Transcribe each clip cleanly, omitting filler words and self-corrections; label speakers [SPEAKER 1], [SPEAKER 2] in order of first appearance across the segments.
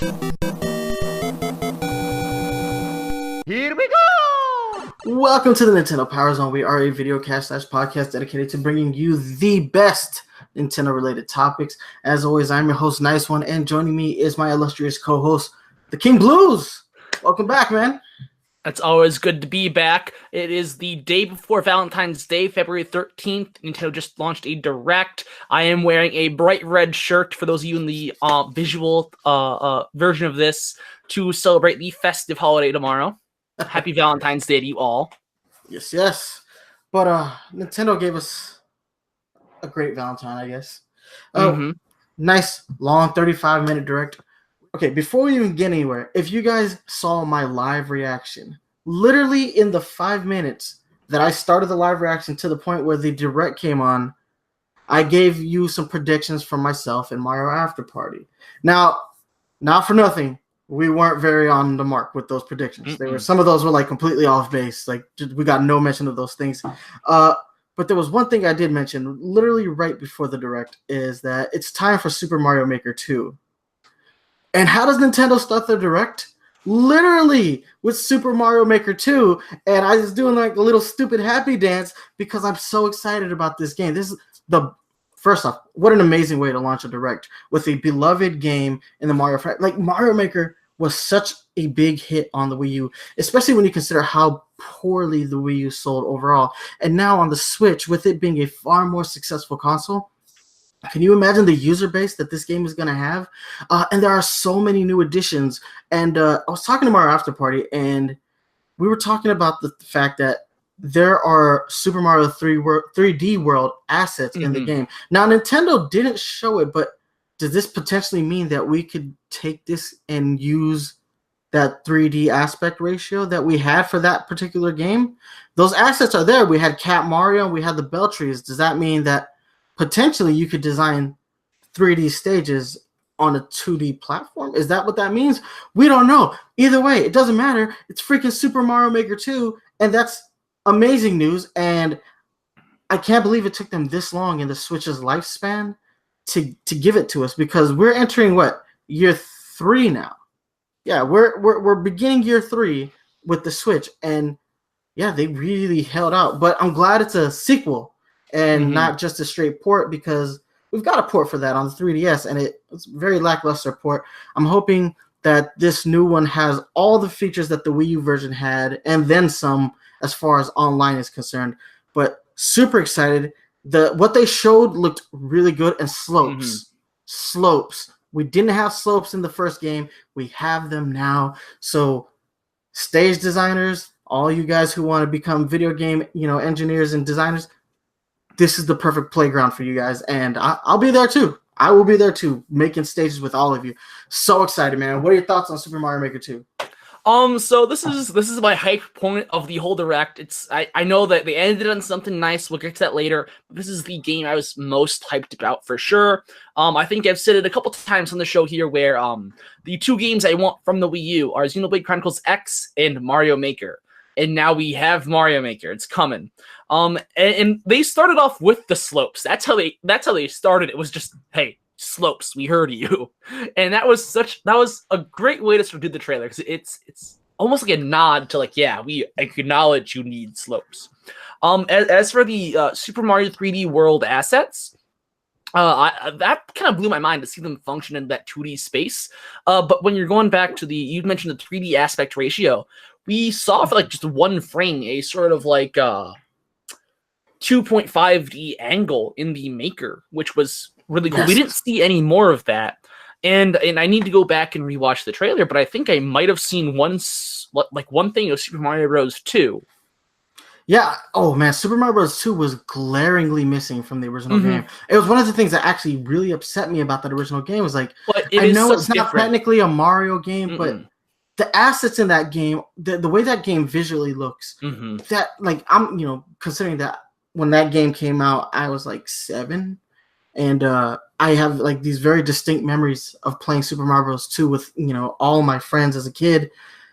[SPEAKER 1] Here we go!
[SPEAKER 2] Welcome to the Nintendo Power Zone. We are a videocast/podcast dedicated to bringing you the best Nintendo-related topics. As always, I'm your host, NyceOne, and joining me is my illustrious co-host, the King blooz. Welcome back, man.
[SPEAKER 3] It's always good to be back. It is the day before Valentine's Day, February 13th. Nintendo just launched a Direct. I am wearing a bright red shirt, for those of you in the visual version of this, to celebrate the festive holiday tomorrow. Happy Valentine's Day to you all.
[SPEAKER 2] Yes. But Nintendo gave us a great Valentine, I guess. Nice, long 35-minute Direct. Okay, before we even get anywhere, if you guys saw my live reaction, literally in the 5 minutes that I started the live reaction to the point where the Direct came on, I gave you some predictions from myself and Mario After Party. Now, not for nothing, we weren't very on the mark with those predictions. They were, some of those were like completely off base. Like, we got no mention of those things. But there was one thing I did mention literally right before the Direct, is that it's time for Super Mario Maker 2. And how does Nintendo start their Direct? Literally with Super Mario Maker 2. And I was doing like a little stupid happy dance because I'm so excited about this game. This is first off, what an amazing way to launch a Direct with a beloved game in the Mario franchise. Like, Mario Maker was such a big hit on the Wii U, especially when you consider how poorly the Wii U sold overall. And now on the Switch, with it being a far more successful console, can you imagine the user base that this game is going to have? And there are so many new additions. And I was talking to Mario After Party, and we were talking about the fact that there are Super Mario 3D World assets in the game. Now, Nintendo didn't show it, but does this potentially mean that we could take this and use that 3D aspect ratio that we had for that particular game? Those assets are there. We had Cat Mario, and we had the Bell Trees. Does that mean that potentially you could design 3D stages on a 2D platform? Is that what that means? We don't know. Either way, it doesn't matter. It's freaking Super Mario Maker 2, and that's amazing news. And I can't believe it took them this long in the Switch's lifespan to give it to us, because we're entering year 3 now. Yeah, we're beginning year 3 with the Switch, and yeah, they really held out. But I'm glad it's a sequel and not just a straight port, because we've got a port for that on the 3DS, and it's very lackluster port. I'm hoping that this new one has all the features that the Wii U version had, and then some as far as online is concerned. But super excited. What they showed looked really good, and slopes. We didn't have slopes in the first game. We have them now. So stage designers, all you guys who want to become video game, engineers and designers, this is the perfect playground for you guys, and I'll be there too. I will be there too, making stages with all of you. So excited, man. What are your thoughts on Super Mario Maker 2?
[SPEAKER 3] So this is my hype point of the whole Direct. I know that they ended on something nice. We'll get to that later. But this is the game I was most hyped about for sure. I think I've said it a couple times on the show here, where the 2 games I want from the Wii U are Xenoblade Chronicles X and Mario Maker. And now we have Mario Maker. It's coming. And they started off with the slopes. That's how they started. It was just, hey, slopes, we heard you. And that was a great way to sort of do the trailer, because it's almost like a nod to, like, yeah, we acknowledge you need slopes. As for the Super Mario 3D World assets, that kind of blew my mind to see them function in that 2D space. But when you're going back to you mentioned the 3D aspect ratio, we saw for like just one frame a sort of like 2.5D angle in the Maker, which was really cool. Yes. We didn't see any more of that, and I need to go back and rewatch the trailer, but I think I might have seen one thing of Super Mario Bros. 2.
[SPEAKER 2] Yeah. Oh man, Super Mario Bros. 2 was glaringly missing from the original game. It was one of the things that actually really upset me about that original game. Was like, I know it's not technically a Mario game, but the assets in that game, the way that game visually looks, that, like, I'm considering that when that game came out, I was like 7, and I have like these very distinct memories of playing Super Mario Bros. 2 with all my friends as a kid.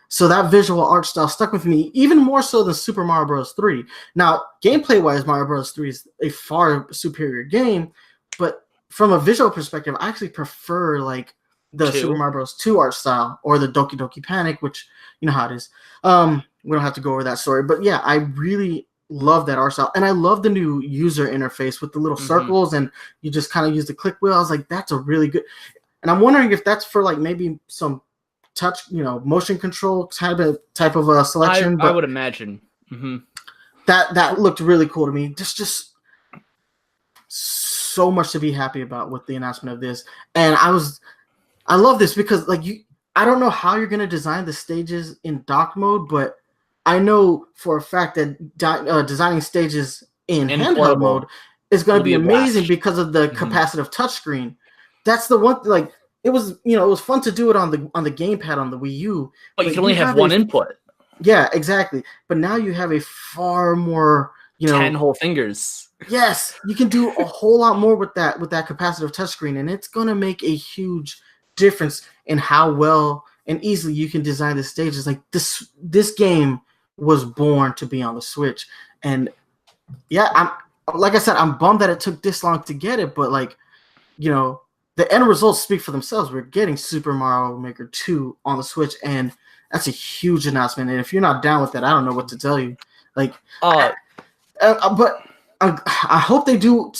[SPEAKER 2] So that visual art style stuck with me even more so than Super Mario Bros. 3. Now, gameplay-wise, Mario Bros. 3 is a far superior game, but from a visual perspective, I actually prefer like the Super Mario Bros. 2 art style, or the Doki Doki Panic, which you know how it is. We don't have to go over that story, but yeah, I really love that art style, and I love the new user interface with the little circles, and you just kind of use the click wheel. I was like, that's a really good, and I'm wondering if that's for like maybe some touch, motion control type of a selection.
[SPEAKER 3] I would imagine
[SPEAKER 2] that looked really cool to me. Just so much to be happy about with the announcement of this, and I love this because I don't know how you're gonna design the stages in dock mode, but I know for a fact that designing stages in handheld mode is going to be amazing because of the capacitive touchscreen. That's the one. It was fun to do it on the gamepad on the Wii U.
[SPEAKER 3] But you can only have one input.
[SPEAKER 2] Yeah, exactly. But now you have a far more
[SPEAKER 3] 10 whole fingers.
[SPEAKER 2] Yes, you can do a whole lot more with that capacitive touchscreen, and it's going to make a huge difference in how well and easily you can design the stages. Like this game was born to be on the Switch, and yeah, I'm bummed that it took this long to get it, but the end results speak for themselves. We're getting Super Mario Maker 2 on the Switch, and that's a huge announcement. And if you're not down with that, I don't know what to tell you. But I hope they do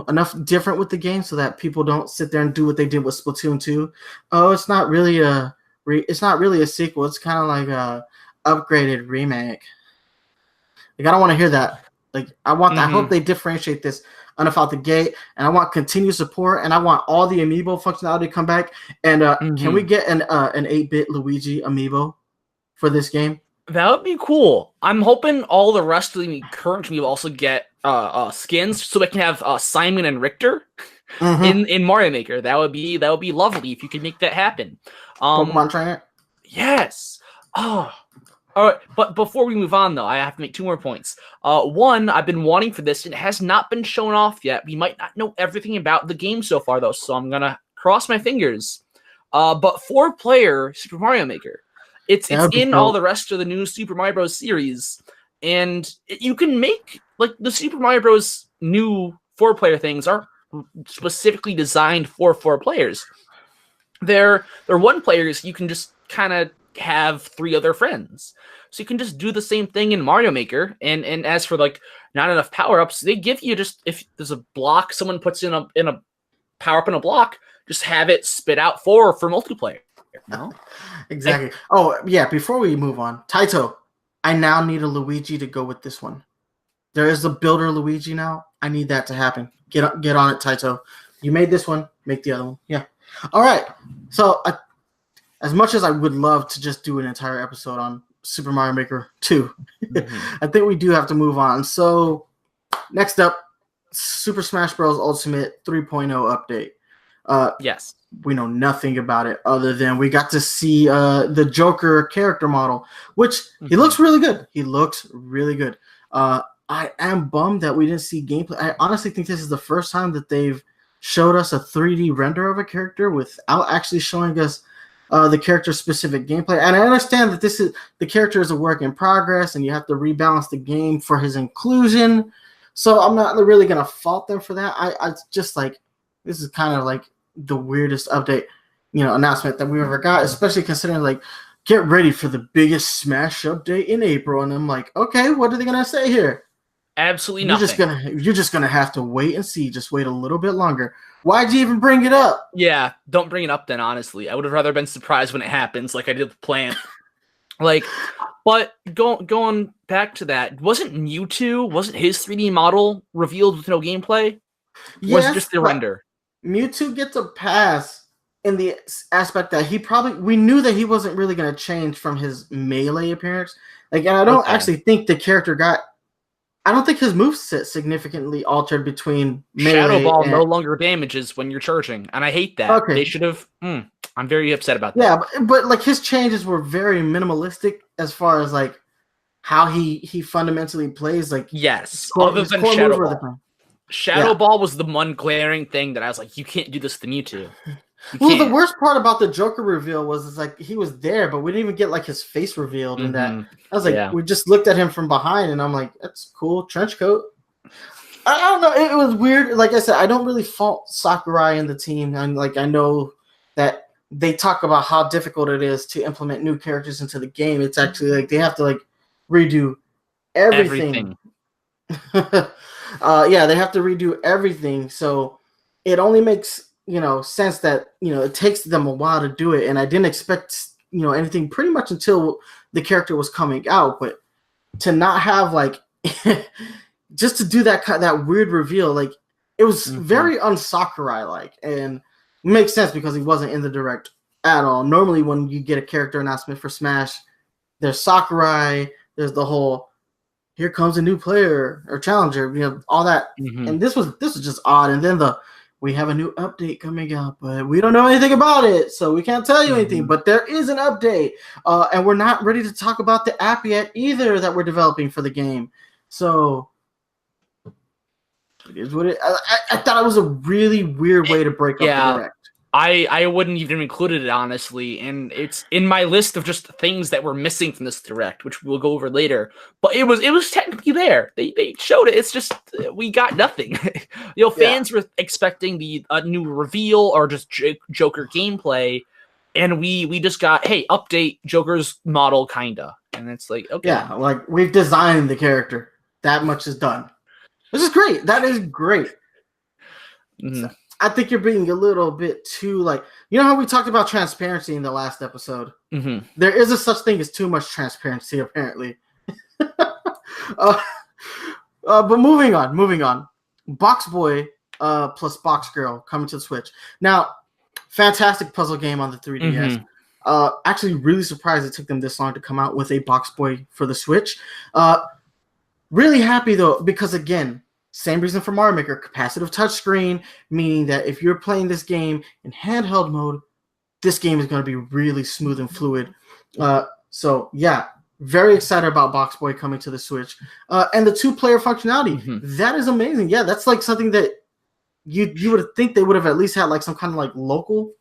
[SPEAKER 2] enough different with the game so that people don't sit there and do what they did with Splatoon 2. Oh, it's not really a sequel. It's kind of like a upgraded remake. I don't want to hear that. I hope they differentiate this enough out the gate, and I want continued support, and I want all the amiibo functionality to come back. And can we get an 8-bit Luigi amiibo for this game?
[SPEAKER 3] That would be cool. I'm hoping all the rest of the current amiibo also get skins, so we can have Simon and Richter in Mario Maker. That would be lovely if you could make that happen.
[SPEAKER 2] Pokemon Trainer.
[SPEAKER 3] Yes. Oh. All right, but before we move on, though, I have to make 2 more points. One, I've been wanting for this, and it has not been shown off yet. We might not know everything about the game so far, though, so I'm going to cross my fingers. But 4-player Super Mario Maker. It's in all the rest of the new Super Mario Bros. Series, and you can make, the Super Mario Bros. New 4-player things are specifically designed for 4 players. They're 1-players, you can just kind of have 3 other friends. So you can just do the same thing in Mario Maker, and as for not enough power-ups, they give you just, if there's a block someone puts in a power-up in a block, just have it spit out 4 for multiplayer. No?
[SPEAKER 2] Exactly. Before we move on, Taito, I now need a Luigi to go with this one. There is a builder Luigi now. I need that to happen. Get on it, Taito. You made this one, make the other one. Yeah. All right. So as much as I would love to just do an entire episode on Super Mario Maker 2, I think we do have to move on. So next up, Super Smash Bros. Ultimate 3.0 update.
[SPEAKER 3] Yes.
[SPEAKER 2] We know nothing about it other than we got to see the Joker character model, which he looks really good. He looks really good. I am bummed that we didn't see gameplay. I honestly think this is the first time that they've showed us a 3D render of a character without actually showing us the character's specific gameplay. And I understand that the character is a work in progress, and you have to rebalance the game for his inclusion. So I'm not really gonna fault them for that. I just this is kind of the weirdest update, announcement that we ever got, especially considering get ready for the biggest Smash update in April. And I'm like, okay, what are they gonna say here?
[SPEAKER 3] Absolutely nothing.
[SPEAKER 2] You're just gonna have to wait and see. Just wait a little bit longer. Why'd you even bring it up?
[SPEAKER 3] Yeah, don't bring it up then, honestly. I would have rather been surprised when it happens, like I did with Plant. But going back to that, wasn't his 3D model revealed with no gameplay?
[SPEAKER 2] Yes,
[SPEAKER 3] was it just the render?
[SPEAKER 2] Mewtwo gets a pass in the aspect that we knew that he wasn't really going to change from his melee appearance. And I don't actually think the character I don't think his moveset significantly altered between melee
[SPEAKER 3] Shadow Ball no longer damages when you're charging, and I hate that. Okay. They should have. I'm very upset about that.
[SPEAKER 2] Yeah, but his changes were very minimalistic as far as how he fundamentally plays.
[SPEAKER 3] Yes, other than Shadow Ball. Shadow Ball was the one glaring thing that I was like, you can't do this to Mewtwo.
[SPEAKER 2] The worst part about the Joker reveal was he was there, but we didn't even get his face revealed. And that I was we just looked at him from behind, and I'm like, that's cool, trench coat. I don't know, it was weird. Like I said, I don't really fault Sakurai and the team, and I know that they talk about how difficult it is to implement new characters into the game. It's actually like they have to like redo everything. Yeah, they have to redo everything. So it only makes sense that it takes them a while to do it. And I didn't expect anything pretty much until the character was coming out, but to not have like just to do that weird reveal, like it was very un-Sakurai like, and it makes sense because he wasn't in the direct at all. Normally when you get a character announcement for Smash, there's Sakurai, there's the whole here comes a new player or challenger, all that. And this was just odd. And then we have a new update coming out, but we don't know anything about it, so we can't tell you anything. But there is an update, and we're not ready to talk about the app yet either that we're developing for the game. So it is what it. I thought it was a really weird way to break up the Direct.
[SPEAKER 3] I wouldn't even include it, honestly, and it's in my list of just things that were missing from this Direct, which we'll go over later. But it was technically there. They showed it. It's just we got nothing. Fans were expecting a new reveal or just Joker gameplay, and we just got, hey, update Joker's model, kinda, and it's like, okay,
[SPEAKER 2] yeah, like we've designed the character. That much is done. This is great. That is great. So, I think you're being a little bit too like, how we talked about transparency in the last episode. There is a such thing as too much transparency, apparently. But moving on. Box Boy plus Box Girl coming to the Switch. Now, fantastic puzzle game on the 3DS. Actually, really surprised it took them this long to come out with a Box Boy for the Switch. Really happy though, because again, same reason for Mario Maker, capacitive touchscreen, meaning that if you're playing this game in handheld mode, this game is going to be really smooth and fluid. So yeah, very excited about Box Boy coming to the Switch. And the 2-player functionality, that is amazing. Yeah, that's like something that you would think they would have at least had like some kind of like local,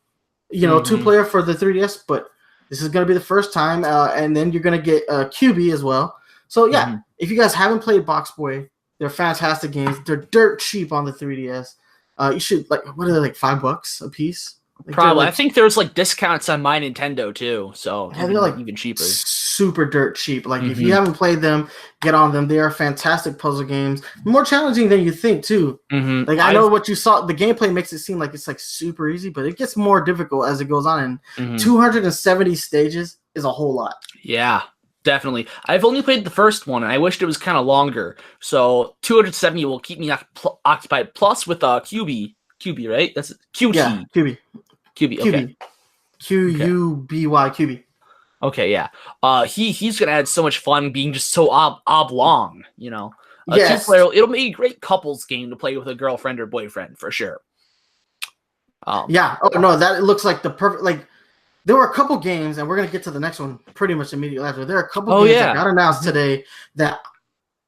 [SPEAKER 2] 2-player for the 3DS, but this is going to be the first time. And then you're going to get QB as well. So yeah, if you guys haven't played Box Boy, they're fantastic games. They're dirt cheap on the 3DS. You should what are they, like $5 a piece?
[SPEAKER 3] Probably. I think there's like discounts on My Nintendo too, so
[SPEAKER 2] they're like
[SPEAKER 3] even cheaper.
[SPEAKER 2] Super dirt cheap. Like if you haven't played them, get on them. They are fantastic puzzle games. More challenging than you think too. Like I know what you saw. The gameplay makes it seem like it's like super easy, but it gets more difficult as it goes on. And 270 stages is a whole lot.
[SPEAKER 3] Yeah. Definitely. I've only played the first one, and I wished it was kind of longer. So 270 will keep me occupied. Plus with QB, right? That's QT.
[SPEAKER 2] Yeah, QB.
[SPEAKER 3] Okay.
[SPEAKER 2] QUBY QB.
[SPEAKER 3] Okay, yeah. He's gonna add so much fun being just so oblong.
[SPEAKER 2] Yes.
[SPEAKER 3] 2-player. It'll be a great couples game to play with a girlfriend or boyfriend for sure.
[SPEAKER 2] Yeah. Oh no, that looks like the perfect like. There were a couple games, and we're going to get to the next one pretty much immediately after. There are a couple games that got announced today that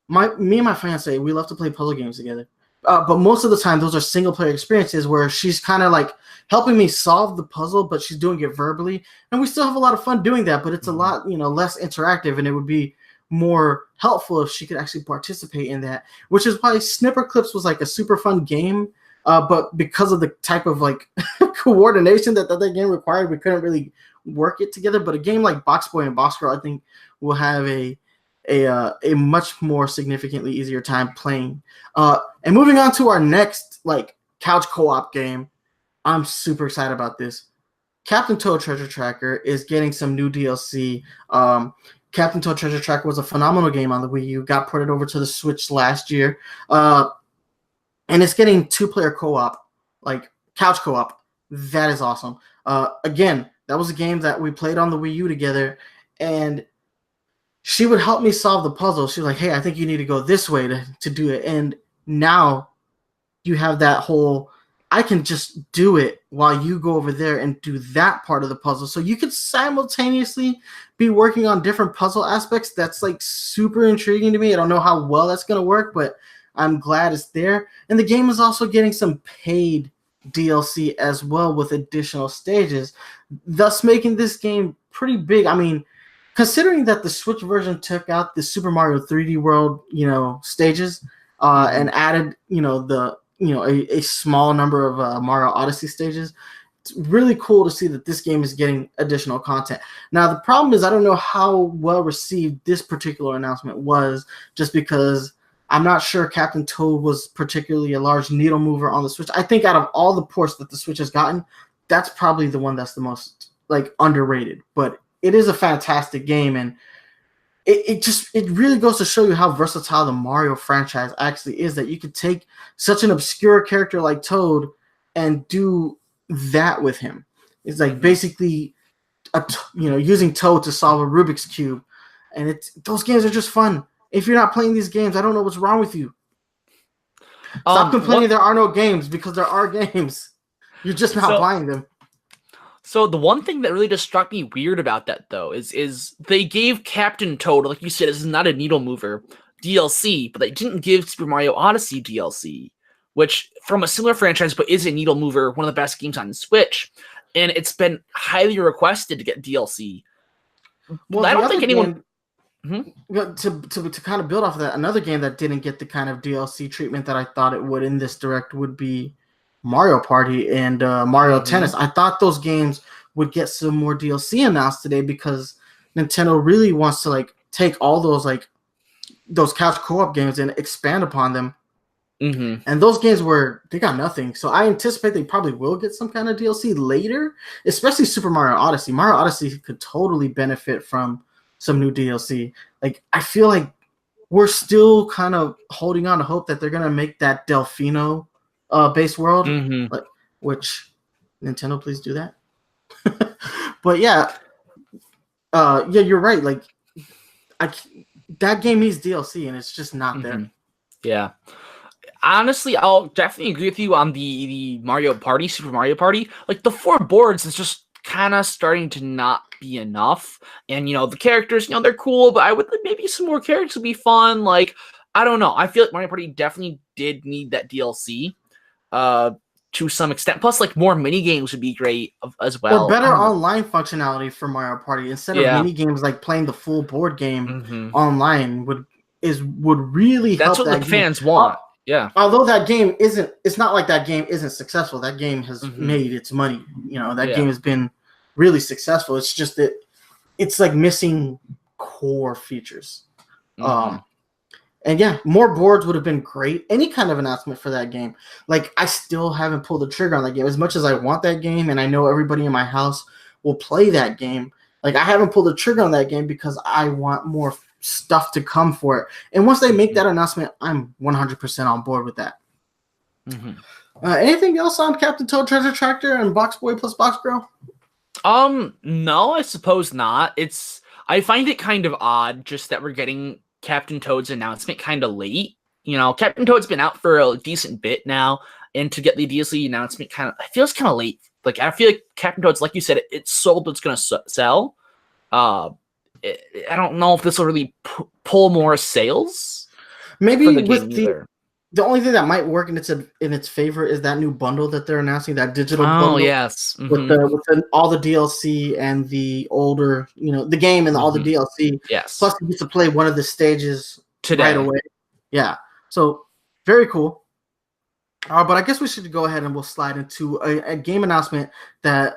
[SPEAKER 2] me and my fiance, we love to play puzzle games together. But most of the time, those are single-player experiences where she's kind of like helping me solve the puzzle, but she's doing it verbally. And we still have a lot of fun doing that, but it's a lot less interactive, and it would be more helpful if she could actually participate in that, which is why Snipper Clips was like a super fun game. But because of the type of like coordination that game required, we couldn't really work it together. But a game like Box Boy and Box Girl, I think, will have a much more significantly easier time playing. And moving on to our next like couch co-op game, I'm super excited about this. Captain Toad Treasure Tracker is getting some new DLC. Captain Toad Treasure Tracker was a phenomenal game on the Wii U. Got ported over to the Switch last year. And it's getting 2-player co-op, like couch co-op. That is awesome. Again, that was a game that we played on the Wii U together, and she would help me solve the puzzle. She was like, hey, I think you need to go this way to do it. And now you have that whole, I can just do it while you go over there and do that part of the puzzle. So you could simultaneously be working on different puzzle aspects. That's like super intriguing to me. I don't know how well that's going to work, but I'm glad it's there. And the game is also getting some paid DLC as well with additional stages, thus making this game pretty big. I mean, considering that the Switch version took out the Super Mario 3D World, stages, and added, a small number of Mario Odyssey stages, it's really cool to see that this game is getting additional content. Now, the problem is I don't know how well received this particular announcement was, just because I'm not sure Captain Toad was particularly a large needle mover on the Switch. I think out of all the ports that the Switch has gotten, that's probably the one that's the most like underrated. But it is a fantastic game, and it really goes to show you how versatile the Mario franchise actually is, that you could take such an obscure character like Toad and do that with him. It's like basically using Toad to solve a Rubik's Cube, and those games are just fun. If you're not playing these games, I don't know what's wrong with you. Stop complaining there are no games, because there are games. You're just not buying them.
[SPEAKER 3] So the one thing that really just struck me weird about that, though, is they gave Captain Toad, like you said, this is not a needle mover, DLC, but they didn't give Super Mario Odyssey DLC, which from a similar franchise, but is a needle mover, one of the best games on the Switch, and it's been highly requested to get DLC. Well, I don't think anyone...
[SPEAKER 2] To kind of build off of that, another game that didn't get the kind of DLC treatment that I thought it would in this direct would be Mario Party and Mario Tennis. I thought those games would get some more DLC announced today, because Nintendo really wants to like take all those couch co-op games and expand upon them. And those games they got nothing. So I anticipate they probably will get some kind of DLC later, especially Super Mario Odyssey. Mario Odyssey could totally benefit from some new DLC. Like, I feel like we're still kind of holding on to hope that they're going to make that Delfino base world, which Nintendo, please do that. But yeah, you're right. Like, that game needs DLC, and it's just not there.
[SPEAKER 3] Yeah, honestly, I'll definitely agree with you on the Mario Party, Super Mario Party. Like, the 4 boards is just kind of starting to not be enough, and the characters, they're cool, but I would maybe some more characters would be fun. Like, I don't know. I feel like Mario Party definitely did need that DLC. To some extent. Plus, like, more mini games would be great as well.
[SPEAKER 2] Or better online functionality for Mario Party instead of mini games, like playing the full board game online would really help.
[SPEAKER 3] That's what the fans want. Yeah.
[SPEAKER 2] Although that game it's not like that game isn't successful. That game has made its money. That game has been really successful. It's just that it's like missing core features. And yeah, more boards would have been great. Any kind of announcement for that game. Like, I still haven't pulled the trigger on that game. As much as I want that game, and I know everybody in my house will play that game, like, I haven't pulled the trigger on that game because I want more stuff to come for it. And once they make that announcement, I'm 100% on board with that. Anything else on Captain Toad Treasure Tractor and Box Boy plus Box Girl?
[SPEAKER 3] No, I suppose not. I find it kind of odd just that we're getting Captain Toad's announcement kind of late. Captain Toad's been out for a decent bit now, and to get the DLC announcement feels kind of late. Like, I feel like Captain Toad's, like you said, it's sold, it's going to sell. I don't know if this will really pull more sales.
[SPEAKER 2] Maybe with the only thing that might work in its favor is that new bundle that they're announcing, that digital bundle.
[SPEAKER 3] Oh, yes.
[SPEAKER 2] With all the DLC and the older, the game and all the DLC.
[SPEAKER 3] Yes.
[SPEAKER 2] Plus, you get to play one of the stages
[SPEAKER 3] today.
[SPEAKER 2] Right away. Yeah. So, very cool. But I guess we should go ahead and we'll slide into a game announcement that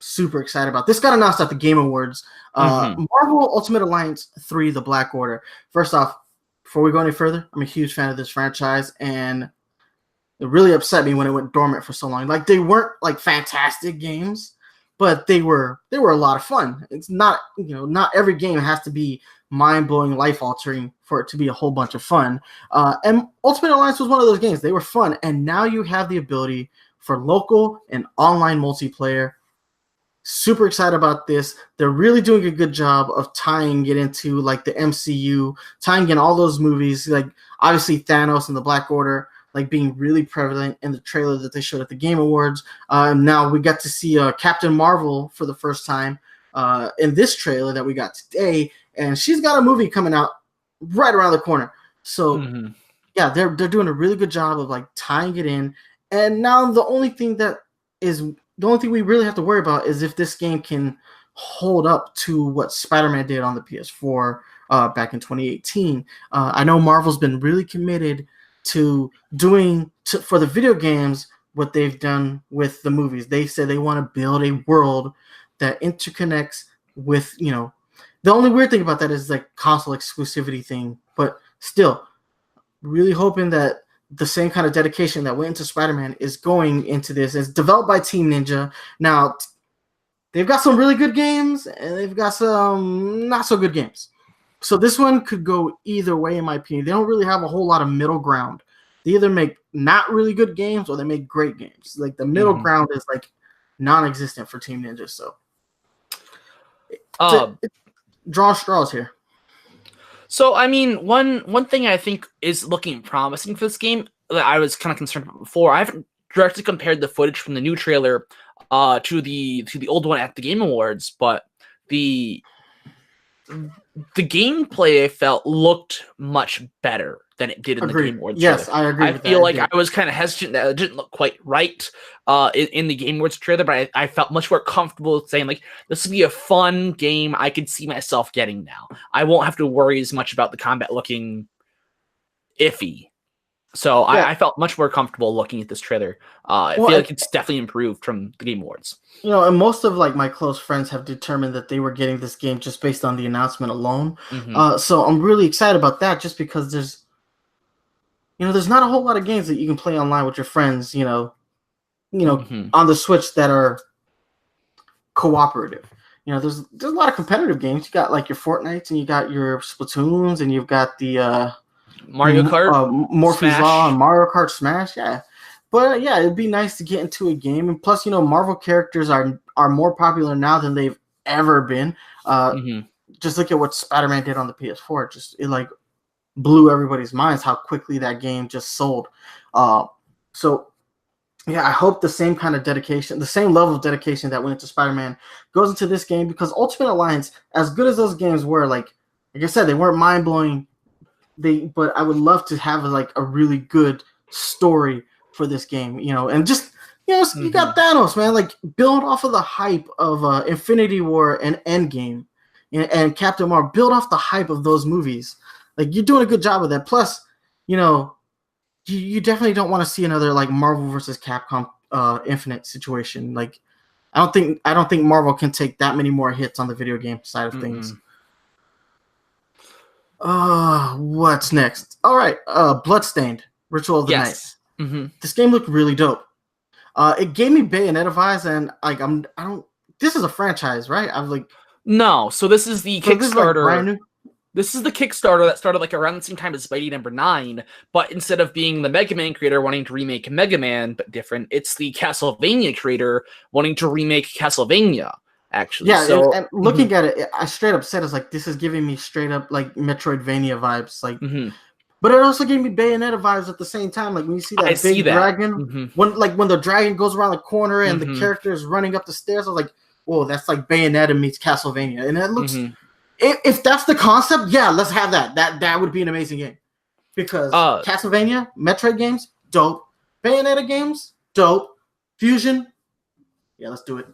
[SPEAKER 2] super excited about. This got announced at the Game Awards. Marvel Ultimate Alliance 3, The Black Order. First off, before we go any further, I'm a huge fan of this franchise, and it really upset me when it went dormant for so long. Like, they weren't like fantastic games, but they were a lot of fun. It's not, not every game has to be mind-blowing, life-altering for it to be a whole bunch of fun. And Ultimate Alliance was one of those games. They were fun, and now you have the ability for local and online multiplayer. Super excited about this. They're really doing a good job of tying it into like the MCU, tying in all those movies, like obviously Thanos and the Black Order, like being really prevalent in the trailer that they showed at the Game Awards. Now we got to see Captain Marvel for the first time in this trailer that we got today, and she's got a movie coming out right around the corner. So yeah, they're doing a really good job of like tying it in. And now the only thing we really have to worry about is if this game can hold up to what Spider-Man did on the PS4 back in 2018. I know Marvel's been really committed to doing for the video games what they've done with the movies. They said they want to build a world that interconnects with, the only weird thing about that is like console exclusivity thing, but still really hoping that the same kind of dedication that went into Spider-Man is going into this. It's developed by Team Ninja. Now, they've got some really good games, and they've got some not so good games. So this one could go either way, in my opinion. They don't really have a whole lot of middle ground. They either make not really good games or they make great games. Like the middle ground is like non-existent for Team Ninja. So draw straws here.
[SPEAKER 3] So, I mean, one thing I think is looking promising for this game that I was kind of concerned about before, I haven't directly compared the footage from the new trailer to the old one at the Game Awards, but the gameplay I felt looked much better than it did in the Game Awards trailer.
[SPEAKER 2] Yes, I agree.
[SPEAKER 3] I feel like I was kind of hesitant that it didn't look quite right in the Game Awards trailer, but I felt much more comfortable saying, like, this would be a fun game I could see myself getting now. I won't have to worry as much about the combat looking iffy. So yeah. I felt much more comfortable looking at this trailer. I feel like it's definitely improved from the Game Awards.
[SPEAKER 2] And most of like my close friends have determined that they were getting this game just based on the announcement alone. So I'm really excited about that, just because there's not a whole lot of games that you can play online with your friends, on the Switch that are cooperative. There's a lot of competitive games. You got like your Fortnites and you got your Splatoons and you've got the
[SPEAKER 3] Mario Kart,
[SPEAKER 2] Murphy's Law, and Mario Kart Smash, yeah. But yeah, it'd be nice to get into a game, and plus, Marvel characters are more popular now than they've ever been. Just look at what Spider-Man did on the PS4. It like blew everybody's minds how quickly that game just sold. So yeah, I hope the same kind of dedication, the same level of dedication that went into Spider-Man goes into this game, because Ultimate Alliance, as good as those games were, like I said, they weren't mind blowing. But I would love to have a really good story for this game, and just you got Thanos, man, like build off of the hype of Infinity War and Endgame, and Captain Marvel. Build off the hype of those movies. Like, you're doing a good job of that. Plus, you definitely don't want to see another like Marvel versus Capcom Infinite situation. Like, I don't think Marvel can take that many more hits on the video game side of things. What's next? All right, Bloodstained, Ritual of the Night. This game looked really dope. It gave me Bayonetta vibes, and like this is a franchise, right?
[SPEAKER 3] No. So this is the Kickstarter. This is the Kickstarter that started like around the same time as Spidey number 9, but instead of being the Mega Man creator wanting to remake Mega Man, but different, it's the Castlevania creator wanting to remake Castlevania. Actually,
[SPEAKER 2] yeah. So, and looking at it, I straight up said, it's like, this is giving me straight up like Metroidvania vibes, like. But it also gave me Bayonetta vibes at the same time. Like when you see that big dragon, when the dragon goes around the corner and the character is running up the stairs, I was like, whoa, that's like Bayonetta meets Castlevania, and it looks. If that's the concept, yeah, let's have that. That would be an amazing game, because Castlevania, Metroid games, dope. Bayonetta games, dope. Fusion, yeah, let's do it.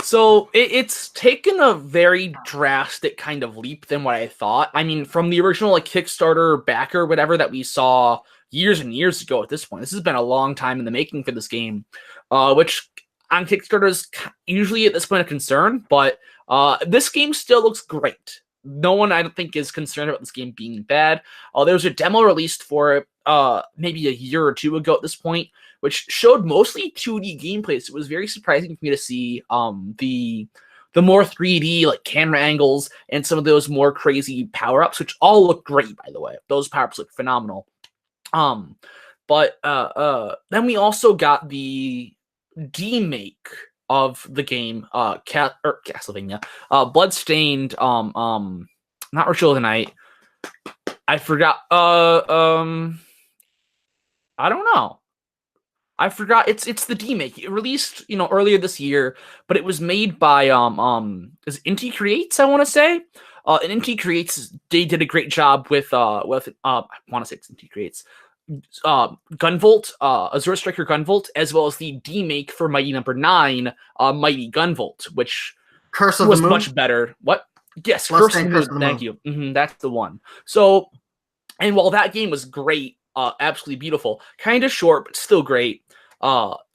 [SPEAKER 3] So it's taken a very drastic kind of leap than what I thought. I mean, from the original like Kickstarter backer, whatever that we saw years and years ago at this point, this has been a long time in the making for this game, which on Kickstarter is usually at this point a concern, but this game still looks great. No one, I don't think, is concerned about this game being bad. There was a demo released for it maybe a year or two ago at this point, which showed mostly 2D gameplay. So it was very surprising for me to see the more 3D like camera angles and some of those more crazy power-ups, which all look great, by the way. Those power-ups look phenomenal. But then we also got the remake of the game, Castlevania, Bloodstained, not Ritual of the Night. I forgot. I don't know. I forgot. It's the remake. It released earlier this year, but it was made by is Inti Creates, I want to say. And Inti Creates, they did a great job with I want to say it's Inti Creates. Gunvolt, Azure Striker Gunvolt, as well as the remake for Mighty number 9, Mighty Gunvolt, which was much better. What? Yes, Curse of the Moon. Thank you. That's the one. So, and while that game was great, absolutely beautiful, kind of short, but still great.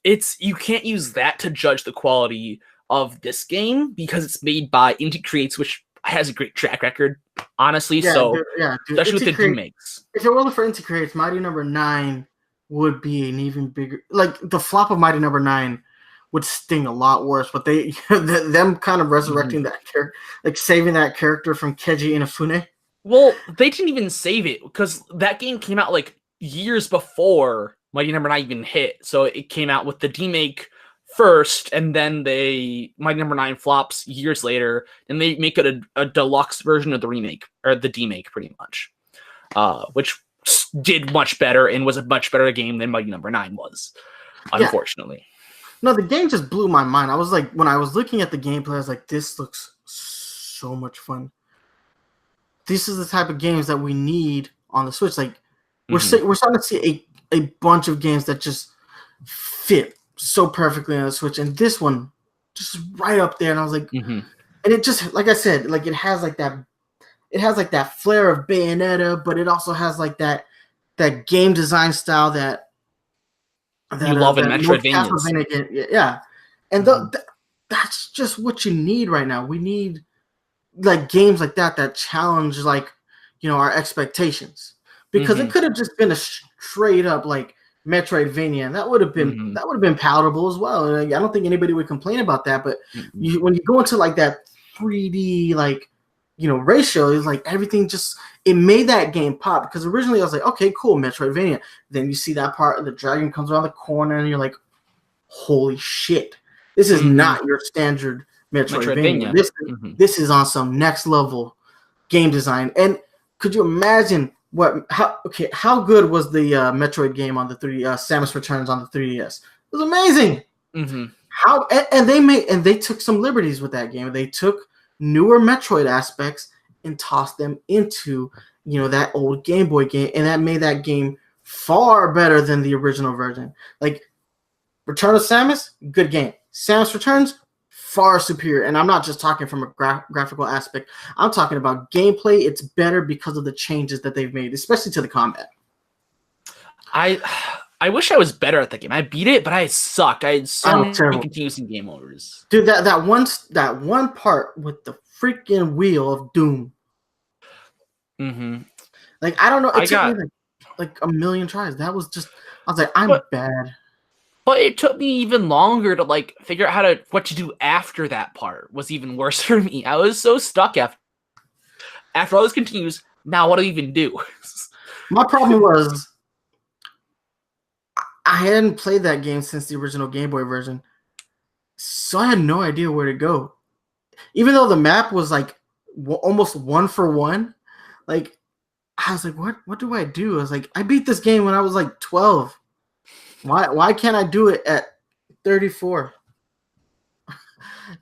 [SPEAKER 3] It's you can't use that to judge the quality of this game because it's made by Inti Creates, which has a great track record, honestly.
[SPEAKER 2] Yeah,
[SPEAKER 3] so
[SPEAKER 2] dude,
[SPEAKER 3] especially with the
[SPEAKER 2] Creates,
[SPEAKER 3] remakes.
[SPEAKER 2] if it wasn't for Inti Creates, Mighty Number 9 would be an even bigger. Like the flop of Mighty Number 9 would sting a lot worse. But they them kind of resurrecting that character, like saving that character from Keiji Inafune.
[SPEAKER 3] Well, they didn't even save it because that game came out like years before Mighty Number 9 even hit. So it came out with the demake first, and then Mighty Number 9 flops years later, and they make it a deluxe version of the remake or the demake, pretty much, which did much better and was a much better game than Mighty Number 9 was, unfortunately.
[SPEAKER 2] Yeah. No, the game just blew my mind. I was like, when I was looking at the gameplay, I was like, this looks so much fun. This is the type of games that we need on the Switch. Like, we're starting to see a bunch of games that just fit so perfectly on the Switch, and this one just right up there. And I was like, and it just, like I said, like it has like that flair of Bayonetta, but it also has like that game design style that
[SPEAKER 3] you love in Metroidvania.
[SPEAKER 2] Yeah, and that's just what you need right now. We need like games like that challenge like our expectations, because it could have just been a straight up like Metroidvania, and that would have been palatable as well. And I don't think anybody would complain about that. But when you go into like that 3D like ratio, is like everything just it made that game pop. Because originally I was like, okay, cool, Metroidvania. Then you see that part, the dragon comes around the corner, and you're like, holy shit, this is not your standard Metroidvania. This is on some next level game design. And could you imagine how good was the Metroid game on the Samus Returns on the 3DS? It was amazing. And they took some liberties with that game. They took newer Metroid aspects and tossed them into that old Game Boy game, and that made that game far better than the original version. Like Return of Samus, good game. Samus Returns, far superior. And I'm not just talking from a graphical aspect. I'm talking about gameplay. It's better because of the changes that they've made, especially to the combat.
[SPEAKER 3] I wish I was better at the game. I beat it, but I sucked. I had so many confusing game overs.
[SPEAKER 2] Dude, that one part with the freaking wheel of Doom. Like, I don't know. It took me like a million tries. That was just, I was like, I'm bad.
[SPEAKER 3] But it took me even longer to like figure out what to do after that part was even worse for me. I was so stuck after all this continues. Now what do I even do?
[SPEAKER 2] My problem was I hadn't played that game since the original Game Boy version, so I had no idea where to go. Even though the map was like almost 1-for-1, like I was like, what do I do? I was like, I beat this game when I was like 12. Why can't I do it at 34?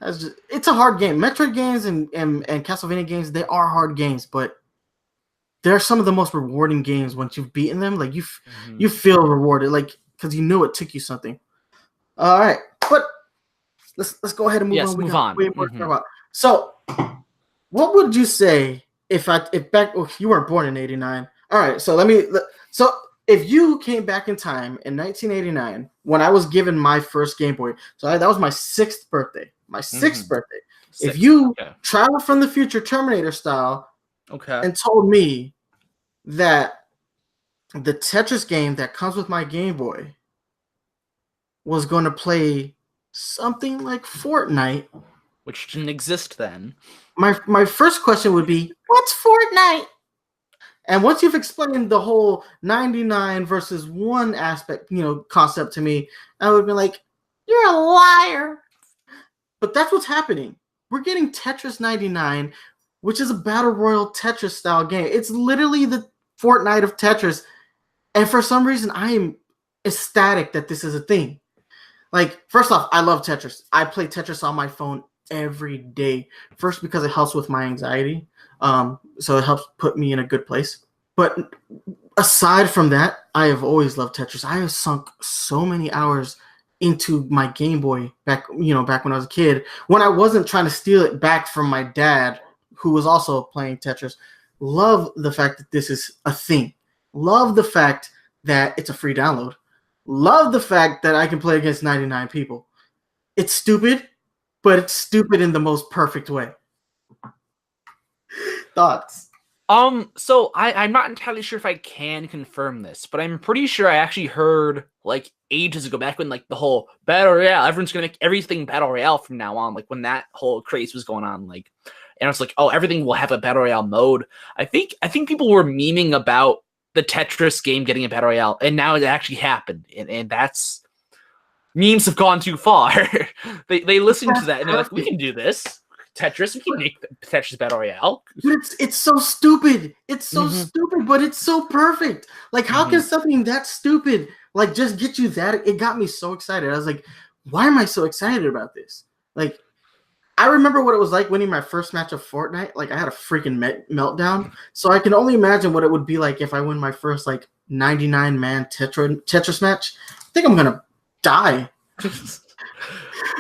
[SPEAKER 2] It's a hard game. Metroid games and Castlevania games, they are hard games, but they're some of the most rewarding games once you've beaten them. Like you feel rewarded, like because it took you something. All right, but let's go ahead and move on.
[SPEAKER 3] Move on.
[SPEAKER 2] Way more to talk about. So, what would you say if you weren't born in '89? All right, so if you came back in time in 1989, when I was given my first Game Boy, so that was my 6th birthday. If you traveled from the future Terminator style, and told me that the Tetris game that comes with my Game Boy was going to play something like Fortnite,
[SPEAKER 3] which didn't exist then,
[SPEAKER 2] my first question would be, what's Fortnite? And once you've explained the whole 99 versus 1 aspect, concept to me, I would be like, you're a liar. But that's what's happening. We're getting Tetris 99, which is a battle royal Tetris style game. It's literally the Fortnite of Tetris. And for some reason, I am ecstatic that this is a thing. Like, first off, I love Tetris. I play Tetris on my phone every day. First, because it helps with my anxiety. So it helps put me in a good place. But aside from that, I have always loved Tetris. I have sunk so many hours into my Game Boy back when I was a kid, when I wasn't trying to steal it back from my dad, who was also playing Tetris. Love the fact that this is a thing. Love the fact that it's a free download. Love the fact that I can play against 99 people. It's stupid, but it's stupid in the most perfect way. Thoughts?
[SPEAKER 3] So I'm not entirely sure if I can confirm this, but I'm pretty sure I actually heard like ages ago, back when like the whole battle royale, everyone's gonna make everything battle royale from now on, like when that whole craze was going on, like, and it's like, oh, everything will have a battle royale mode. I think people were memeing about the Tetris game getting a battle royale, and now it actually happened, and that's memes have gone too far. they listened to that and they're like, we can do this. Tetris, we can make the Tetris Battle Royale.
[SPEAKER 2] But it's so stupid. It's so stupid, but it's so perfect. Like, how can something that stupid like just get you that? It got me so excited. I was like, why am I so excited about this? Like, I remember what it was like winning my first match of Fortnite. Like, I had a freaking meltdown. So I can only imagine what it would be like if I win my first like 99-man Tetris match. I think I'm gonna die.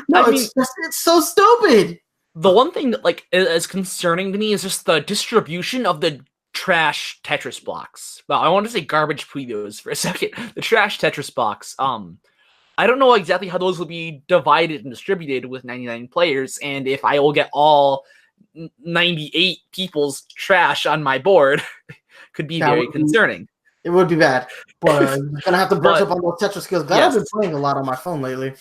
[SPEAKER 2] No, it's so stupid.
[SPEAKER 3] The one thing that like is concerning to me is just the distribution of the trash Tetris blocks. Well, I want to say garbage previews for a second. The trash Tetris blocks. I don't know exactly how those will be divided and distributed with 99 players, and if I will get all 98 people's trash on my board, could be very concerning.
[SPEAKER 2] It would be bad, but you're gonna have to brush up on those Tetris skills. I've been playing a lot on my phone lately.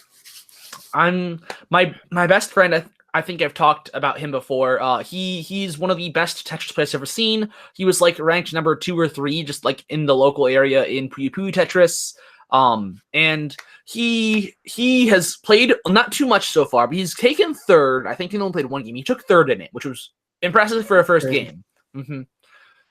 [SPEAKER 3] My best friend. I think I've talked about him before. He's one of the best Tetris players I've ever seen. He was like ranked number 2 or 3, just like in the local area in Puyo Puyo Tetris. And he has played not too much so far, but he's taken third. I think he only played one game. He took third in it, which was impressive for a first game.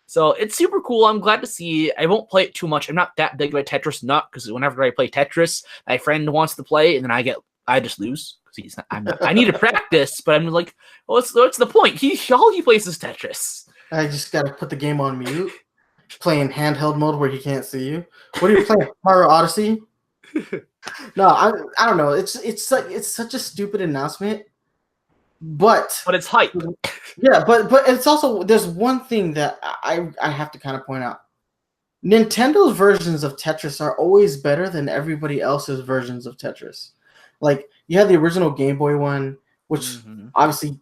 [SPEAKER 3] So it's super cool. I'm glad to see. I won't play it too much. I'm not that big of a Tetris nut, because whenever I play Tetris, my friend wants to play, and then I just lose. I need to practice, but I'm like, what's the point? All he plays is Tetris.
[SPEAKER 2] I just gotta put the game on mute, playing handheld mode where he can't see you. What are you playing? Mario Odyssey? No, I don't know. It's such a stupid announcement, but
[SPEAKER 3] it's hype.
[SPEAKER 2] Yeah, but it's also, there's one thing that I have to kind of point out. Nintendo's versions of Tetris are always better than everybody else's versions of Tetris. Like, you had the original Game Boy one, which obviously,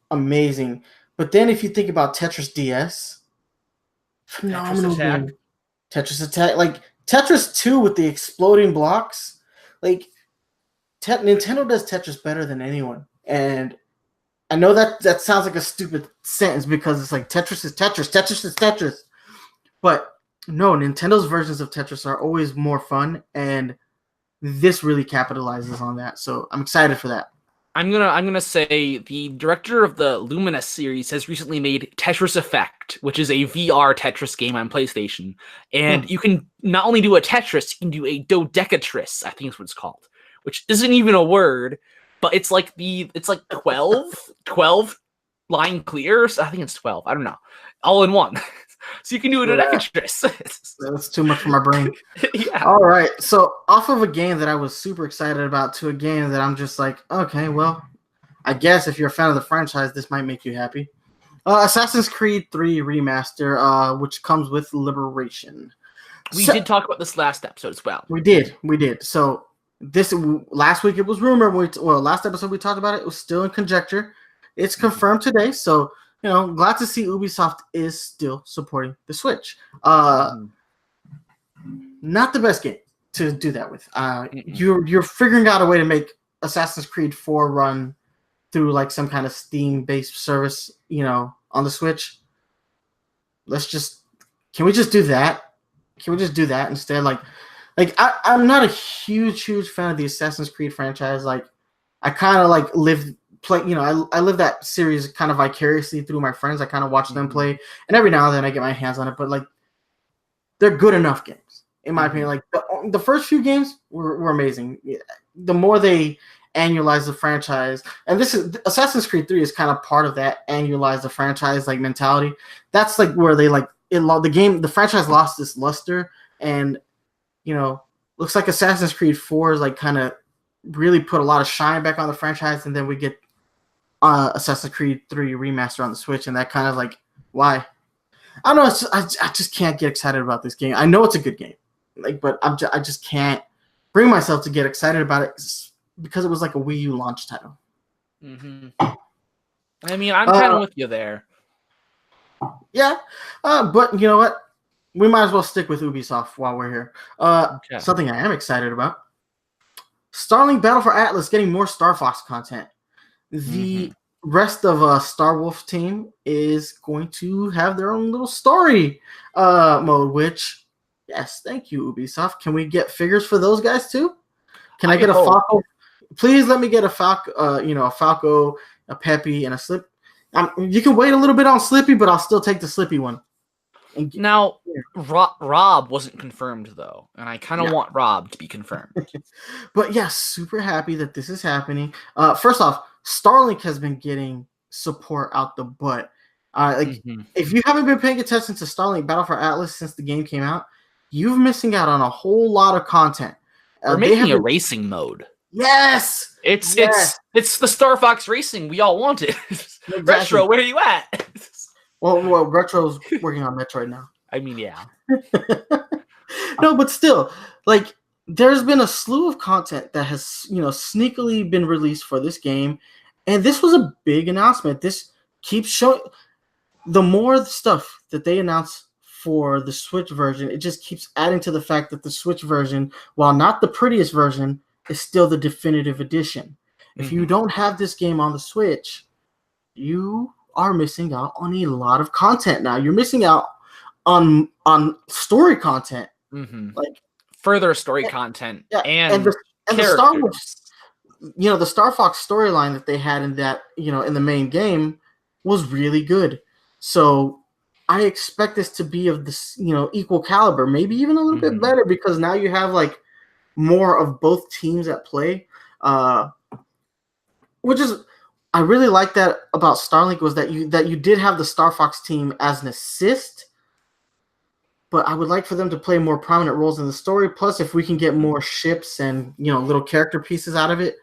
[SPEAKER 2] amazing. But then if you think about Tetris DS, phenomenal game. Tetris Attack, like Tetris 2 with the exploding blocks, like Nintendo does Tetris better than anyone. And I know that sounds like a stupid sentence, because it's like Tetris is Tetris, Tetris is Tetris. But no, Nintendo's versions of Tetris are always more fun, and this really capitalizes on that. So I'm excited for that.
[SPEAKER 3] I'm gonna say the director of the Lumina series has recently made Tetris Effect, which is a VR Tetris game on PlayStation. And you can not only do a Tetris, you can do a dodecatris, I think is what it's called, which isn't even a word, but it's like 12 line clears. I think it's 12. I don't know. All in one. So you can do a dodecatris.
[SPEAKER 2] That's too much for my brain.
[SPEAKER 3] Yeah.
[SPEAKER 2] All right. So off of a game that I was super excited about to a game that I'm just like, okay, well, I guess if you're a fan of the franchise, this might make you happy. Assassin's Creed 3 Remaster, which comes with Liberation.
[SPEAKER 3] We did talk about this last episode as well.
[SPEAKER 2] We did. So last week it was rumor. Last episode we talked about it. It was still in conjecture. It's confirmed today. So, glad to see Ubisoft is still supporting the Switch. Not the best game to do that with. You're figuring out a way to make Assassin's Creed 4 run through like some kind of Steam-based service, on the Switch. Can we just do that? Can we just do that instead? I'm not a huge fan of the Assassin's Creed franchise. Like, I kind of like I live that series kind of vicariously through my friends. I kind of watch them play, and every now and then I get my hands on it. But like, they're good enough games, in my opinion. Like the first few games were amazing. The more they annualize the franchise, and Assassin's Creed 3 is kind of part of that annualize the franchise like mentality. That's like where they the franchise lost its luster, and looks like Assassin's Creed 4 is like kind of really put a lot of shine back on the franchise, and then we get Assassin's Creed 3 Remaster on the Switch, and that kind of like, why? I don't know. I just can't get excited about this game. I know it's a good game. but I just can't bring myself to get excited about it because it was like a Wii U launch title.
[SPEAKER 3] Mm-hmm. I mean, I'm kind of with you there.
[SPEAKER 2] Yeah, but you know what? We might as well stick with Ubisoft while we're here.
[SPEAKER 3] Okay.
[SPEAKER 2] Something I am excited about. Starlink Battle for Atlas getting more Star Fox content. The rest of Star Wolf team is going to have their own little story mode, which, yes, thank you, Ubisoft. Can we get figures for those guys too? Can I get a Falco? Please let me get a Falco, a Falco, a Peppy, and a Slip. You can wait a little bit on Slippy, but I'll still take the Slippy one.
[SPEAKER 3] Now, Rob wasn't confirmed, though, and I kind of want Rob to be confirmed.
[SPEAKER 2] But yeah, super happy that this is happening. First off, Starlink has been getting support out the butt. If you haven't been paying attention to Starlink Battle for Atlas since the game came out, you're missing out on a whole lot of content.
[SPEAKER 3] They're making a racing mode.
[SPEAKER 2] Yes!
[SPEAKER 3] It's the Star Fox racing we all wanted. Exactly. Retro, where are you at?
[SPEAKER 2] Well, Retro's working on Metroid now.
[SPEAKER 3] I mean, yeah.
[SPEAKER 2] No, but still, like, there's been a slew of content that has, sneakily been released for this game, and this was a big announcement. This keeps showing. The more stuff that they announce for the Switch version, it just keeps adding to the fact that the Switch version, while not the prettiest version, is still the definitive edition. If you don't have this game on the Switch, you are missing out on a lot of content now. You're missing out on story content, like
[SPEAKER 3] further story content, and
[SPEAKER 2] the Star Wars, the Star Fox storyline that they had in that, in the main game was really good. So I expect this to be of this, equal caliber, maybe even a little bit better, because now you have like more of both teams at play, which is. I really like that about Starlink was that you did have the Star Fox team as an assist, but I would like for them to play more prominent roles in the story. Plus, if we can get more ships and little character pieces out of it,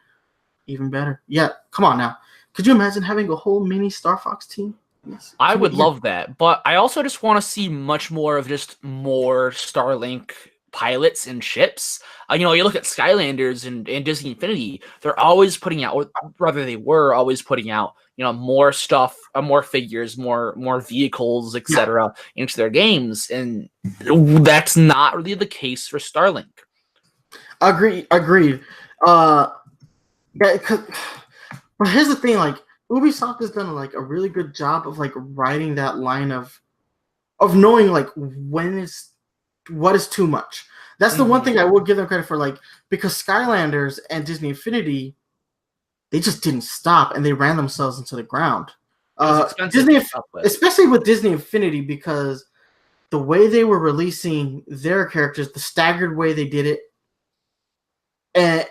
[SPEAKER 2] even better. Yeah, come on now. Could you imagine having a whole mini Star Fox team? Yes.
[SPEAKER 3] I would love that, but I also just want to see much more of just more Starlink pilots and ships. You look at Skylanders and Disney Infinity, they're always putting out, or rather they were always putting out, more stuff, more figures, more vehicles, etc. into their games, and that's not really the case for Starlink.
[SPEAKER 2] Agreed. But here's the thing, like, Ubisoft has done like a really good job of like riding that line of knowing like what is too much. That's the one thing I will give them credit for, like, because Skylanders and Disney Infinity, they just didn't stop and they ran themselves into the ground. Disney, especially with Disney Infinity, because the way they were releasing their characters, the staggered way they did it, and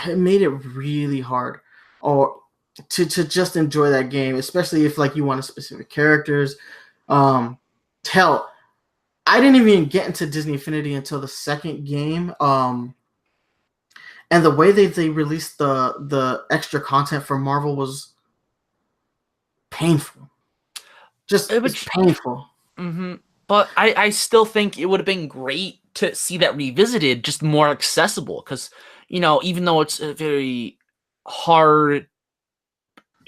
[SPEAKER 2] it made it really hard to just enjoy that game, especially if like you wanted specific characters. Hell, I didn't even get into Disney Infinity until the second game. And the way they released the extra content for Marvel was painful. It's painful.
[SPEAKER 3] But I still think it would have been great to see that revisited, just more accessible. Because, even though it's a very hard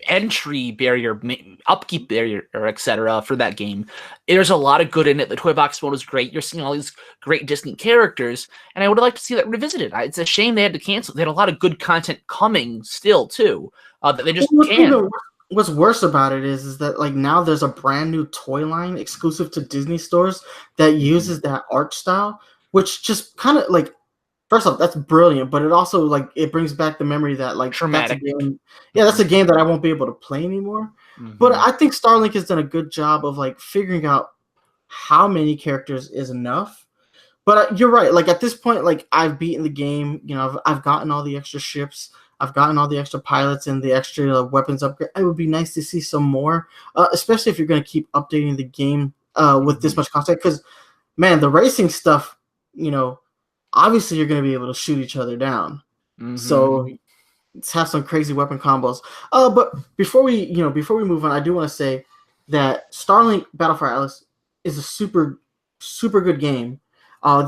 [SPEAKER 3] entry barrier, upkeep barrier, or etc. for that game, there's a lot of good in it. The toy box mode is great. You're seeing all these great Disney characters, and I would have liked to see that revisited. It's a shame they had to cancel. They had a lot of good content coming still too, that they just can't.
[SPEAKER 2] What's worse about it is that like now there's a brand new toy line exclusive to Disney stores that uses that art style, which just kind of like, first off, that's brilliant, but it also like it brings back the memory that like
[SPEAKER 3] traumatic.
[SPEAKER 2] That's a game that I won't be able to play anymore. But I think Starlink has done a good job of like figuring out how many characters is enough. But you're right. Like at this point, like I've beaten the game. I've gotten all the extra ships. I've gotten all the extra pilots and the extra weapons upgrade. It would be nice to see some more, especially if you're going to keep updating the game with this much content. Because man, the racing stuff, obviously you're going to be able to shoot each other down. So let's have some crazy weapon combos. But before we move on, I do want to say that Starlink Battle for Atlas is a super, super good game.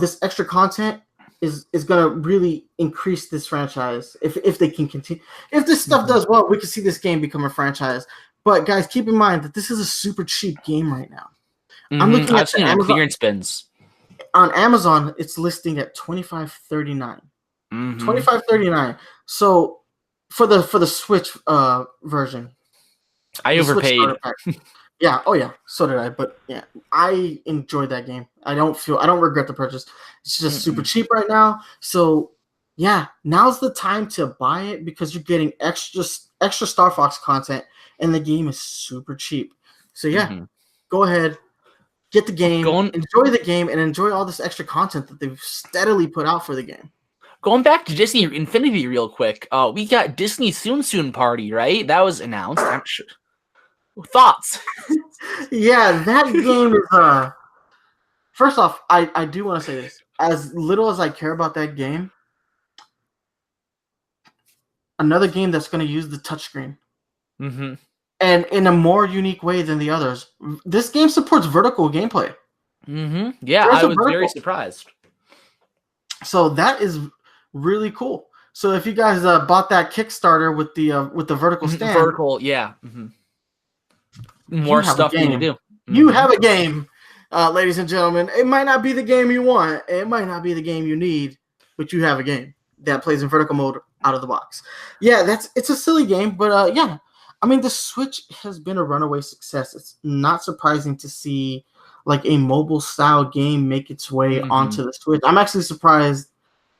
[SPEAKER 2] this extra content is gonna really increase this franchise if they can continue. If this stuff does well, we can see this game become a franchise. But guys, keep in mind that this is a super cheap game right now. I'm looking at
[SPEAKER 3] seen Amazon clearance bins.
[SPEAKER 2] On Amazon, it's listing at $25.39. $25.39. So for the Switch version,
[SPEAKER 3] I overpaid.
[SPEAKER 2] Yeah. Oh yeah. So did I. But yeah, I enjoyed that game. I don't regret the purchase. It's just super cheap right now. So yeah, now's the time to buy it because you're getting extra Star Fox content, and the game is super cheap. So yeah, go ahead, get the game, enjoy the game, and enjoy all this extra content that they've steadily put out for the game.
[SPEAKER 3] Going back to Disney Infinity real quick, we got Disney Soon Party, right? That was announced. I'm sure. Thoughts?
[SPEAKER 2] Yeah, that game is first off, I do want to say this. As little as I care about that game, another game that's going to use the touchscreen. And in a more unique way than the others. This game supports vertical gameplay.
[SPEAKER 3] Yeah, I was very surprised.
[SPEAKER 2] So that is really cool. So if you guys bought that Kickstarter with the vertical stand,
[SPEAKER 3] yeah. More stuff you need to do.
[SPEAKER 2] You have a game, ladies and gentlemen. It might not be the game you want. It might not be the game you need, but you have a game that plays in vertical mode out of the box. Yeah, it's a silly game, but yeah. I mean, the Switch has been a runaway success. It's not surprising to see like a mobile style game make its way onto the Switch. I'm actually surprised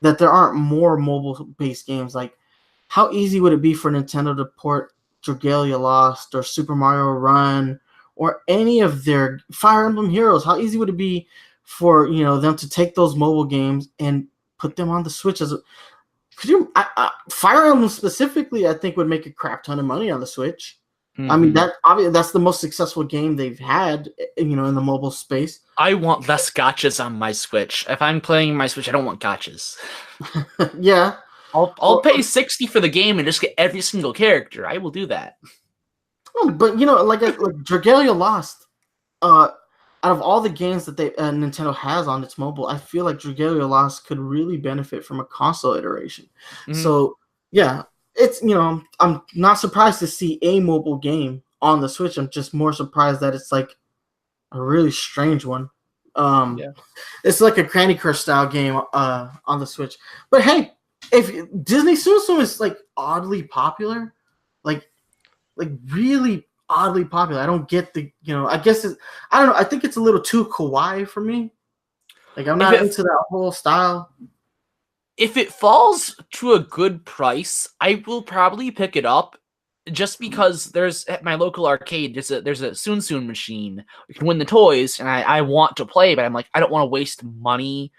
[SPEAKER 2] that there aren't more mobile based games. Like, how easy would it be for Nintendo to port Dragalia Lost or Super Mario Run or any of their Fire Emblem Heroes? How easy would it be for them to take those mobile games and put them on the Switch as Fire Emblem specifically, I think would make a crap ton of money on the Switch. I mean, that's the most successful game they've had, in the mobile space.
[SPEAKER 3] I want less gotchas on my Switch. If I'm playing my Switch, I don't want gotchas.
[SPEAKER 2] Yeah.
[SPEAKER 3] I'll pay $60 for the game and just get every single character. I will do that.
[SPEAKER 2] Oh, but like Dragalia Lost, out of all the games that Nintendo has on its mobile, I feel like Dragalia Lost could really benefit from a console iteration. So yeah, it's I'm not surprised to see a mobile game on the Switch. I'm just more surprised that it's like a really strange one. It's like a Candy Crush style game on the Switch. But hey, if Disney Soon is like oddly popular, like really oddly popular. I don't get I guess I don't know. I think it's a little too kawaii for me. Like, I'm not into that whole style.
[SPEAKER 3] If it falls to a good price, I will probably pick it up just because there's at my local arcade, there's a Soon machine. You can win the toys, and I want to play, but I'm like, I don't want to waste money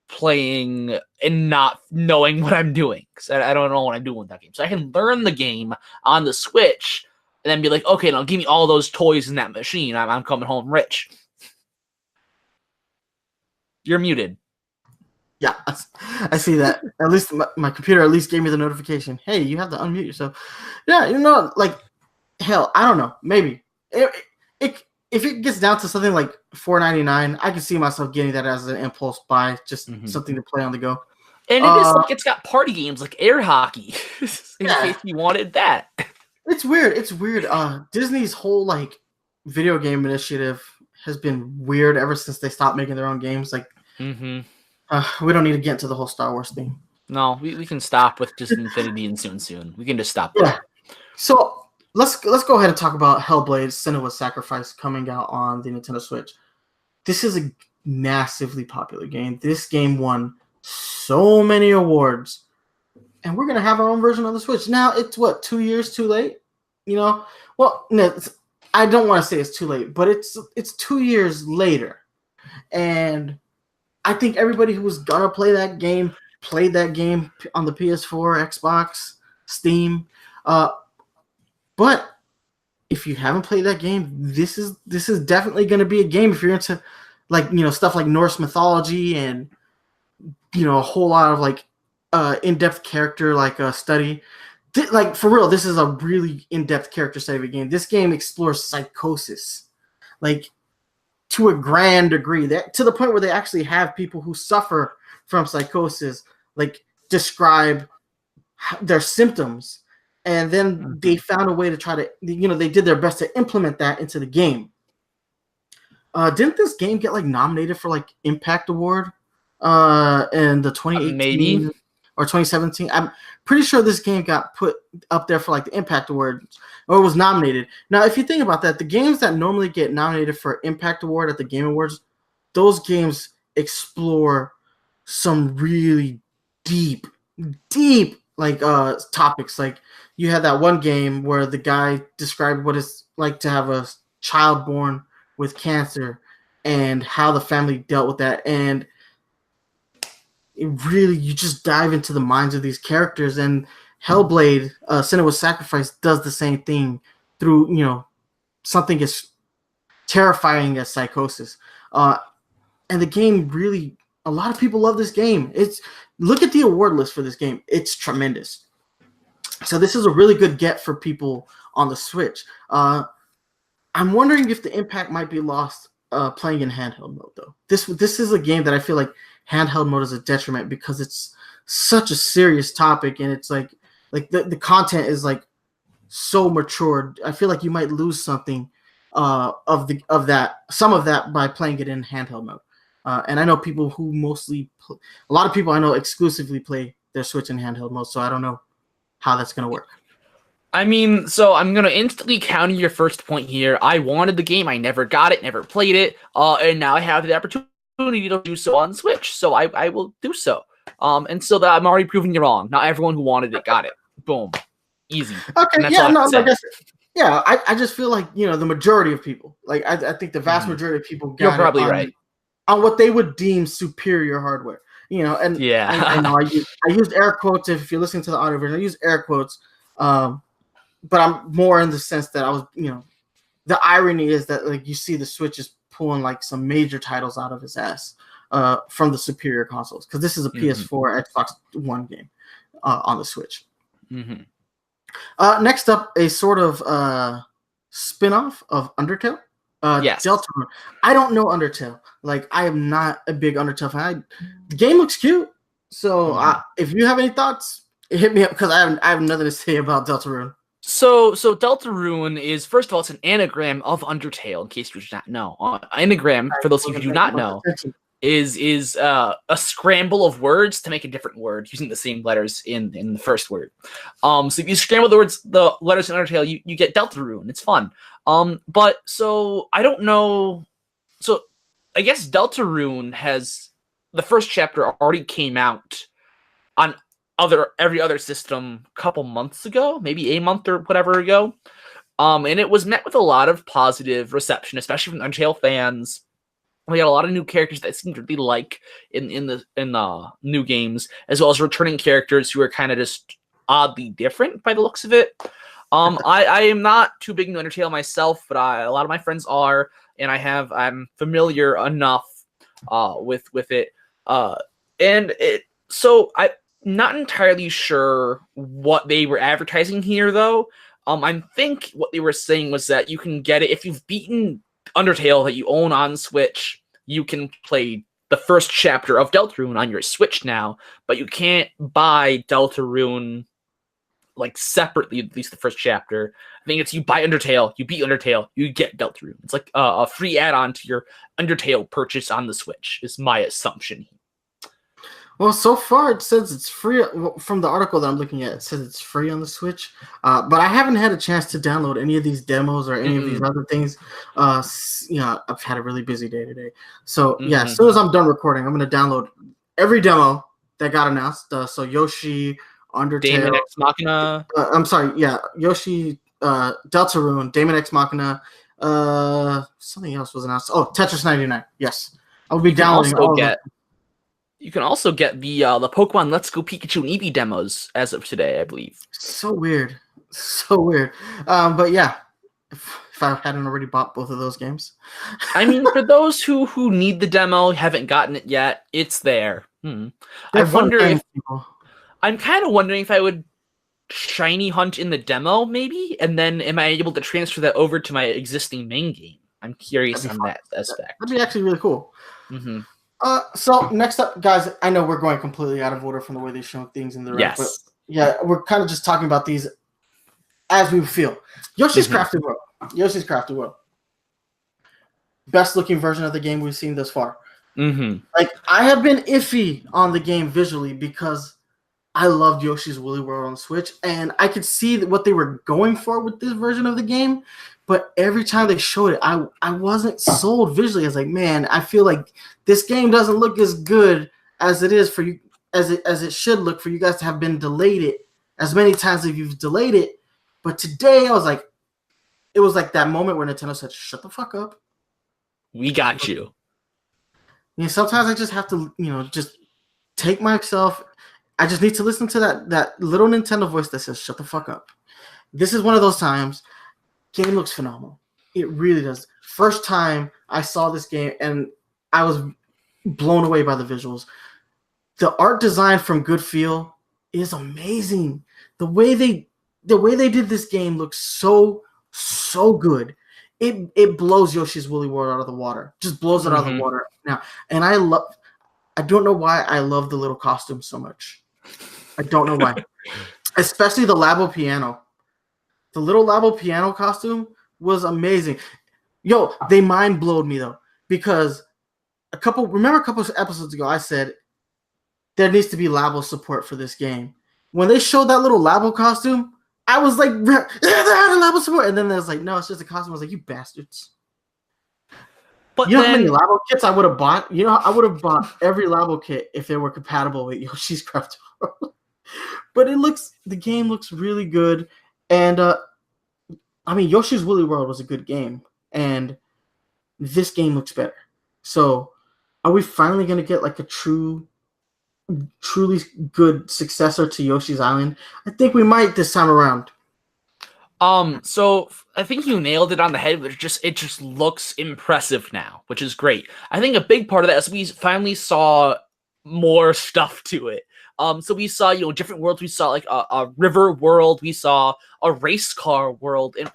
[SPEAKER 3] playing and not knowing what I'm doing, because I don't know what I'm doing with that game. So I can learn the game on the Switch and then be like, okay, now give me all those toys in that machine. I'm coming home rich. You're muted.
[SPEAKER 2] Yeah, I see that. At least my computer at least gave me the notification. Hey, you have to unmute yourself. Yeah, like, hell, I don't know. Maybe if it gets down to something like $4.99, I can see myself getting that as an impulse buy, just something to play on the go.
[SPEAKER 3] And it is like, it's got party games like air hockey in case you wanted that.
[SPEAKER 2] It's weird. Disney's whole like video game initiative has been weird ever since they stopped making their own games. Like, we don't need to get into the whole Star Wars thing.
[SPEAKER 3] No, we can stop with just Infinity and Soon. We can just stop there.
[SPEAKER 2] Yeah. So let's go ahead and talk about Hellblade: Senua's Sacrifice coming out on the Nintendo Switch. This is a massively popular game. This game won so many awards, and we're gonna have our own version on the Switch. Now it's 2 years too late. Well, no, I don't want to say it's too late, but it's 2 years later, and I think everybody who was gonna play that game played that game on the PS4, Xbox, Steam. But if you haven't played that game, this is definitely going to be a game if you're into like stuff like Norse mythology and a whole lot of like in-depth character like study. Like, for real, this is a really in-depth character study of a game. This game explores psychosis, like to a grand degree, that to the point where they actually have people who suffer from psychosis like describe their symptoms, and then they found a way to try to, they did their best to implement that into the game. Didn't this game get like nominated for like Impact Award in the 2018
[SPEAKER 3] maybe
[SPEAKER 2] or 2017? I'm pretty sure this game got put up there for like the Impact Award, or was nominated. Now, if you think about that, the games that normally get nominated for Impact Award at the Game Awards, those games explore some really deep like topics. Like you had that one game where the guy described what it's like to have a child born with cancer and how the family dealt with that, and it really, you just dive into the minds of these characters. And Hellblade, Senua's Sacrifice, does the same thing through something as terrifying as psychosis. And the game really, a lot of people love this game. Look at the award list for this game. It's tremendous. So this is a really good get for people on the Switch. I'm wondering if the impact might be lost playing in handheld mode, though. This is a game that I feel like handheld mode is a detriment, because it's such a serious topic, and it's like the content is like so mature. I feel like you might lose something of that by playing it in handheld mode. And I know people who a lot of people I know exclusively play their Switch in handheld mode, so I don't know how that's going to work.
[SPEAKER 3] I mean, so I'm going to instantly counter your first point here. I wanted the game. I never got it, never played it. And now I have the opportunity to do so on Switch. So I will do so. And so that I'm already proving you wrong. Not everyone who wanted it got it. Boom. Easy.
[SPEAKER 2] Okay, yeah, no, I guess, yeah, I just feel like, the majority of people, like I think the vast majority of people got
[SPEAKER 3] You're probably right.
[SPEAKER 2] On what they would deem superior hardware. And
[SPEAKER 3] yeah.
[SPEAKER 2] I know I used air quotes. If you're listening to the audio version, I use air quotes. But I'm more in the sense that I was, the irony is that like you see the Switch is pulling like some major titles out of his ass from the superior consoles, because this is a PS4, Xbox One game on the Switch. Next up, a sort of spin-off of Undertale.
[SPEAKER 3] Yes.
[SPEAKER 2] Deltarune. I don't know Undertale. Like, I am not a big Undertale fan. The game looks cute, so if you have any thoughts, hit me up, because I have nothing to say about Deltarune.
[SPEAKER 3] So Deltarune is, first of all, it's an anagram of Undertale, in case you do not know. Anagram, for those of you who do not know, is a scramble of words to make a different word using the same letters in the first word. So if you scramble the letters in Undertale, you get Deltarune. It's fun. But so I don't know. So I guess Deltarune has the first chapter already came out on every other system a couple months ago, maybe a month or whatever ago. And it was met with a lot of positive reception, especially from Undertale fans. We got a lot of new characters that seemed to really like in the new games, as well as returning characters who are kind of just oddly different by the looks of it. I am not too big into Undertale myself, but a lot of my friends are, and I'm familiar enough with it. So I'm not entirely sure what they were advertising here, though. I think what they were saying was that you can get it if you've beaten Undertale that you own on Switch. You can play the first chapter of Deltarune on your Switch now, but you can't buy Deltarune like separately, at least the first chapter. I think it's you buy Undertale, you beat Undertale, you get Deltarune. It's like a free add-on to your Undertale purchase on the Switch, is my assumption.
[SPEAKER 2] Well, so far it says it's free. From the article that I'm looking at, it says it's free on the Switch. But I haven't had a chance to download any of these demos or any of these other things. I've had a really busy day today. So yeah, as soon as I'm done recording, I'm going to download every demo that got announced. So Yoshi, Undertale,
[SPEAKER 3] Daemon X Machina.
[SPEAKER 2] Yoshi, Deltarune, Daemon X Machina. Something else was announced. Oh, Tetris 99. Yes, I'll be downloading all of them.
[SPEAKER 3] You can also get the Pokemon Let's Go Pikachu and Eevee demos as of today, I believe.
[SPEAKER 2] So weird. But yeah, if I hadn't already bought both of those games.
[SPEAKER 3] I mean, for those who need the demo, haven't gotten it yet, it's there. I'm kind of wondering if I would shiny hunt in the demo, maybe, and then am I able to transfer that over to my existing main game? I'm curious on that aspect.
[SPEAKER 2] That'd be actually really cool.
[SPEAKER 3] Mm-hmm.
[SPEAKER 2] So next up, guys, I know we're going completely out of order from the way they show things in the rest, but yeah, we're kind of just talking about these as we feel. Yoshi's Crafted World. Yoshi's Crafted World. Best looking version of the game we've seen thus far.
[SPEAKER 3] Mm-hmm.
[SPEAKER 2] Like, I have been iffy on the game visually because I loved Yoshi's Woolly World on Switch, and I could see what they were going for with this version of the game, but every time they showed it, I wasn't sold visually. I was like, man, I feel like this game doesn't look as good as it is for you, as it should look for you guys to have been delayed it as many times as you've delayed it. But today, I was like, it was like that moment where Nintendo said, shut the fuck up.
[SPEAKER 3] We got you.
[SPEAKER 2] Sometimes I just have to, just take myself. I just need to listen to that little Nintendo voice that says, shut the fuck up. This is one of those times. Game looks phenomenal. It really does. First time I saw this game, and I was blown away by the visuals. The art design from Good Feel is amazing. The way they did this game looks so good. It blows Yoshi's Woolly World out of the water. Just blows it out of the water now. And I don't know why I love the little costume so much. I don't know why. Especially the Labo piano. The little Labo piano costume was amazing. Yo, they mind blowed me though, because a couple of episodes ago I said there needs to be Labo support for this game. When they showed that little Labo costume, I was like, yeah, they had a Labo support, and then there's like, no, it's just a costume. I was like, you bastards. But you know how many Labo kits I would have bought? I would have bought every Labo kit if they were compatible with Yoshi's Crafted World. But the game looks really good, and Yoshi's Woolly World was a good game, and this game looks better. So, are we finally gonna get like a truly good successor to Yoshi's Island? I think we might this time around.
[SPEAKER 3] So I think you nailed it on the head, but it just looks impressive now, which is great. I think a big part of that is we finally saw more stuff to it. So we saw, different worlds. We saw like a river world. We saw a race car world, and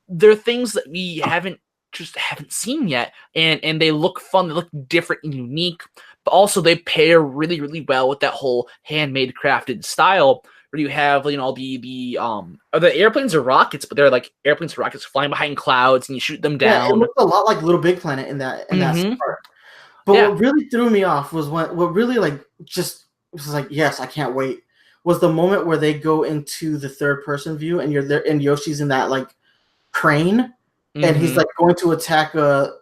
[SPEAKER 3] there are things that we haven't seen yet, and they look fun. They look different and unique, but also they pair really, really well with that whole handmade, crafted style. Where you have, all the are the airplanes or rockets, but they're like airplanes or rockets flying behind clouds, and you shoot them down.
[SPEAKER 2] Yeah, it looked a lot like Little Big Planet in that part. But what really threw me off was what really was like, yes, I can't wait, was the moment where they go into the third person view and you're there and Yoshi's in that like crane and he's like going to attack a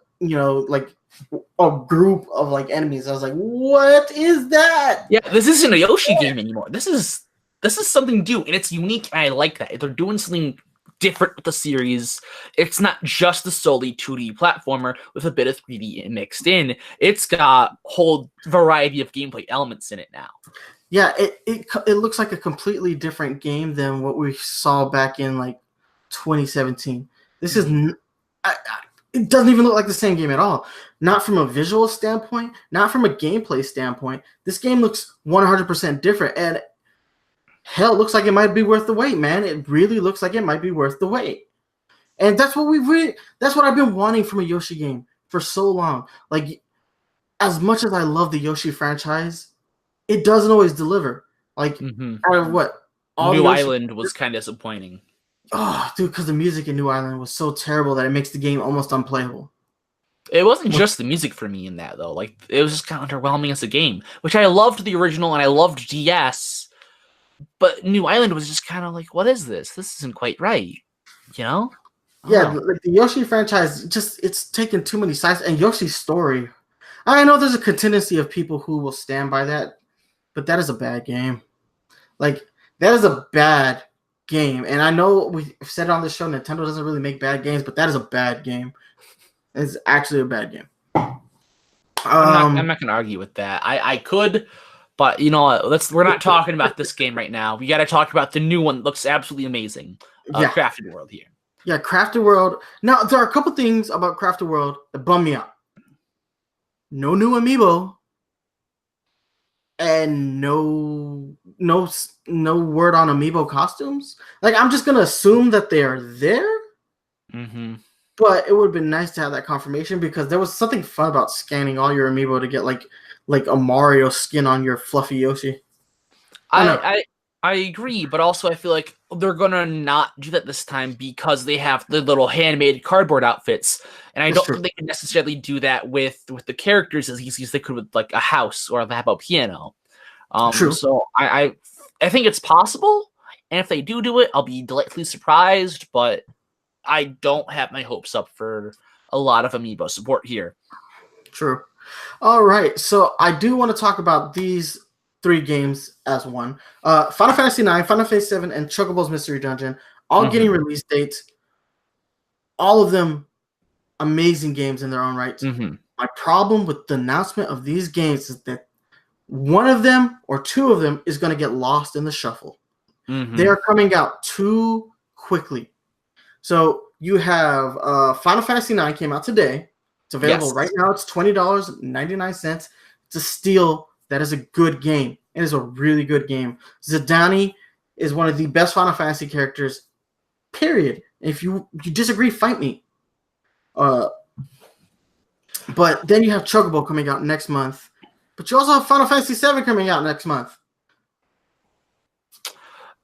[SPEAKER 2] group of like enemies. I was like, what is that?
[SPEAKER 3] Yeah, this isn't a Yoshi game anymore. This is something new, and it's unique, and I like that. They're doing something different with the series. It's not just a solely 2D platformer with a bit of 3D mixed in. It's got a whole variety of gameplay elements in it now.
[SPEAKER 2] Yeah, it looks like a completely different game than what we saw back in like 2017. This is it doesn't even look like the same game at all. Not from a visual standpoint, not from a gameplay standpoint. This game looks 100% different, and hell, it looks like it might be worth the wait, man. It really looks like it might be worth the wait. And that's what that's what I've been wanting from a Yoshi game for so long. Like, as much as I love the Yoshi franchise, it doesn't always deliver. Like, out of what?
[SPEAKER 3] New Island was kind of disappointing.
[SPEAKER 2] Oh, dude, because the music in New Island was so terrible that it makes the game almost unplayable.
[SPEAKER 3] It wasn't just the music for me in that, though. Like, it was just kind of underwhelming as a game, which I loved the original and I loved DS. But New Island was just kind of like, what is this? This isn't quite right, Yeah,
[SPEAKER 2] like the Yoshi franchise, it's taken too many sides. And Yoshi's story, I know there's a contingency of people who will stand by that, but that is a bad game. Like, that is a bad game. And I know we've said it on this show, Nintendo doesn't really make bad games, but that is a bad game. It's actually a bad game.
[SPEAKER 3] I'm not going to argue with that. I could... But we're not talking about this game right now. We got to talk about the new one that looks absolutely amazing. Crafted World here.
[SPEAKER 2] Yeah, Crafted World. Now, there are a couple things about Crafted World that bum me out. No new amiibo. And no word on amiibo costumes. Like, I'm just going to assume that they are there. But it would have been nice to have that confirmation because there was something fun about scanning all your amiibo to get like a Mario skin on your fluffy Yoshi.
[SPEAKER 3] I agree, but also I feel like they're gonna not do that this time because they have the little handmade cardboard outfits, and I don't think they can necessarily do that with the characters as easy as they could with like a house or a laptop piano.
[SPEAKER 2] True.
[SPEAKER 3] So I think it's possible, and if they do it, I'll be delightfully surprised. But I don't have my hopes up for a lot of amiibo support here.
[SPEAKER 2] True. All right, so I do want to talk about these 3 games as one. Final Fantasy IX, Final Fantasy VII, and Chocobo's Mystery Dungeon, all getting release dates. All of them amazing games in their own right. My problem with the announcement of these games is that one of them or 2 of them is going to get lost in the shuffle. They are coming out too quickly. So you have Final Fantasy IX came out today. It's available right now. It's $20.99. It's a steal. That is a good game. It is a really good game. Zidane is one of the best Final Fantasy characters, period. If you disagree, fight me. But then you have Chocobo coming out next month. But you also have Final Fantasy VII coming out next month.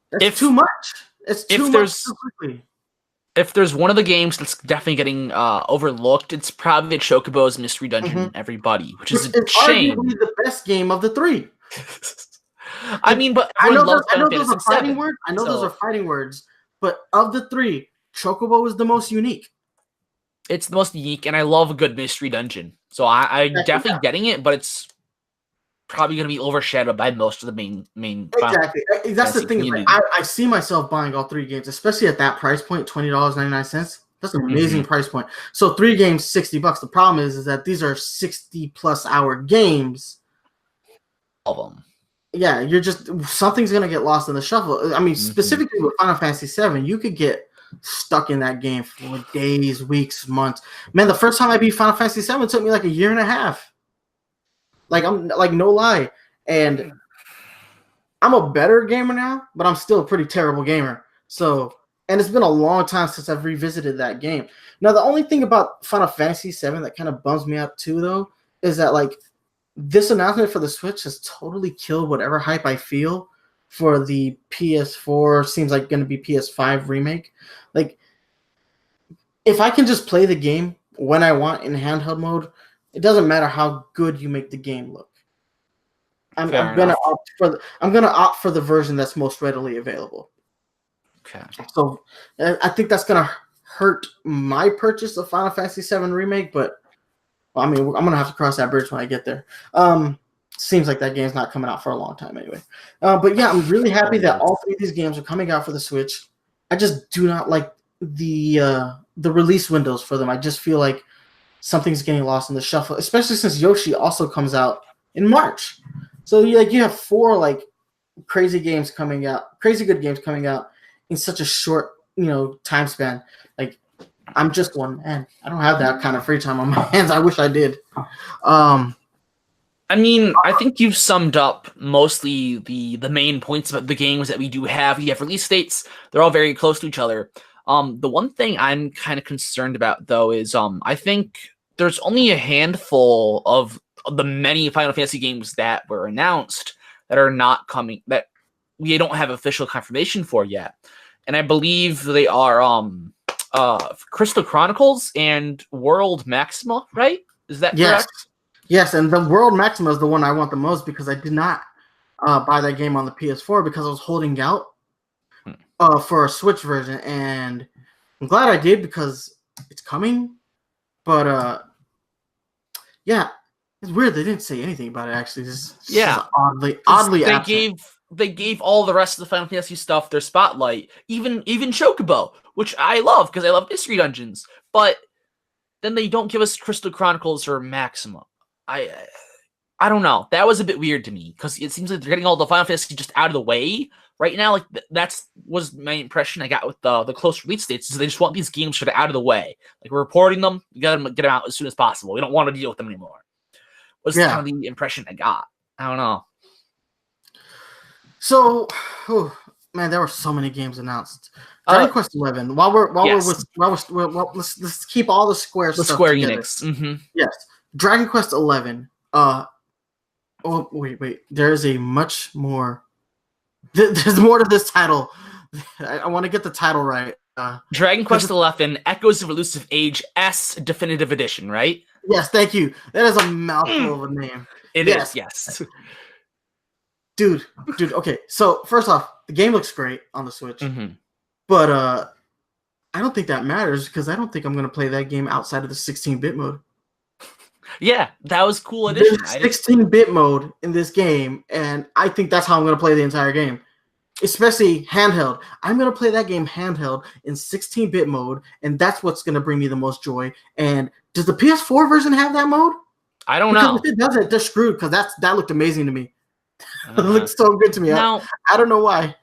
[SPEAKER 2] That's too much. It's too much too quickly.
[SPEAKER 3] If there's one of the games that's definitely getting overlooked, it's probably Chocobo's Mystery Dungeon, everybody, which is a shame.
[SPEAKER 2] Arguably the best game of the 3.
[SPEAKER 3] I mean, but
[SPEAKER 2] I know those are fighting words. I know those are fighting words, but of the 3, Chocobo is the most unique.
[SPEAKER 3] It's the most unique, and I love a good Mystery Dungeon. So I'm definitely getting it, but it's probably going to be overshadowed by most of the main.
[SPEAKER 2] Exactly. That's the thing. Like, I see myself buying all 3 games, especially at that price point, $20.99. That's an amazing price point. So 3 games, $60. The problem is that these are 60+ hour games.
[SPEAKER 3] All of them.
[SPEAKER 2] Yeah, you're just something's going to get lost in the shuffle. I mean, specifically with Final Fantasy VII, you could get stuck in that game for days, weeks, months. Man, the first time I beat Final Fantasy VII took me like a year and a half. Like, I'm like, no lie. And I'm a better gamer now, but I'm still a pretty terrible gamer. So, and it's been a long time since I've revisited that game. Now, the only thing about Final Fantasy VII that kind of bums me out too, though, is that like this announcement for the Switch has totally killed whatever hype I feel for the PS4, seems like going to be PS5 remake. Like, if I can just play the game when I want in handheld mode, it doesn't matter how good you make the game look. I'm gonna opt for the version that's most readily available.
[SPEAKER 3] Okay.
[SPEAKER 2] So I think that's gonna hurt my purchase of Final Fantasy VII Remake, but well, I mean, I'm gonna have to cross that bridge when I get there. Seems like that game's not coming out for a long time anyway. But yeah, I'm really happy that all 3 of these games are coming out for the Switch. I just do not like the release windows for them. I just feel like something's getting lost in the shuffle, especially since Yoshi also comes out in March. So you have 4 like crazy good games coming out in such a short, time span. Like, I'm just one man. I don't have that kind of free time on my hands. I wish I did.
[SPEAKER 3] I mean, I think you've summed up mostly the main points about the games that we do have. You have release dates. They're all very close to each other. The one thing I'm kind of concerned about, though, is I think there's only a handful of the many Final Fantasy games that were announced that are not coming, that we don't have official confirmation for yet. And I believe they are Crystal Chronicles and World Maxima, right? Is that correct?
[SPEAKER 2] Yes, and the World Maxima is the one I want the most because I did not buy that game on the PS4 because I was holding out for a Switch version, and I'm glad I did because it's coming. But yeah, it's weird they didn't say anything about it. Actually, this is oddly absent.
[SPEAKER 3] They gave all the rest of the Final Fantasy stuff their spotlight, even Chocobo, which I love because I love Mystery Dungeons. But then they don't give us Crystal Chronicles or Maxima. I don't know. That was a bit weird to me because it seems like they're getting all the Final Fantasy just out of the way right now. Like was my impression I got with the close release dates. Is they just want these games sort of out of the way. Like, we're reporting them, we gotta get them out as soon as possible. We don't want to deal with them anymore. Was kind of the impression I got. I don't know.
[SPEAKER 2] So Man, there were so many games announced. Dragon Quest 11. Let's keep all the Square stuff together.
[SPEAKER 3] Enix. Mm-hmm.
[SPEAKER 2] Yes, Dragon Quest 11. Oh wait. There is a much more. There's more to this title. I want to get the title right.
[SPEAKER 3] Dragon Quest 11: Echoes of Elusive Age S Definitive Edition, right?
[SPEAKER 2] Yes, thank you. That is a mouthful of a name.
[SPEAKER 3] It is, yes.
[SPEAKER 2] Dude. Okay, so first off, the game looks great on the Switch, but I don't think that matters because I don't think I'm gonna play that game outside of the 16-bit mode.
[SPEAKER 3] Yeah, that was cool addition.
[SPEAKER 2] There's 16-bit mode in this game, and I think that's how I'm gonna play the entire game. Especially handheld. I'm going to play that game handheld in 16-bit mode, and that's what's going to bring me the most joy. And does the PS4 version have that mode?
[SPEAKER 3] I don't know.
[SPEAKER 2] If it doesn't, they're screwed because that looked amazing to me. It looked so good to me. Now, I don't know why.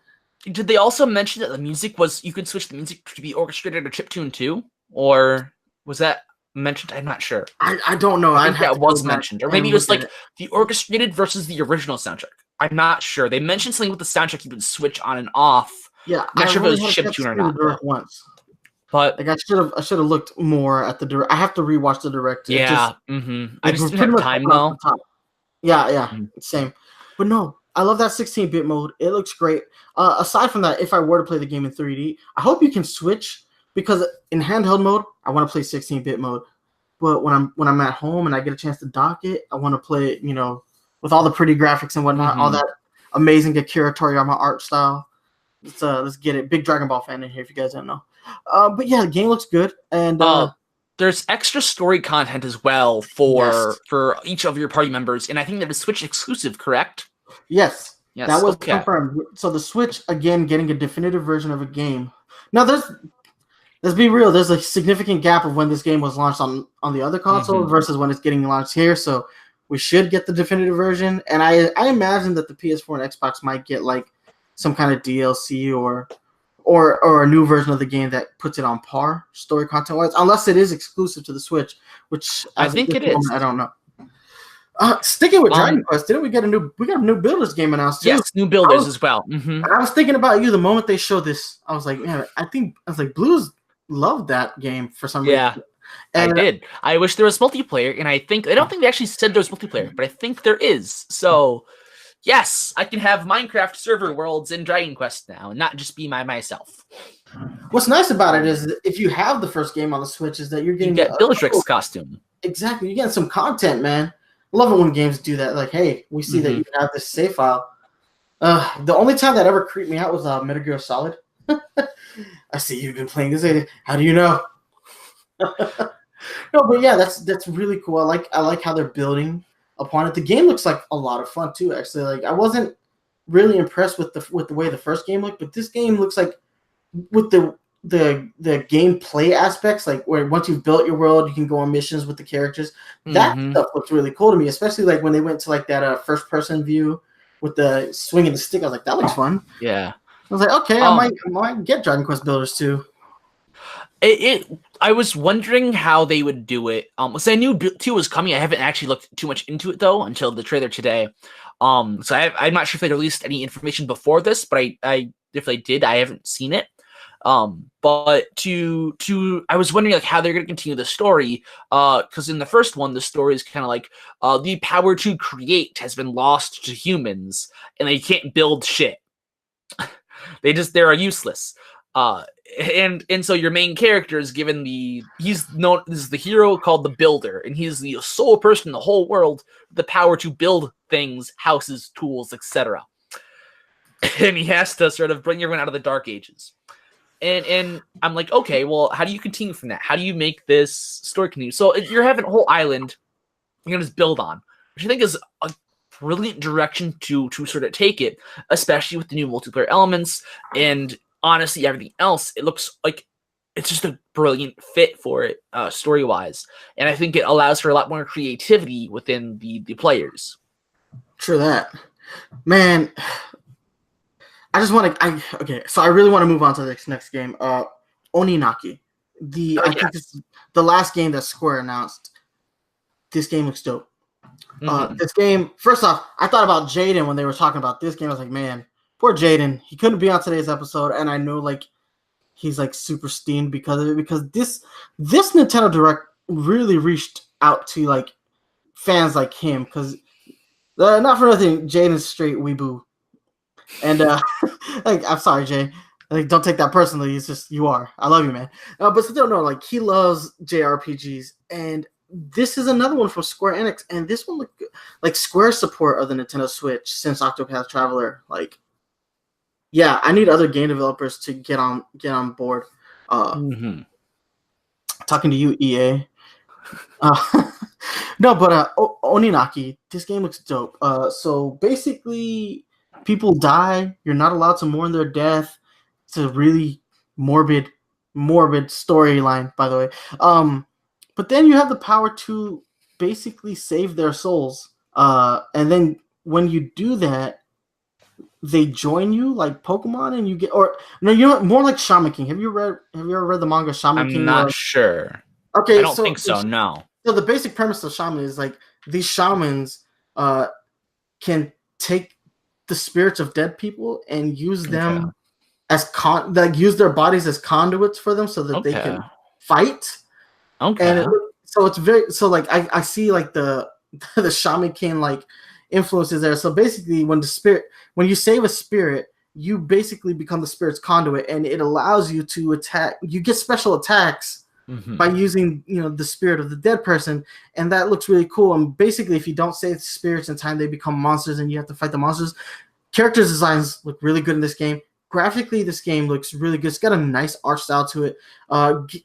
[SPEAKER 3] Did they also mention that the music you could switch the music to be orchestrated or chiptune too? Or was that mentioned? I'm not sure.
[SPEAKER 2] I don't know.
[SPEAKER 3] I think that was mentioned. Or maybe it was like the orchestrated versus the original soundtrack. I'm not sure. They mentioned something with the soundtrack you could switch on and off.
[SPEAKER 2] Yeah,
[SPEAKER 3] I'm not sure if it was chiptune or not.
[SPEAKER 2] Once,
[SPEAKER 3] but
[SPEAKER 2] like I should have looked more at the direct. I have to rewatch the direct.
[SPEAKER 3] Yeah, I just didn't have time though.
[SPEAKER 2] Yeah, same. But no, I love that 16-bit mode. It looks great. Aside from that, if I were to play the game in 3D, I hope you can switch because in handheld mode, I want to play 16-bit mode. But when I'm at home and I get a chance to dock it, I want to play it, with all the pretty graphics and whatnot, all that amazing Akira Toriyama art style. Let's get it. Big Dragon Ball fan in here if you guys don't know. But yeah, the game looks good, and
[SPEAKER 3] there's extra story content as well for each of your party members, and I think that is Switch exclusive, correct?
[SPEAKER 2] Yes, that was confirmed. So the Switch again getting a definitive version of a game. Now let's be real. There's a significant gap of when this game was launched on the other console versus when it's getting launched here. So we should get the definitive version, and I imagine that the PS4 and Xbox might get like some kind of DLC or a new version of the game that puts it on par story content wise, unless it is exclusive to the Switch, which
[SPEAKER 3] I think it is.
[SPEAKER 2] I don't know. Sticking with Dragon Quest, didn't we got a new Builders game announced too?
[SPEAKER 3] Yes, new Builders as well.
[SPEAKER 2] I was thinking about you the moment they showed this. I was like, man, blooz loved that game for some reason.
[SPEAKER 3] Yeah. And I did. I wish there was multiplayer, and I don't think they actually said there was multiplayer, but I think there is. So, yes, I can have Minecraft server worlds in Dragon Quest now, and not just be myself.
[SPEAKER 2] What's nice about it is that if you have the first game on the Switch, is that you get
[SPEAKER 3] Bellatrix costume.
[SPEAKER 2] Exactly, you get some content, man. I love it when games do that. Like, hey, we see that you have this save file. The only time that ever creeped me out was Metal Gear Solid. I see you've been playing this. How do you know? No, but yeah, that's really cool. I like how they're building upon it. The game looks like a lot of fun too. Actually, like I wasn't really impressed with the way the first game looked, but this game looks like with the gameplay aspects, like where once you've built your world, you can go on missions with the characters. That stuff looks really cool to me, especially like when they went to like that first person view with the swinging the stick. I was like, that looks fun.
[SPEAKER 3] Yeah,
[SPEAKER 2] I was like, okay, I might get Dragon Quest Builders too.
[SPEAKER 3] I was wondering how they would do it. So I knew 2 was coming. I haven't actually looked too much into it though until the trailer today. So I'm not sure if they released any information before this, but I if they did, I haven't seen it. But I was wondering like how they're going to continue the story. Because in the first one, the story is kind of like the power to create has been lost to humans, and they can't build shit. They're useless. And so your main character is given he's known as the hero called the Builder, and he's the sole person in the whole world with the power to build things, houses, tools, etc. And he has to sort of bring everyone out of the Dark Ages. And I'm like, okay, well, how do you continue from that? How do you make this story continue? So you're having a whole island you're gonna just build on, which I think is a brilliant direction to sort of take it, especially with the new multiplayer elements and honestly everything else. It looks like it's just a brilliant fit for it story-wise, and I think it allows for a lot more creativity within the players.
[SPEAKER 2] True that, man. Okay, so I really want to move on to this next game. Oninaki. I think this is the last game that Square announced. This game looks dope. This game, first off, I thought about Jaden when they were talking about this game. I was like, man, poor Jaden. He couldn't be on today's episode, and I know like he's like super steamed because of it. Because this Nintendo Direct really reached out to like fans like him. Because not for nothing, Jaden's straight weeboo, and like I'm sorry, Jay. Like, don't take that personally. It's just you are. I love you, man. But still, no. Like, he loves JRPGs, and this is another one from Square Enix, and this one looked good. Like Square support of the Nintendo Switch since Octopath Traveler. Like, yeah, I need other game developers to get on board. Talking to you, EA. No, but Oninaki, this game looks dope. So basically, people die. You're not allowed to mourn their death. It's a really morbid storyline, by the way. But then you have the power to basically save their souls. And then when you do that, they join you like Pokemon, and you get more like Shaman King. Have you ever read the manga Shaman King?
[SPEAKER 3] I'm not sure.
[SPEAKER 2] Okay,
[SPEAKER 3] I don't think so. No.
[SPEAKER 2] So the basic premise of Shaman is like these shamans can take the spirits of dead people and use them as use their bodies as conduits for them so that they can fight.
[SPEAKER 3] Okay.
[SPEAKER 2] And I see like the Shaman King like influences there. So basically when you save a spirit, you basically become the spirit's conduit, and it allows you to attack. You get special attacks by using the spirit of the dead person, and that looks really cool. And basically if you don't save spirits in time, they become monsters and you have to fight the monsters. Character designs look really good in this game. Graphically, this game looks really good. It's got a nice art style to it.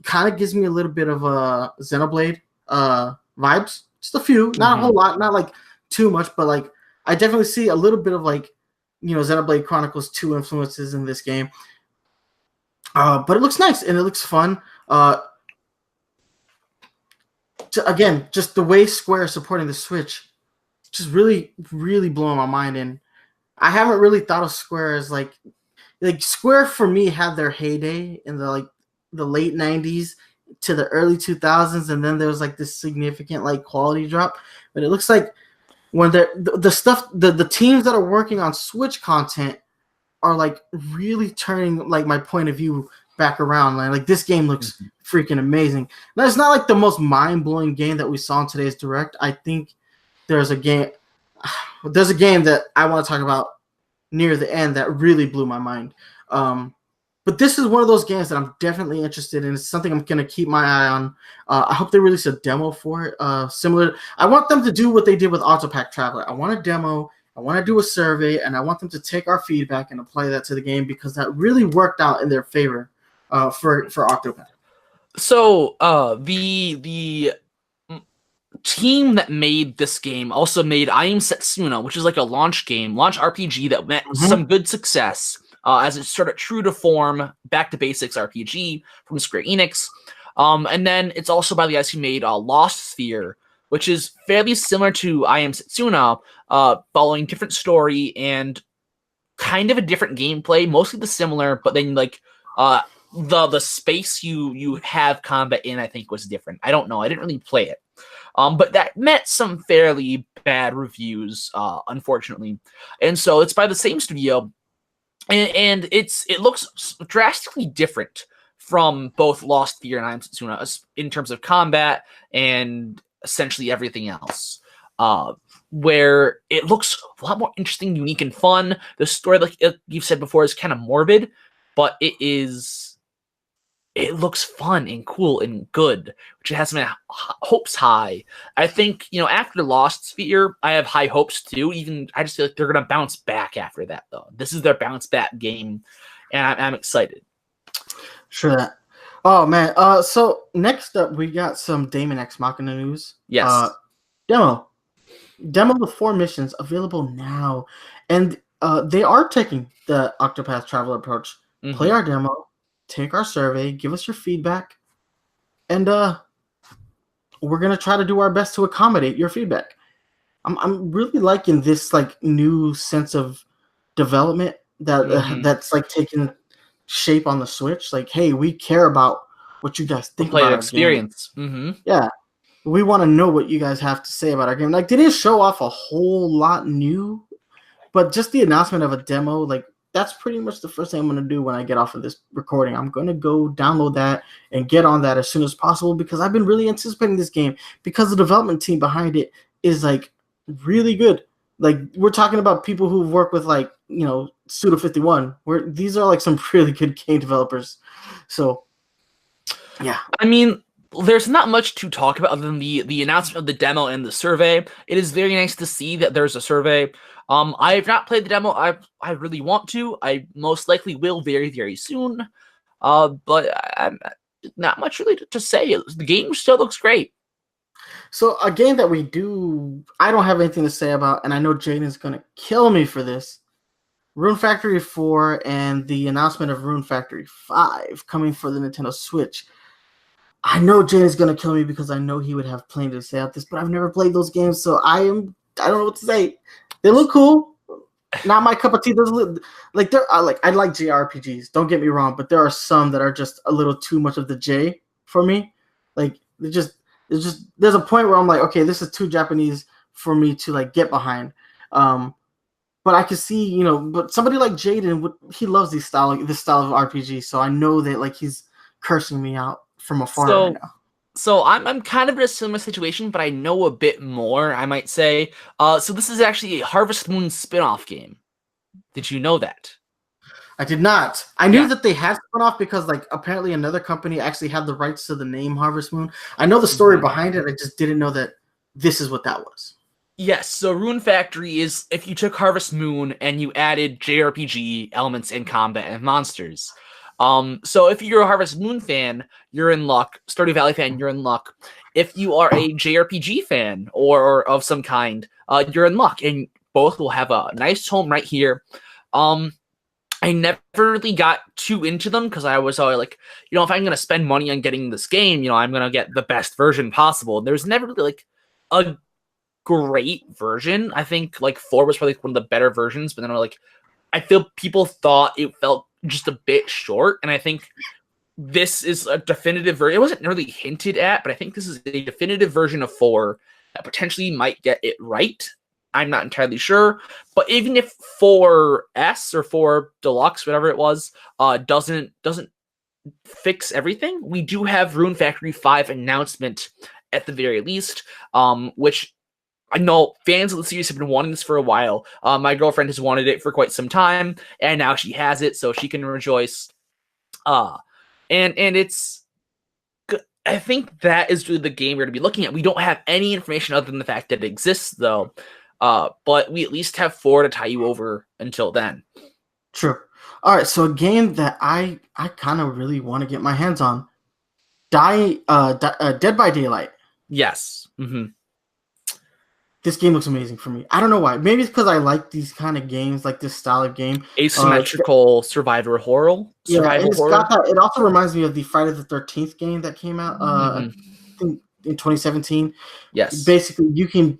[SPEAKER 2] Kind of gives me a little bit of a Xenoblade vibes. Just a few, not a whole lot, not like too much, but like I definitely see a little bit of like Xenoblade Chronicles 2 influences in this game. But it looks nice and it looks fun. Again, just the way Square is supporting the Switch, just really, really blowing my mind. And I haven't really thought of Square as like Square for me had their heyday in the late 90s to the early 2000s, and then there was like this significant like quality drop. But it looks like when the teams that are working on Switch content are like really turning like my point of view back around. Like this game looks freaking amazing. Now it's not like the most mind-blowing game that we saw in today's Direct. I think there's a game that I want to talk about near the end that really blew my mind. But this is one of those games that I'm definitely interested in. It's something I'm going to keep my eye on. I hope they release a demo for it. Similar, I want them to do what they did with Octopath Traveler. I want a demo, I want to do a survey, and I want them to take our feedback and apply that to the game because that really worked out in their favor for Octopath.
[SPEAKER 3] So the team that made this game also made I Am Setsuna, which is like a launch RPG that met some good success as it started true to form, back to basics RPG from Square Enix. And then it's also by the guys who made Lost Sphere, which is fairly similar to I Am Setsuna, following different story and kind of a different gameplay, mostly the similar, but then like the space you have combat in, I think, was different. I don't know. I didn't really play it. But that met some fairly bad reviews, unfortunately. And so it's by the same studio, and it looks drastically different from both Lost Sphere and I Am Setsuna in terms of combat and essentially everything else. Where it looks a lot more interesting, unique, and fun. The story, like you've said before, is kind of morbid, but it looks fun and cool and good, which has my hopes high. I think, after Lost Sphere, I have high hopes too. I just feel like they're going to bounce back after that, though. This is their bounce back game, and I'm excited.
[SPEAKER 2] Sure that. Oh, man. So next up, we got some Daemon X Machina news.
[SPEAKER 3] Yes.
[SPEAKER 2] Demo with 4 missions available now. And they are taking the Octopath Traveler approach. Play our demo. Take our survey, give us your feedback, and we're gonna try to do our best to accommodate your feedback. I'm really liking this like new sense of development that that's like taking shape on the Switch. Like, hey, we care about what you guys think about our
[SPEAKER 3] experience.
[SPEAKER 2] Yeah, we want to know what you guys have to say about our game. Like, they didn't show off a whole lot new, but just the announcement of a demo, like that's pretty much the first thing I'm going to do when I get off of this recording. I'm going to go download that and get on that as soon as possible because I've been really anticipating this game because the development team behind it is like really good. Like we're talking about people who've worked with like, Suda 51, where these are like some really good game developers. So yeah.
[SPEAKER 3] I mean, there's not much to talk about other than the announcement of the demo and the survey. It is very nice to see that there's a survey. I have not played the demo. I really want to. I most likely will very, very soon. But I'm not much really to say. The game still looks great.
[SPEAKER 2] So a game that I don't have anything to say about, and I know Jaden's going to kill me for this. Rune Factory 4 and the announcement of Rune Factory 5 coming for the Nintendo Switch. I know Jaden's going to kill me because I know he would have plenty to say about this, but I've never played those games, so I don't know what to say. They look cool. Not my cup of tea. I like JRPGs. Don't get me wrong, but there are some that are just a little too much of the J for me. Like there's a point where I'm like, okay, this is too Japanese for me to like get behind. But I can see, but somebody like Jaden, he loves this style of RPG. So I know that like he's cursing me out from afar right now.
[SPEAKER 3] So I'm kind of in a similar situation, but I know a bit more, I might say. So this is actually a Harvest Moon spin-off game. Did you know that?
[SPEAKER 2] I did not. I knew that they had spin-off because like apparently another company actually had the rights to the name Harvest Moon. I know the story behind it. I just didn't know that this is what that was.
[SPEAKER 3] Yes, so Rune Factory is if you took Harvest Moon and you added JRPG elements in combat and monsters. So if you're a Harvest Moon fan, you're in luck. Stardew Valley fan, you're in luck. If you are a JRPG fan or of some kind, you're in luck, and both will have a nice home right here. I never really got too into them because I was always like, if I'm gonna spend money on getting this game, I'm gonna get the best version possible. There's never really like a great version. I think like 4 was probably one of the better versions, but then I feel people thought it felt just a bit short, and I think this is a definitive version. It wasn't really hinted at, but I think this is a definitive version of 4 that potentially might get it right. I'm not entirely sure, but even if 4S or 4 Deluxe, whatever it was, doesn't fix everything, we do have Rune Factory 5 announcement at the very least, which I know fans of the series have been wanting this for a while. My girlfriend has wanted it for quite some time, and now she has it, so she can rejoice. And it's, I think that is really the game we're going to be looking at. We don't have any information other than the fact that it exists, though. But we at least have 4 to tie you over until then.
[SPEAKER 2] True. All right, so a game that I kind of really want to get my hands on, Dead by Daylight.
[SPEAKER 3] Yes. Mm-hmm.
[SPEAKER 2] This game looks amazing for me. I don't know why. Maybe it's because I like these kind of games, like this style of game.
[SPEAKER 3] Asymmetrical survival horror.
[SPEAKER 2] It also reminds me of the Friday the 13th game that came out I think in 2017.
[SPEAKER 3] Yes.
[SPEAKER 2] Basically, you can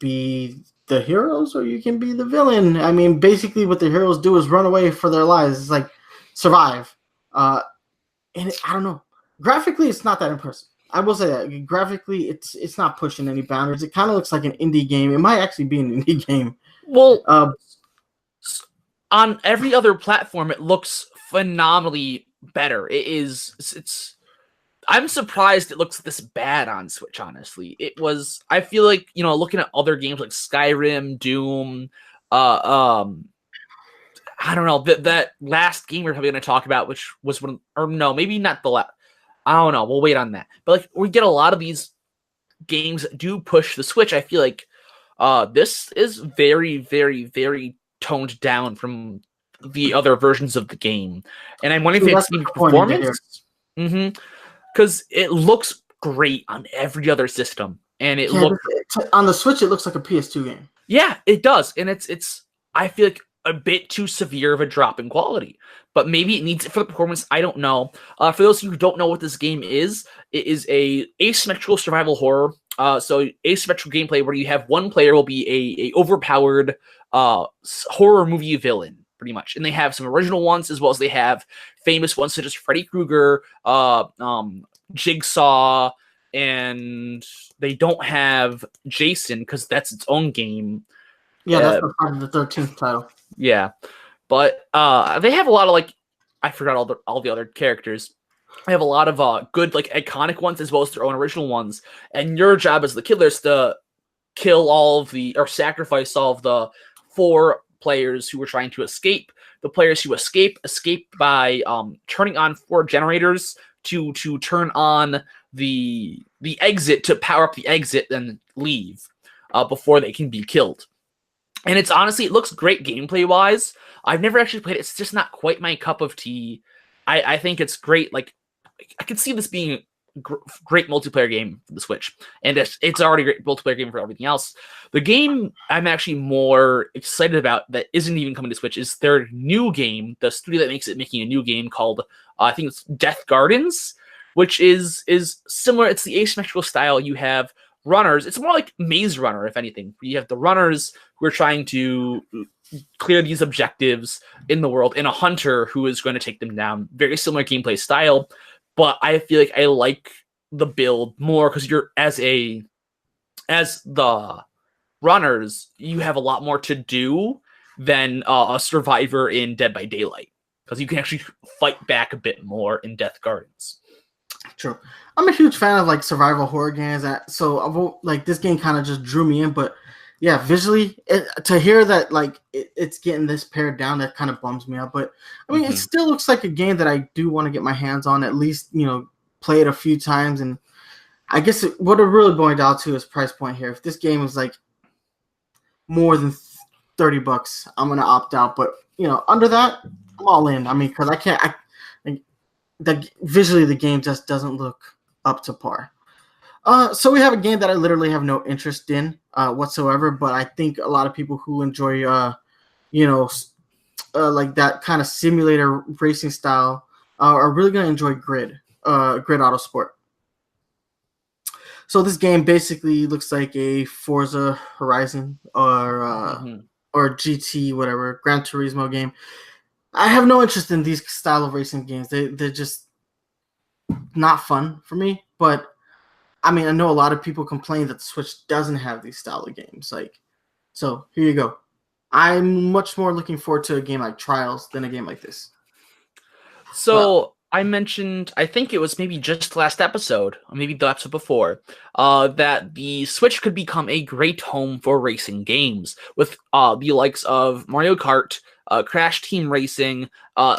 [SPEAKER 2] be the heroes or you can be the villain. I mean, basically what the heroes do is run away for their lives. It's like survive. I don't know. Graphically, it's not that impressive. I will say that graphically, it's not pushing any boundaries. It kind of looks like an indie game. It might actually be an indie game.
[SPEAKER 3] Well, on every other platform, it looks phenomenally better. It's. I'm surprised it looks this bad on Switch. Honestly, it was. I feel like looking at other games like Skyrim, Doom, I don't know that last game we're probably going to talk about, which was one, or no, maybe not the last. I don't know. We'll wait on that. But like we get a lot of these games that do push the Switch. I feel like this is very, very, very toned down from the other versions of the game. And I'm wondering if it's even performance. Because it looks great on every other system. And it looks
[SPEAKER 2] on the Switch, it looks like a PS2 game.
[SPEAKER 3] Yeah, it does. And it's I feel like a bit too severe of a drop in quality, but maybe it needs it for the performance. I don't know. For those of you who don't know what this game is, it is a asymmetrical survival horror. So asymmetrical gameplay where you have one player will be a overpowered horror movie villain, pretty much, and they have some original ones as well as they have famous ones such as Freddy Krueger, Jigsaw, and they don't have Jason because that's its own game.
[SPEAKER 2] Yeah, that's the Friday the 13th title.
[SPEAKER 3] Yeah, But they have a lot of I forgot all the other characters. They have a lot of good iconic ones as well as their own original ones. And your job as the killer is to kill or sacrifice all of the 4 players who were trying to escape. The players who escape by turning on 4 generators to turn on the exit, to power up the exit and leave before they can be killed. And it looks great gameplay wise. I've never actually played it. It's just not quite my cup of tea. I think it's great. I could see this being a great multiplayer game for the Switch, and it's already a great multiplayer game for everything else. The game I'm actually more excited about that isn't even coming to Switch is their new game, the studio that makes it, making a new game called I think it's Death Gardens, which is similar. It's the asymmetrical style. You have runners. It's more like Maze Runner, if anything. You have the runners who are trying to clear these objectives in the world, and a hunter who is going to take them down. Very similar gameplay style. But I feel like I like the build more because you're as the runners, you have a lot more to do than a survivor in Dead by Daylight, because you can actually fight back a bit more in Death Gardens.
[SPEAKER 2] True. I'm a huge fan of survival horror games, so this game kind of just drew me in. But yeah, visually, to hear that it's getting this pared down, that kind of bums me out. But I mean, it still looks like a game that I do want to get my hands on, at least play it a few times. And I guess what it really boiled down to is price point here. If this game is more than $30, I'm gonna opt out. But under that, I'm all in. I mean, because I can't. Visually, the game just doesn't look up to par. So we have a game that I literally have no interest in whatsoever, but I think a lot of people who enjoy, that kind of simulator racing style are really going to enjoy Grid Autosport. So this game basically looks like a Forza Horizon or GT, whatever, Gran Turismo game. I have no interest in these style of racing games. They're just not fun for me, but I mean, I know a lot of people complain that the Switch doesn't have these style of games. So here you go. I'm much more looking forward to a game like Trials than a game like this.
[SPEAKER 3] So I mentioned, I think it was maybe just last episode, or maybe the episode before, that the Switch could become a great home for racing games with the likes of Mario Kart, Crash Team Racing,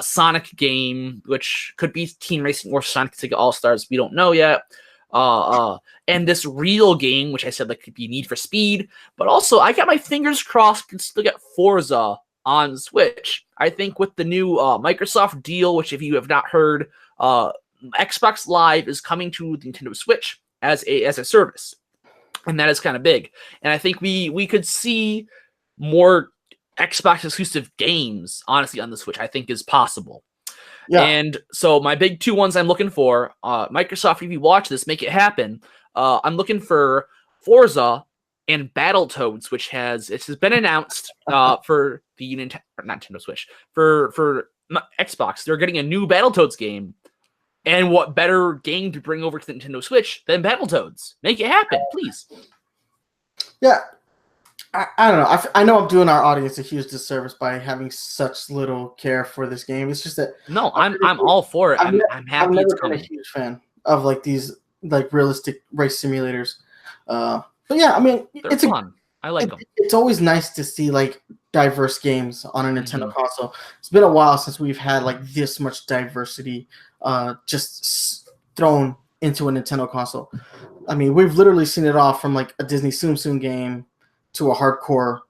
[SPEAKER 3] Sonic game, which could be Team Racing or Sonic Sega All-Stars. We don't know yet. And this real game, which I said could be Need for Speed, but also I got my fingers crossed can still get Forza on Switch. I think with the new Microsoft deal, which if you have not heard, Xbox Live is coming to the Nintendo Switch as a service, and that is kind of big. And I think we could see more Xbox exclusive games, honestly, on the Switch. I think is possible. Yeah. And so my big 2 ones I'm looking for, Microsoft, if you watch this, make it happen. I'm looking for Forza and Battletoads, which has been announced for the Nintendo Switch, for Xbox. They're getting a new Battletoads game. And what better game to bring over to the Nintendo Switch than Battletoads? Make it happen, please.
[SPEAKER 2] Yeah. I don't know. I know I'm doing our audience a huge disservice by having such little care for this game. It's just that
[SPEAKER 3] I'm all for it. I'm happy.
[SPEAKER 2] I've never been a huge fan of these realistic race simulators. But yeah, I mean,
[SPEAKER 3] it's fun. I like them.
[SPEAKER 2] It's always nice to see diverse games on a Nintendo console. It's been a while since we've had this much diversity just thrown into a Nintendo console. I mean, we've literally seen it all from a Disney Tsum Tsum game to a hardcore,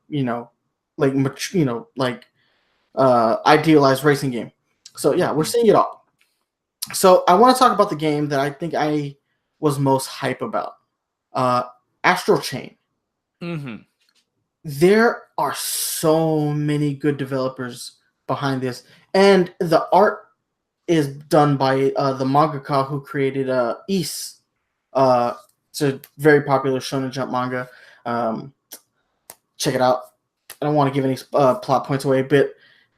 [SPEAKER 2] idealized racing game. So yeah, we're seeing it all. So I want to talk about the game that I think I was most hype about, Astral Chain.
[SPEAKER 3] Mm-hmm.
[SPEAKER 2] There are so many good developers behind this, and the art is done by the mangaka who created Ys. It's a very popular Shonen Jump manga. Check it out. I don't want to give any plot points away, but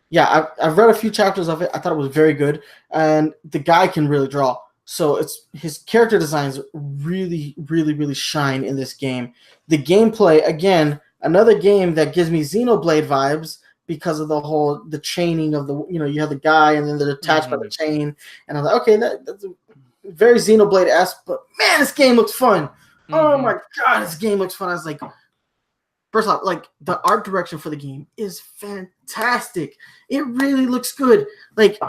[SPEAKER 2] yeah, I've read a few chapters of it. I thought it was very good, and the guy can really draw. So his character designs really, really, really shine in this game. The gameplay, again, another game that gives me Xenoblade vibes, because of the chaining of you have the guy and then they're attached by the chain. And I was like, okay, that's a very Xenoblade-esque, but man, this game looks fun. Oh my god, this game looks fun. I was like, first off, like the art direction for the game is fantastic. It really looks good. Like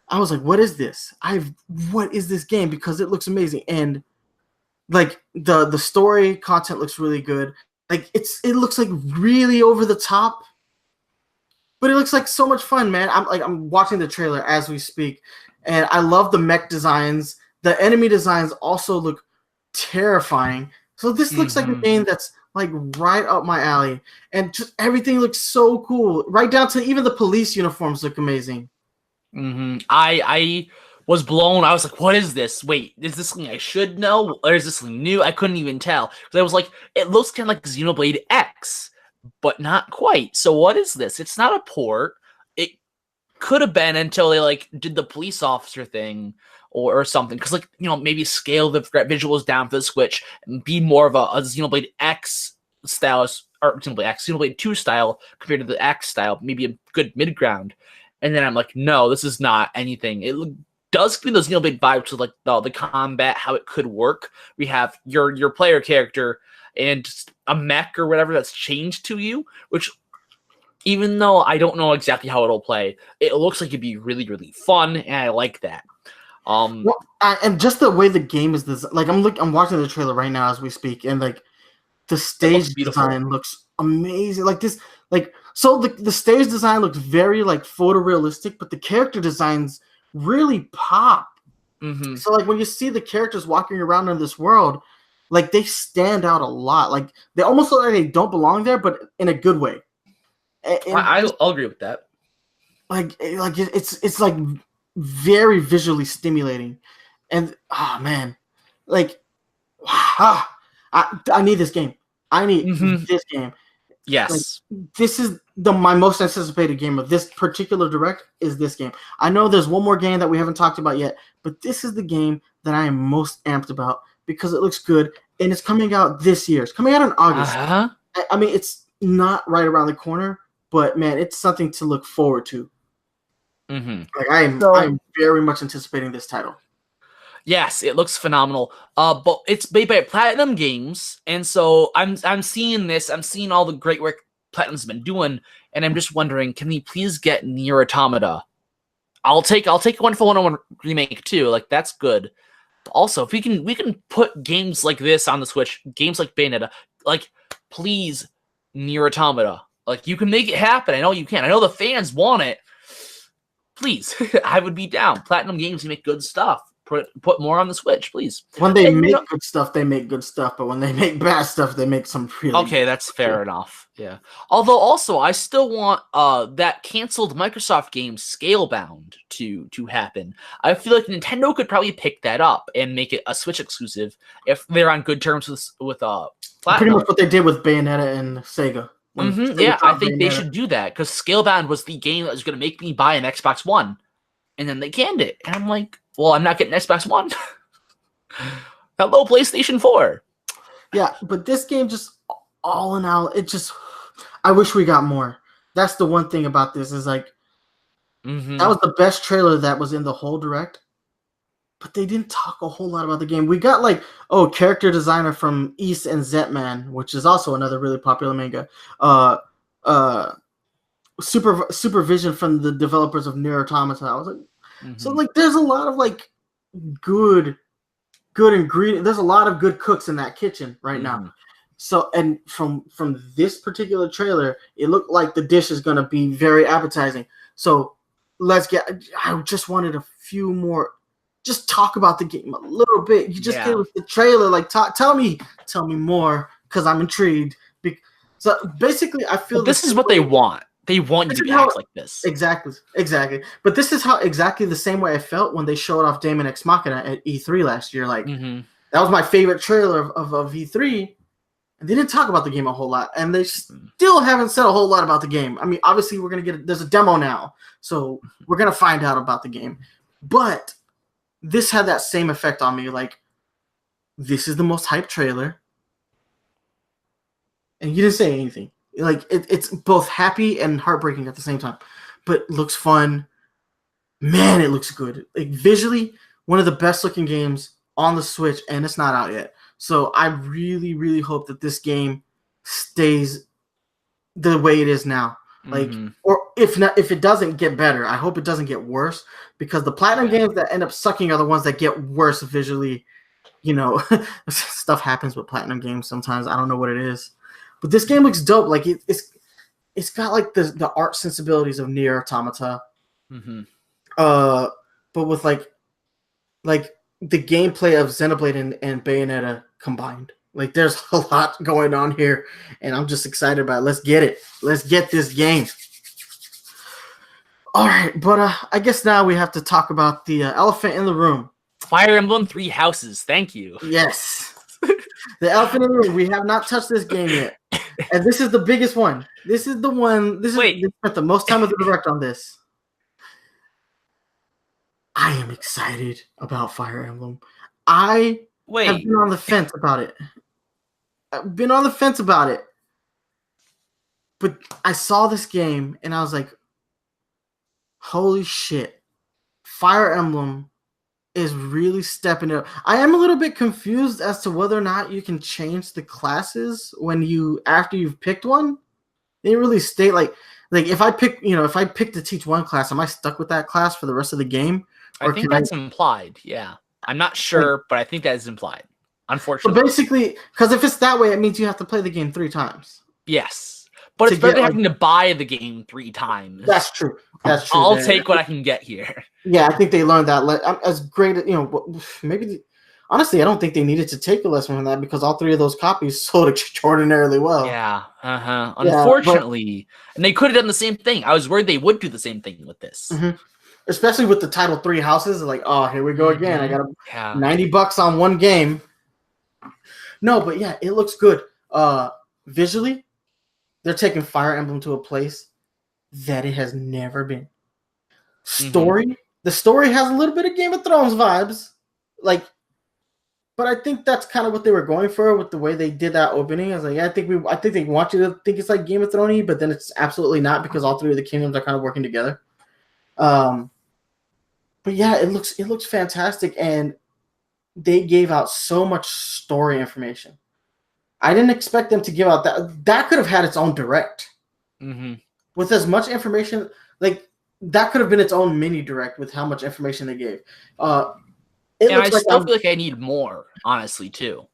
[SPEAKER 2] I was like, what is this? What is this game? Because it looks amazing. And like the story content looks really good. Like it looks like really over the top. But it looks like so much fun, man. I'm watching the trailer as we speak. And I love the mech designs. The enemy designs also look terrifying. So this looks like a game that's like right up my alley. And just everything looks so cool. Right down to even the police uniforms look amazing.
[SPEAKER 3] I was blown. I was like, what is this? Wait, is this something I should know? Or is this something new? I couldn't even tell. Because I was like, it looks kind of like Xenoblade X, but not quite. So what is this? It's not a port. It could have been until they like did the police officer thing or something. Because like, maybe scale the visuals down for the Switch and be more of a Xenoblade X style, or Xenoblade 2 style compared to the X style. Maybe a good mid-ground. And then I'm like, no, this is not anything. It does give me those Xenoblade vibes to like the combat, how it could work. We have your player character and just a mech or whatever that's changed to you, which even though I don't know exactly how it'll play, it looks like it'd be really, really fun, and I like that.
[SPEAKER 2] And just the way the game is designed, like I'm watching the trailer right now as we speak, and like the stage design looks amazing. Like this, so the stage design looks very like photorealistic, but the character designs really pop. So like when you see the characters walking around in this world, like they stand out a lot. Like they almost look like they don't belong there, but in a good way.
[SPEAKER 3] I'll agree with that.
[SPEAKER 2] Like it's like very visually stimulating, and man, like I need this game. I need this game.
[SPEAKER 3] Yes.
[SPEAKER 2] Like, this is my most anticipated game of this particular direct is this game. I know there's one more game that we haven't talked about yet, but this is the game that I am most amped about because it looks good and it's coming out this year. It's coming out in August. I mean, it's not right around the corner, but man, it's something to look forward to. Like I'm very much anticipating this title.
[SPEAKER 3] Yes, it looks phenomenal. But it's made by Platinum Games, and so I'm seeing this. I'm seeing all the great work Platinum's been doing, and I'm just wondering, can we please get Nier Automata? I'll take 1-for-1 remake too. Like that's good. But also, if we can put games like this on the Switch, games like Bayonetta, like please Nier Automata. Like you can make it happen. I know you can. I know the fans want it. Please, I would be down. Platinum Games, you make good stuff. Put more on the Switch, please.
[SPEAKER 2] When they make good stuff, they make good stuff. But when they make bad stuff, they make some really
[SPEAKER 3] okay, that's fair enough. Yeah. Although also, I still want that canceled Microsoft game Scalebound to happen. I feel like Nintendo could probably pick that up and make it a Switch exclusive if they're on good terms with Platinum.
[SPEAKER 2] Pretty much what they did with Bayonetta and Sega.
[SPEAKER 3] Yeah, I think they should do that because Scalebound was the game that was going to make me buy an Xbox One, and then they canned it, and I'm like, well, I'm not getting Xbox One. Hello, PlayStation 4.
[SPEAKER 2] Yeah, but this game just all in all, I wish we got more. That's the one thing about this is like, that was the best trailer that was in the whole direct, but they didn't talk a whole lot about the game. We got like, character designer from East and Zetman, which is also another really popular manga. Supervision from the developers of Nier Automata. I was like, so like, there's a lot of like good ingredient. There's a lot of good cooks in that kitchen right now. So, and from this particular trailer, it looked like the dish is going to be very appetizing. So I just wanted a few more, just talk about the game a little bit. You just gave us the trailer, like tell me more because I'm intrigued. So basically, I feel
[SPEAKER 3] this is what they want. They want you to act like this.
[SPEAKER 2] Exactly. But this is how exactly the same way I felt when they showed off Daemon X Machina at E3 last year. Like that was my favorite trailer of E3. And they didn't talk about the game a whole lot, and they still haven't said a whole lot about the game. I mean, obviously we're gonna there's a demo now, so we're gonna find out about the game. But this had that same effect on me. Like, this is the most hyped trailer, and you didn't say anything. Like it's both happy and heartbreaking at the same time, but looks fun. Man, it looks good. Like visually, one of the best looking games on the Switch, and it's not out yet. So I really, really hope that this game stays the way it is now. Like, or if not, if it doesn't get better, I hope it doesn't get worse, because the platinum games that end up sucking are the ones that get worse visually. You know, stuff happens with platinum games sometimes. I don't know what it is, but this game looks dope. Like it's got like the art sensibilities of Nier Automata. But with like the gameplay of Xenoblade and Bayonetta combined. Like there's a lot going on here, and I'm just excited about it. Let's get it. Let's get this game. All right, but I guess now we have to talk about the elephant in the room.
[SPEAKER 3] Fire Emblem Three Houses. Thank you.
[SPEAKER 2] Yes. The elephant in the room. We have not touched this game yet. And this is the biggest one. This is the one. We spent the most time of the direct on this. I am excited about Fire Emblem. I have been on the fence about it. I've been on the fence about it. But I saw this game and I was like, holy shit. Fire Emblem is really stepping it up. I am a little bit confused as to whether or not you can change the classes after you've picked one. They didn't really state like if I pick to teach one class, am I stuck with that class for the rest of the game?
[SPEAKER 3] I think that's implied. Yeah, I'm not sure, but I think that is implied. Unfortunately,
[SPEAKER 2] but basically, because if it's that way, it means you have to play the game 3 times.
[SPEAKER 3] Yes, but it's better than having to buy the game 3 times.
[SPEAKER 2] That's true. That's true.
[SPEAKER 3] I'll take what I can get here.
[SPEAKER 2] Yeah, I think they learned that. As great, maybe. Honestly, I don't think they needed to take a lesson from that, because all 3 of those copies sold extraordinarily well.
[SPEAKER 3] Yeah. Unfortunately, and they could have done the same thing. I was worried they would do the same thing with this.
[SPEAKER 2] Especially with the title 3 houses, like, oh, here we go again. I got $90 on one game. No, but yeah, it looks good. Visually, they're taking Fire Emblem to a place that it has never been. Story, the story has a little bit of Game of Thrones vibes, but I think that's kind of what they were going for with the way they did that opening. I was like, I think they want you to think it's like Game of Thrones-y, but then it's absolutely not, because all 3 of the kingdoms are kind of working together. But yeah, it looks fantastic, and they gave out so much story information. I didn't expect them to give out that. That could have had its own direct. With as much information, like that could have been its own mini direct with how much information they gave.
[SPEAKER 3] I still feel like I need more, honestly, too.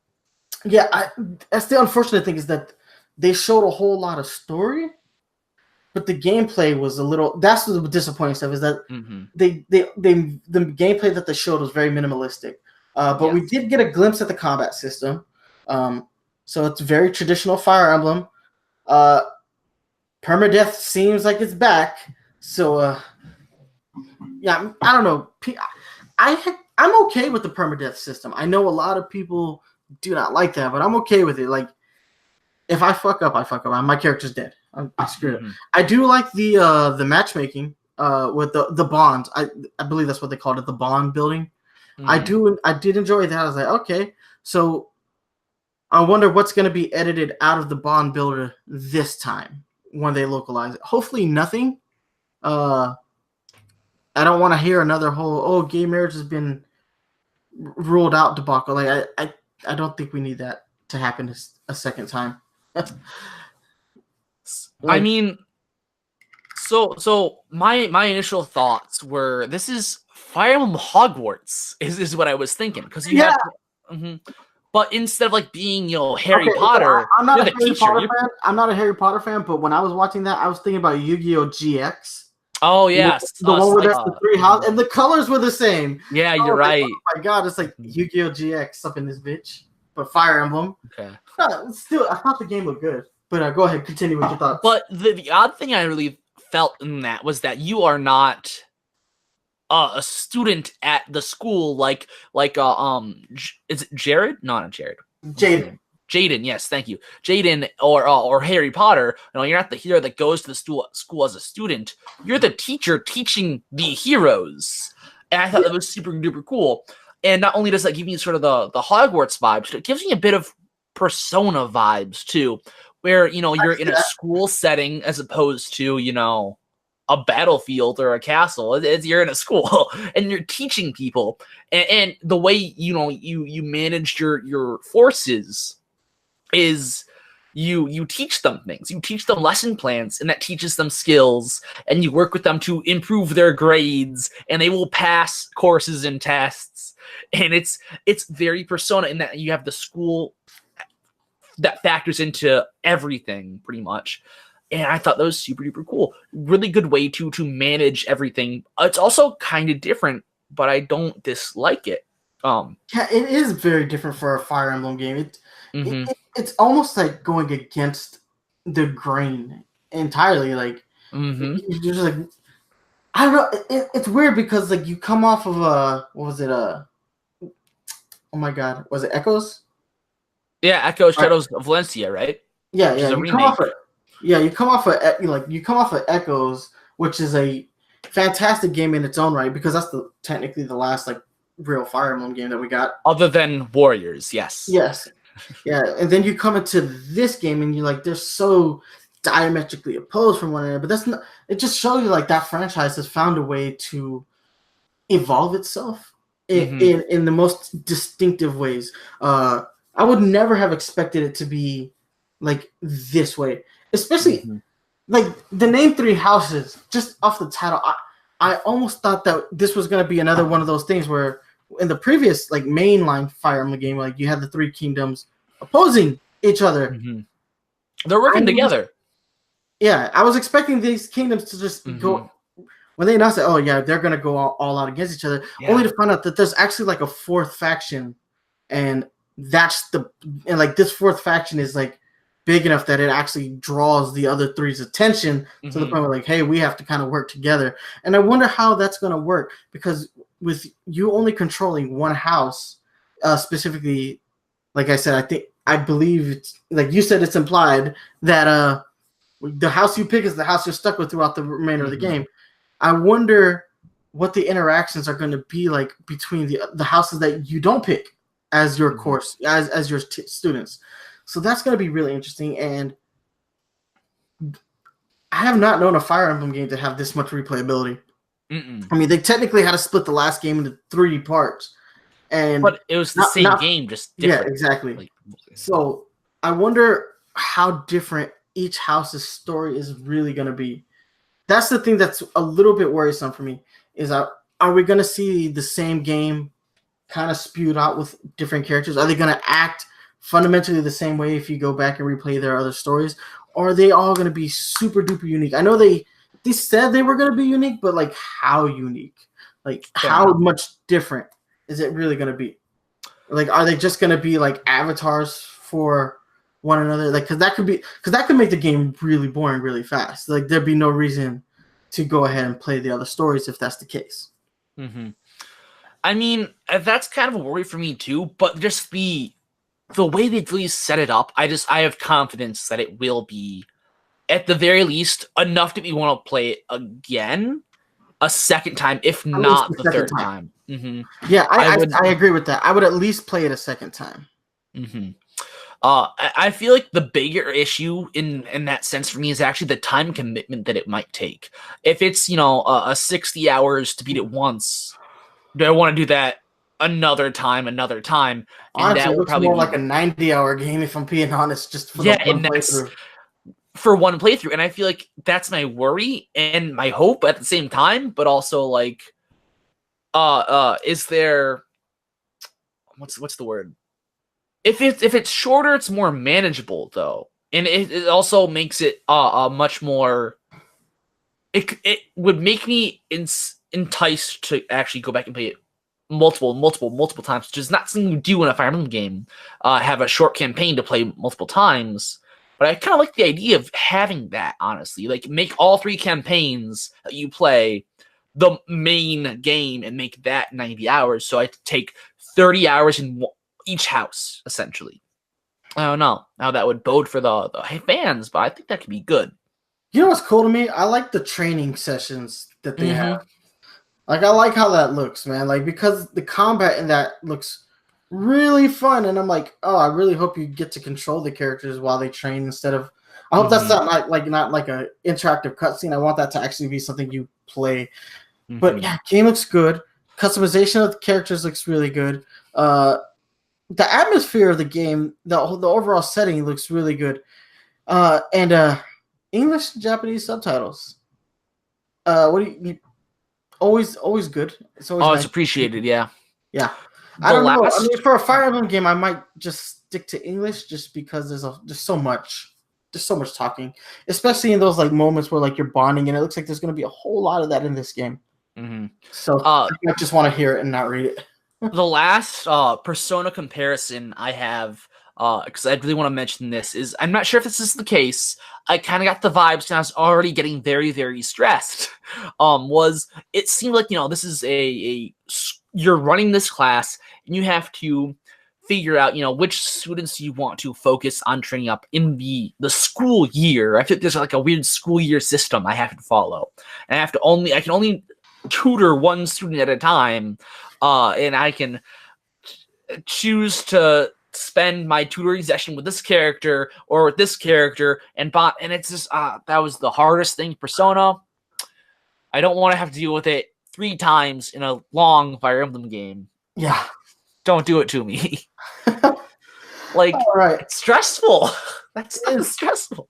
[SPEAKER 2] Yeah, that's the unfortunate thing, is that they showed a whole lot of story, but the gameplay was a little. That's the disappointing stuff, is that the gameplay that they showed was very minimalistic. But we did get a glimpse at the combat system. So it's very traditional Fire Emblem. Permadeath seems like it's back. So yeah, I don't know. I'm okay with the permadeath system. I know a lot of people do not like that, but I'm okay with it. Like, if I fuck up, I fuck up. My character's dead. I screwed up. I do like the matchmaking with the bond. I believe that's what they called it, the bond building. I did enjoy that. I was like, okay, so I wonder what's going to be edited out of the bond builder this time when they localize it. Hopefully nothing. I don't want to hear another whole gay marriage has been ruled out debacle. Like I don't think we need that to happen a second time.
[SPEAKER 3] I mean, so my initial thoughts were, this is Fire Emblem Hogwarts is what I was thinking, because you have but instead of like being Harry Potter,
[SPEAKER 2] I'm not a Harry Potter fan. I'm not a Harry Potter fan, but when I was watching that, I was thinking about Yu-Gi-Oh! GX.
[SPEAKER 3] Oh yes,
[SPEAKER 2] the one where there's the 3 houses and the colors were the same.
[SPEAKER 3] Yeah, you're right.
[SPEAKER 2] Oh my god, it's like Yu-Gi-Oh! GX up in this bitch, but Fire Emblem.
[SPEAKER 3] Okay.
[SPEAKER 2] Still, I thought the game looked good. But go ahead, continue with your thoughts.
[SPEAKER 3] But the odd thing I really felt in that was that you are not a student at the school is it Jared? No, not Jared. Jaden, yes, thank you. Jaden or Harry Potter. You're not the hero that goes to the school as a student. You're the teacher teaching the heroes. And I thought that was super duper cool. And not only does that give me sort of the Hogwarts vibes, but it gives me a bit of Persona vibes too, where you're in a
[SPEAKER 2] that.
[SPEAKER 3] school setting as opposed to a battlefield or a castle. You're in a school and you're teaching people, and the way you manage your forces is you teach them things. You teach them lesson plans, and that teaches them skills, and you work with them to improve their grades, and they will pass courses and tests. And it's very Persona in that you have the school that factors into everything pretty much. And I thought that was super duper cool. Really good way to manage everything. It's also kind of different, but I don't dislike it.
[SPEAKER 2] Yeah, it is very different for a Fire Emblem game. It's almost like going against the grain entirely. Like you're just like, I don't know. It's weird because like you come off of what was it? Oh my god, was it Echoes?
[SPEAKER 3] Yeah, Echoes Shadows of Valencia, right?
[SPEAKER 2] Yeah, yeah. You come off of Echoes, which is a fantastic game in its own right, because that's technically the last like real Fire Emblem game that we got,
[SPEAKER 3] other than Warriors. Yes.
[SPEAKER 2] Yeah, and then you come into this game and you're like, they're so diametrically opposed from one another. But that's not. It just shows you like that franchise has found a way to evolve itself in the most distinctive ways. I would never have expected it to be like this way, especially like the name Three Houses. Just off the title, I almost thought that this was going to be another one of those things where in the previous like mainline Fire Emblem game, like you had the three kingdoms opposing each other.
[SPEAKER 3] They're working together.
[SPEAKER 2] Yeah, I was expecting these kingdoms to just go. When they announced that, oh yeah, they're going to go all out against each other, only to find out that there's actually like a fourth faction, and like this fourth faction is like big enough that it actually draws the other three's attention to the point where like, hey, we have to kind of work together. And I wonder how that's going to work, because with you only controlling one house, specifically, like I said, I believe it's like you said, it's implied that the house you pick is the house you're stuck with throughout the remainder of the game. I wonder what the interactions are going to be like between the houses that you don't pick as your course, as your students. So that's going to be really interesting. And I have not known a Fire Emblem game to have this much replayability. I mean, they technically had to split the last game into 3 parts,
[SPEAKER 3] but it was the same game, just different.
[SPEAKER 2] Yeah, exactly. So I wonder how different each house's story is really going to be. That's the thing that's a little bit worrisome for me. Is are we going to see the same game kind of spewed out with different characters? Are they going to act fundamentally the same way if you go back and replay their other stories? Or are they all going to be super duper unique? I know they said they were going to be unique, but like how unique? Like how much different is it really going to be? Like, are they just going to be like avatars for one another? Like, because that could make the game really boring really fast. Like, there'd be no reason to go ahead and play the other stories if that's the case.
[SPEAKER 3] I mean, that's kind of a worry for me too, but just the way they've really set it up, I have confidence that it will be, at the very least, enough that we want to play it again a second time, if not the third time.
[SPEAKER 2] Yeah, I agree with that. I would at least play it a second time.
[SPEAKER 3] I feel like the bigger issue in that sense for me is actually the time commitment that it might take. If it's, a 60 hours to beat it once, do I want to do that another time? And
[SPEAKER 2] honestly,
[SPEAKER 3] that
[SPEAKER 2] it
[SPEAKER 3] would
[SPEAKER 2] looks
[SPEAKER 3] probably
[SPEAKER 2] more
[SPEAKER 3] be
[SPEAKER 2] like a 90-hour game, if I'm being honest, just for one playthrough.
[SPEAKER 3] For one playthrough. And I feel like that's my worry and my hope at the same time, but also like, is there, what's the word? If it's shorter, it's more manageable though. And it also makes it much more, it would make me enticed to actually go back and play it multiple times, which is not something you do in a Fire Emblem game. Have a short campaign to play multiple times. But I kind of like the idea of having that, honestly. Like, make all 3 campaigns that you play the main game and make that 90 hours. So I take 30 hours in each house, essentially. I don't know how that would bode for the fans, but I think that could be good.
[SPEAKER 2] You know what's cool to me? I like the training sessions that they have. Like, I like how that looks, man. Like, because the combat in that looks really fun. And I'm like, oh, I really hope you get to control the characters while they train instead of. I hope that's not like a interactive cutscene. I want that to actually be something you play. But yeah, game looks good. Customization of the characters looks really good. The atmosphere of the game, the overall setting looks really good. And English and Japanese subtitles. What do you always good. It's always
[SPEAKER 3] it's appreciated, yeah.
[SPEAKER 2] Yeah. I don't know. I mean, for a Fire Emblem game, I might just stick to English just because there's so much talking, especially in those like moments where like you're bonding, and it looks like there's going to be a whole lot of that in this game. So I just want to hear it and not read it.
[SPEAKER 3] The last Persona comparison I have, because I really want to mention this, is I'm not sure if this is the case. I kind of got the vibes, and I was already getting very, very stressed. It seemed like, this is you're running this class, and you have to figure out, which students you want to focus on training up in the school year. I think there's like a weird school year system I have to follow, and I can only tutor one student at a time, and I can choose to spend my tutoring session with this character or with this character, and it's just that was the hardest thing. Persona, I don't want to have to deal with it 3 times in a long Fire Emblem game.
[SPEAKER 2] Yeah,
[SPEAKER 3] don't do it to me. Like, all right. It's stressful. That's stressful.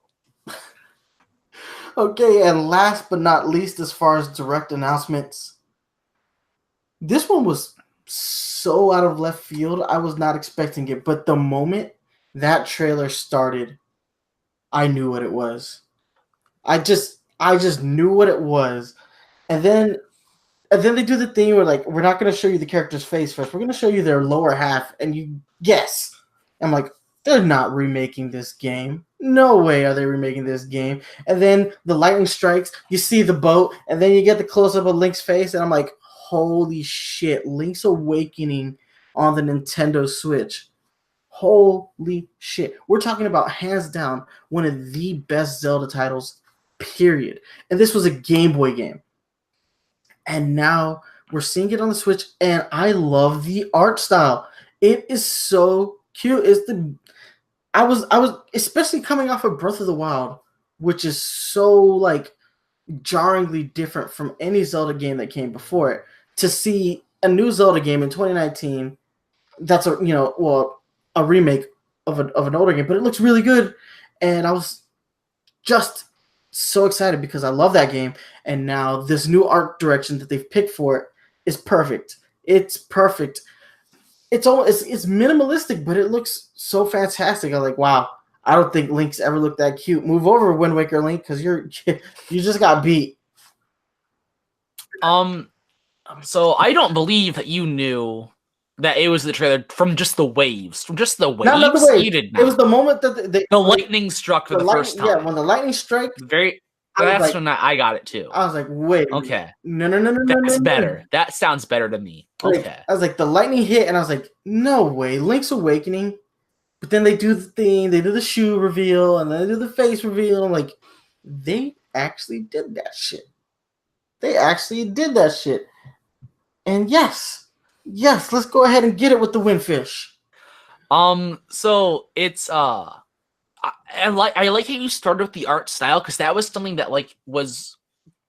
[SPEAKER 2] Okay, and last but not least, as far as direct announcements, this one was so out of left field. I was not expecting it, but the moment that trailer started, I knew what it was. I just knew what it was, and then they do the thing where like, we're not going to show you the character's face first. We're going to show you their lower half, and you guess. I'm like, they're not remaking this game. No way are they remaking this game. And then the lightning strikes, you see the boat, and then you get the close-up of Link's face, and I'm like, holy shit, Link's Awakening on the Nintendo Switch. Holy shit. We're talking about, hands down, one of the best Zelda titles, period. And this was a Game Boy game. And now we're seeing it on the Switch, and I love the art style. It is so cute. I was especially coming off of Breath of the Wild, which is so like jarringly different from any Zelda game that came before it. To see a new Zelda game in 2019, that's a remake of an older game, but it looks really good, and I was just so excited because I love that game, and now this new art direction that they've picked for it is perfect. It's perfect. It's minimalistic, but it looks so fantastic. I'm like, wow, I don't think Link's ever looked that cute. Move over, Wind Waker Link, because you just got beat.
[SPEAKER 3] So I don't believe that you knew that it was the trailer from just the waves. From just the waves?
[SPEAKER 2] Not the waves.
[SPEAKER 3] You did not.
[SPEAKER 2] It was the moment that
[SPEAKER 3] the lightning struck for the first time.
[SPEAKER 2] Yeah, when the lightning struck.
[SPEAKER 3] That's when I got it too.
[SPEAKER 2] I was like, wait.
[SPEAKER 3] Okay.
[SPEAKER 2] No.
[SPEAKER 3] That's better. That sounds better to me. Okay.
[SPEAKER 2] I was like, the lightning hit, and I was like, no way, Link's Awakening. But then they do the thing, they do the shoe reveal, and then they do the face reveal. I'm like, they actually did that shit. And yes, let's go ahead and get it with the Windfish.
[SPEAKER 3] So it's I like how you started with the art style, because that was something that like was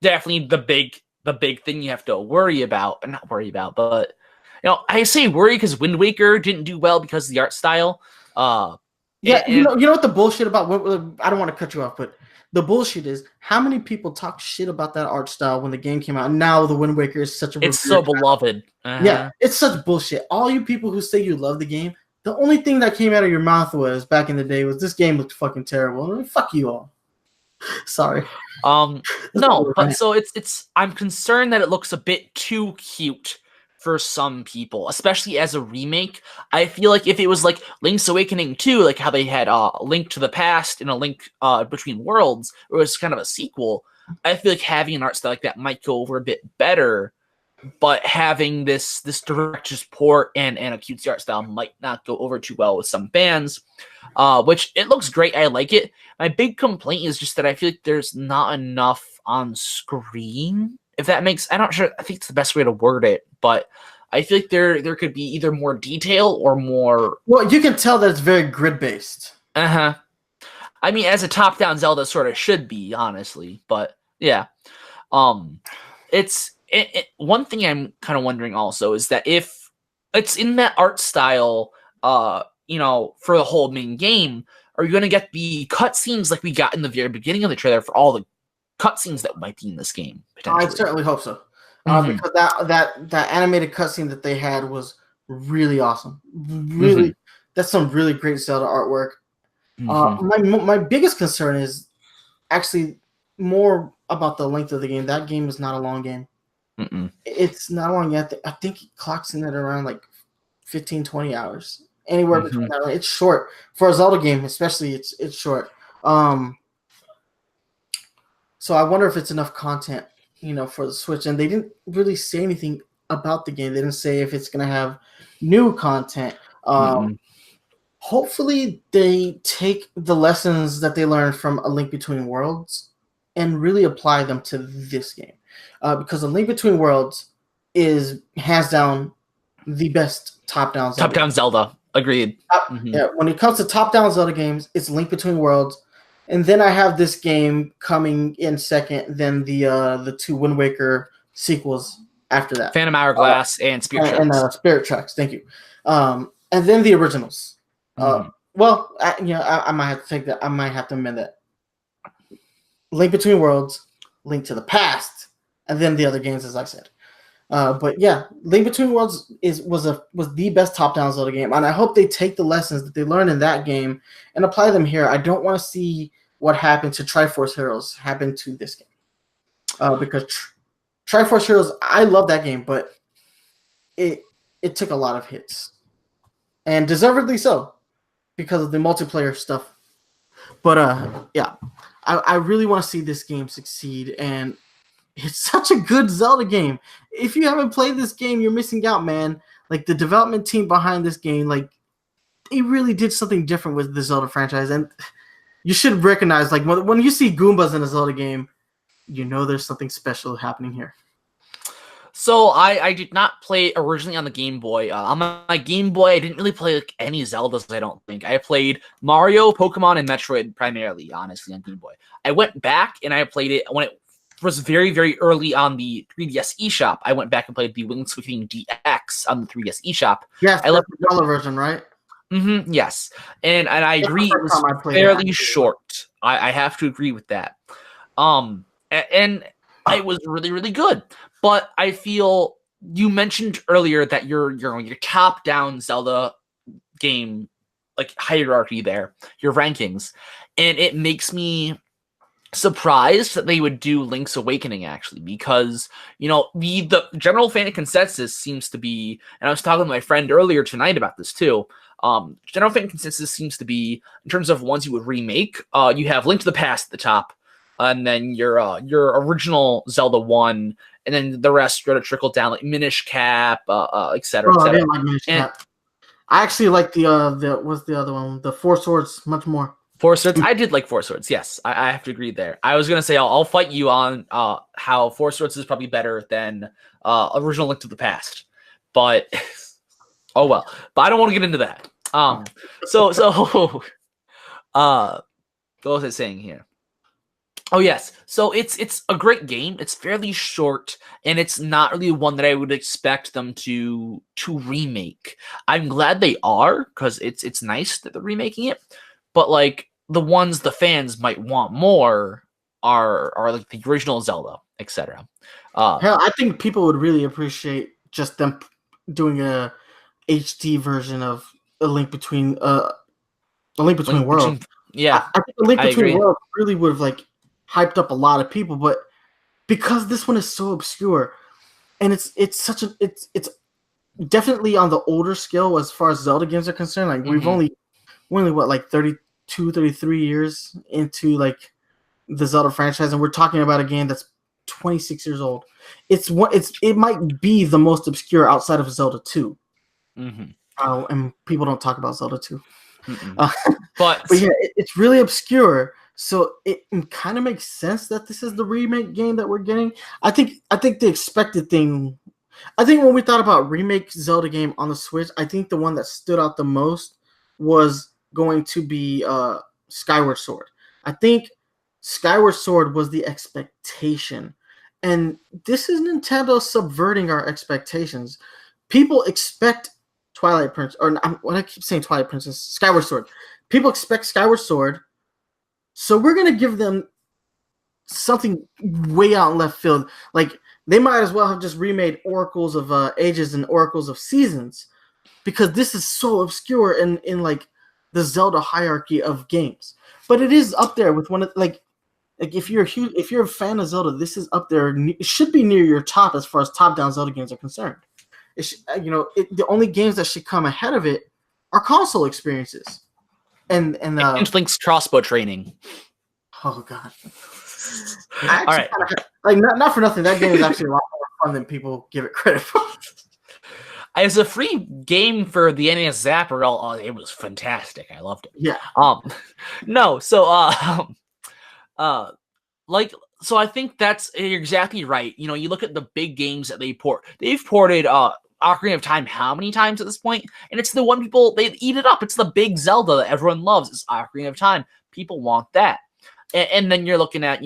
[SPEAKER 3] definitely the big thing you have to worry about. Not worry about, but I say worry because Wind Waker didn't do well because of the art style.
[SPEAKER 2] You know what the bullshit about? I don't want to cut you off, but the bullshit is how many people talk shit about that art style when the game came out. And now the Wind Waker is such a
[SPEAKER 3] it's so beloved.
[SPEAKER 2] Yeah, it's such bullshit. All you people who say you love the game, the only thing that came out of your mouth was back in the day was this game looked fucking terrible. I mean, fuck you all. Sorry.
[SPEAKER 3] No, but so it's I'm concerned that it looks a bit too cute for some people, especially as a remake. I feel like if it was like Link's Awakening 2, like how they had Link to the Past and a Link Between Worlds, or it was kind of a sequel, I feel like having an art style like that might go over a bit better. But having this director's port and a cutesy art style might not go over too well with some fans, which it looks great. I like it. My big complaint is just that I feel like there's not enough on screen. If that makes, I'm not sure. I think it's the best way to word it, but I feel like there could be either more detail or more.
[SPEAKER 2] Well, you can tell that it's very grid based.
[SPEAKER 3] I mean, as a top-down Zelda sort of should be, honestly, but yeah. It's one thing I'm kind of wondering also is that if it's in that art style, you know, for the whole main game, are you going to get the cutscenes like we got in the very beginning of the trailer for all the cutscenes that might be in this game?
[SPEAKER 2] I certainly hope so, because that animated cutscene that they had was really awesome. Really, that's some really great Zelda artwork. My biggest concern is actually more about the length of the game. That game is not a long game. It's not long yet. I think it clocks in at around like 15, 20 hours. Anywhere between that. It's short. For a Zelda game, especially, it's short. So I wonder if it's enough content, you know, for the Switch. And they didn't really say anything about the game. They didn't say if it's going to have new content. Hopefully they take the lessons that they learned from A Link Between Worlds and really apply them to this game. Because A Link Between Worlds is hands down the best top-down Zelda.
[SPEAKER 3] Top-down Zelda. Agreed.
[SPEAKER 2] Yeah, when it comes to top-down Zelda games, it's Link Between Worlds. And then I have this game coming in second, then the two Wind Waker sequels after that.
[SPEAKER 3] Phantom Hourglass and Spirit Tracks.
[SPEAKER 2] And Spirit Tracks, thank you. And then the originals. Well, I might have to take that. I might have to amend that. Link Between Worlds, Link to the Past, and then the other games, as I said. But yeah, Link Between Worlds was the best top-down Zelda game, and I hope they take the lessons that they learned in that game and apply them here. I don't want to see what happened to Triforce Heroes happen to this game, because Triforce Heroes, I love that game, but it took a lot of hits, and deservedly so, because of the multiplayer stuff. But yeah, I really want to see this game succeed, and it's such a good Zelda game. If you haven't played this game, you're missing out, man. Like, the development team behind this game, like, they really did something different with the Zelda franchise. And you should recognize, like, when you see Goombas in a Zelda game, you know there's something special happening here.
[SPEAKER 3] So I did not play originally on the Game Boy. On my Game Boy, I didn't really play like any Zeldas, I don't think. I played Mario, Pokemon, and Metroid primarily, honestly, on Game Boy. I went back and I played it when it was very, very early on the 3DS eShop. I went back and played the Link's Awakening DX on the 3DS eShop.
[SPEAKER 2] Yes, I love the dollar version, right?
[SPEAKER 3] Yes. And I agree, it was fairly short. I have to agree with that. And it was really, really good. But I feel you mentioned earlier that your top-down Zelda game, like, hierarchy there, your rankings, and it makes me surprised that they would do Link's Awakening, actually, because, you know, the general fan consensus seems to be, and I was talking to my friend earlier tonight about this too, general fan consensus seems to be, in terms of ones you would remake, you have Link to the Past at the top, and then your original Zelda 1, and then the rest are to trickle down, like Minish Cap, et cetera, et cetera. I didn't like Minish Cap.
[SPEAKER 2] I actually like what's the other one? The Four Swords much more.
[SPEAKER 3] Four Swords? I did like Four Swords, yes. I have to agree there. I was going to say I'll fight you on how Four Swords is probably better than original Link to the Past. But, oh well. But I don't want to get into that. So what was I saying here? Oh, yes. So it's a great game. It's fairly short, and it's not really one that I would expect them to remake. I'm glad they are, because it's nice that they're remaking it. But, like, the ones the fans might want more are like the original Zelda, etc.
[SPEAKER 2] Hell, I think people would really appreciate just them doing a HD version of A Link Between Worlds.
[SPEAKER 3] Yeah,
[SPEAKER 2] I think A Link Between Worlds really would have, like, hyped up a lot of people, but because this one is so obscure, and it's definitely on the older scale as far as Zelda games are concerned. Like, we're only what, like 32, 33 years into, like, the Zelda franchise, and we're talking about a game that's 26 years old. It might be the most obscure outside of Zelda 2. And people don't talk about Zelda 2.
[SPEAKER 3] But
[SPEAKER 2] yeah, it's really obscure. So it kind of makes sense that this is the remake game that we're getting. I think the expected thing, I think when we thought about remake Zelda game on the Switch, I think the one that stood out the most was going to be Skyward Sword. I think Skyward Sword was the expectation. And this is Nintendo subverting our expectations. People expect Twilight Princess, or when I keep saying Twilight Princess, Skyward Sword. People expect Skyward Sword, so we're going to give them something way out in left field. Like, they might as well have just remade Oracles of Ages and Oracles of Seasons, because this is so obscure in like the Zelda hierarchy of games. But it is up there with one of like if you're a fan of Zelda, this is up there. It should be near your top as far as top-down Zelda games are concerned. The only games that should come ahead of it are console experiences. And
[SPEAKER 3] Link's crossbow training.
[SPEAKER 2] Oh god.
[SPEAKER 3] All right.
[SPEAKER 2] Like not for nothing, that game is actually a lot more fun than people give it credit for.
[SPEAKER 3] As a free game for the NES Zapper, it was fantastic. I loved it.
[SPEAKER 2] Yeah.
[SPEAKER 3] No, so so I think you're exactly right. You know, you look at the big games that they've ported Ocarina of Time how many times at this point? And it's the one they eat it up. It's the big Zelda that everyone loves. It's Ocarina of Time. People want that. And then you're looking at,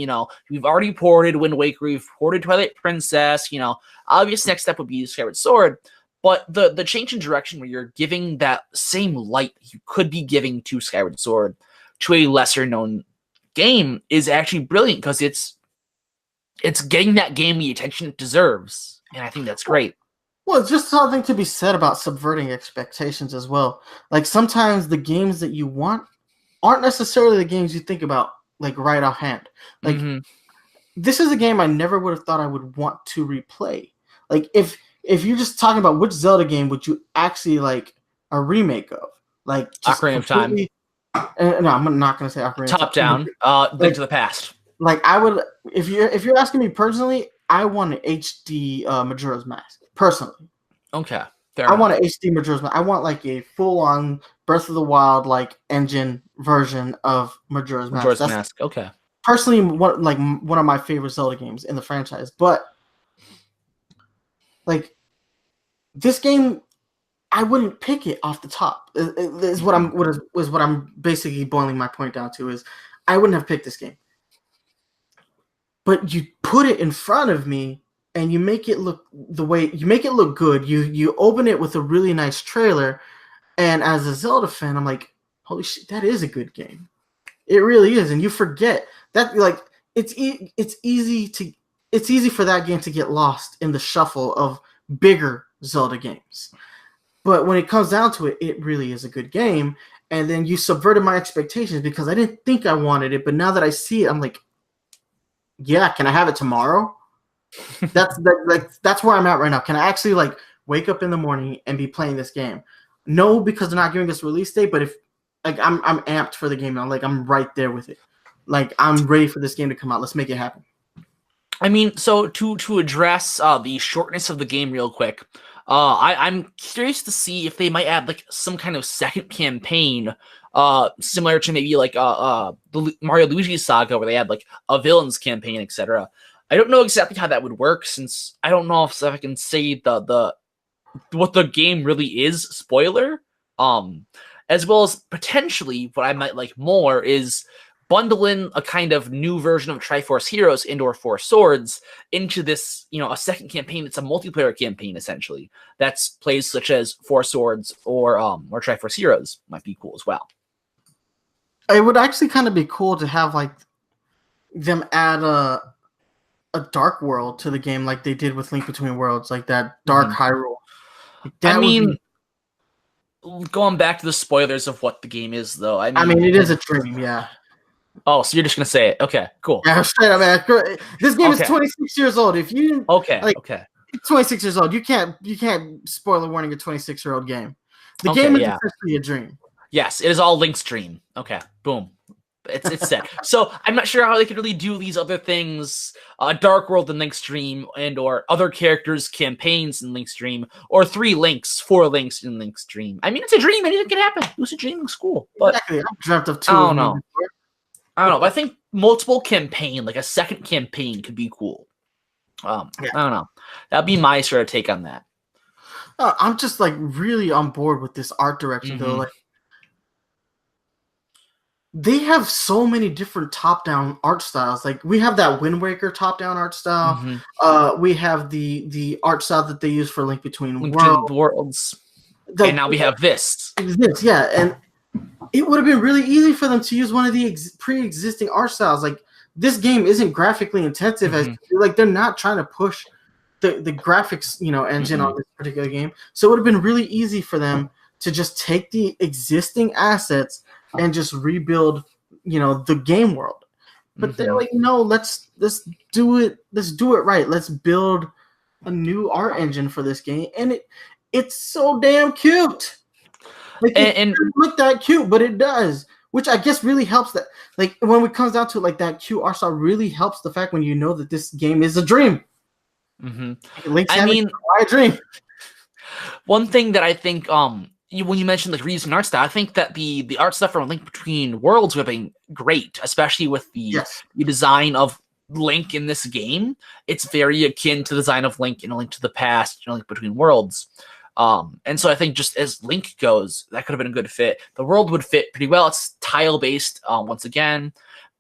[SPEAKER 3] we've already ported Wind Waker, we've ported Twilight Princess, obvious next step would be Skyward Sword. But the change in direction where you're giving that same light you could be giving to Skyward Sword to a lesser known game is actually brilliant, because it's getting that game the attention it deserves. And I think that's great.
[SPEAKER 2] Well, it's just something to be said about subverting expectations as well. Like, sometimes the games that you want aren't necessarily the games you think about, like, right offhand. Like, This is a game I never would have thought I would want to replay. Like, if you're just talking about which Zelda game would you actually like a remake of, like
[SPEAKER 3] Ocarina of Time.
[SPEAKER 2] No, I'm not going to say Ocarina.
[SPEAKER 3] Top down, Link to the Past.
[SPEAKER 2] Like, I would, if you're asking me personally, I want an HD Majora's Mask. Personally,
[SPEAKER 3] okay.
[SPEAKER 2] I want an HD Majora's Mask. I want like a full-on Breath of the Wild like engine version of Majora's Mask.
[SPEAKER 3] Mask. Okay.
[SPEAKER 2] Personally, one of my favorite Zelda games in the franchise, but like this game, I wouldn't pick it off the top. Is what I'm basically boiling my point down to, is I wouldn't have picked this game. But you put it in front of me and you make it look good. You open it with a really nice trailer, and as a Zelda fan, I'm like, holy shit, that is a good game. It really is, and you forget that, like, it's easy for that game to get lost in the shuffle of bigger Zelda games. But when it comes down to it, it really is a good game. And then you subverted my expectations because I didn't think I wanted it, but now that I see it, I'm like, yeah, can I have it tomorrow? That's where I'm at right now. Can I actually like wake up in the morning and be playing this game? No, because they're not giving us a release date. But if like I'm amped for the game, I'm right there with it. Like, I'm ready for this game to come out. Let's make it happen.
[SPEAKER 3] I mean, so to address the shortness of the game real quick, I'm curious to see if they might add like some kind of second campaign, similar to maybe like the Mario Luigi saga, where they had like a villains campaign, etc. I don't know exactly how that would work, since I don't know if I can say the what the game really is, spoiler. As well as potentially what I might like more is bundle in a kind of new version of Triforce Heroes and/or Four Swords into this, a second campaign that's a multiplayer campaign, essentially. That's plays such as Four Swords or Triforce Heroes might be cool as well.
[SPEAKER 2] It would actually kind of be cool to have like them add a dark world to the game, like they did with Link Between Worlds, like that dark Hyrule.
[SPEAKER 3] Going back to the spoilers of what the game is, though. I
[SPEAKER 2] mean, it is a dream, yeah.
[SPEAKER 3] Oh, so you're just gonna say it? Okay, cool.
[SPEAKER 2] Yeah, straight up, man. This game is 26 years old. If you
[SPEAKER 3] okay,
[SPEAKER 2] 26 years old, you can't spoil a warning a 26-year-old game. The game is essentially a dream.
[SPEAKER 3] Yes, it is all Link's dream. Okay, boom. It's set. So I'm not sure how they could really do these other things, Dark World in Link's Dream, and or other characters' campaigns in Link's Dream, or 4 Links in Link's Dream. I mean, it's a dream. Anything can happen. It was a dream in school. But
[SPEAKER 2] exactly. I've dreamt of 2.
[SPEAKER 3] I don't know. But I think multiple campaign, like a second campaign, could be cool. I don't know. That'd be my sort of take on that.
[SPEAKER 2] I'm just like really on board with this art direction though. Like, they have so many different top-down art styles. Like, we have that Wind Waker top-down art style. We have the art style that they use for Link Between
[SPEAKER 3] Worlds. And now we have this.
[SPEAKER 2] Yeah, and it would have been really easy for them to use one of the pre-existing art styles. Like, this game isn't graphically intensive as like they're not trying to push the graphics, engine on this particular game. So it would have been really easy for them to just take the existing assets and just rebuild, the game world. But they're like, no, let's do it. Let's do it right. Let's build a new art engine for this game, and it's so damn cute. Like, it doesn't look that cute, but it does, which I guess really helps. That, like, when it comes down to like that cute art style, really helps the fact when you know that this game is a dream. Link's a dream.
[SPEAKER 3] One thing that I think, when you mentioned like reusing art style, I think that the art stuff from Link Between Worlds would have been great, especially with the design of Link in this game. It's very akin to the design of Link in A Link to the Past, Link Between Worlds. And so I think just as Link goes, that could have been a good fit. The world would fit pretty well. It's tile based once again,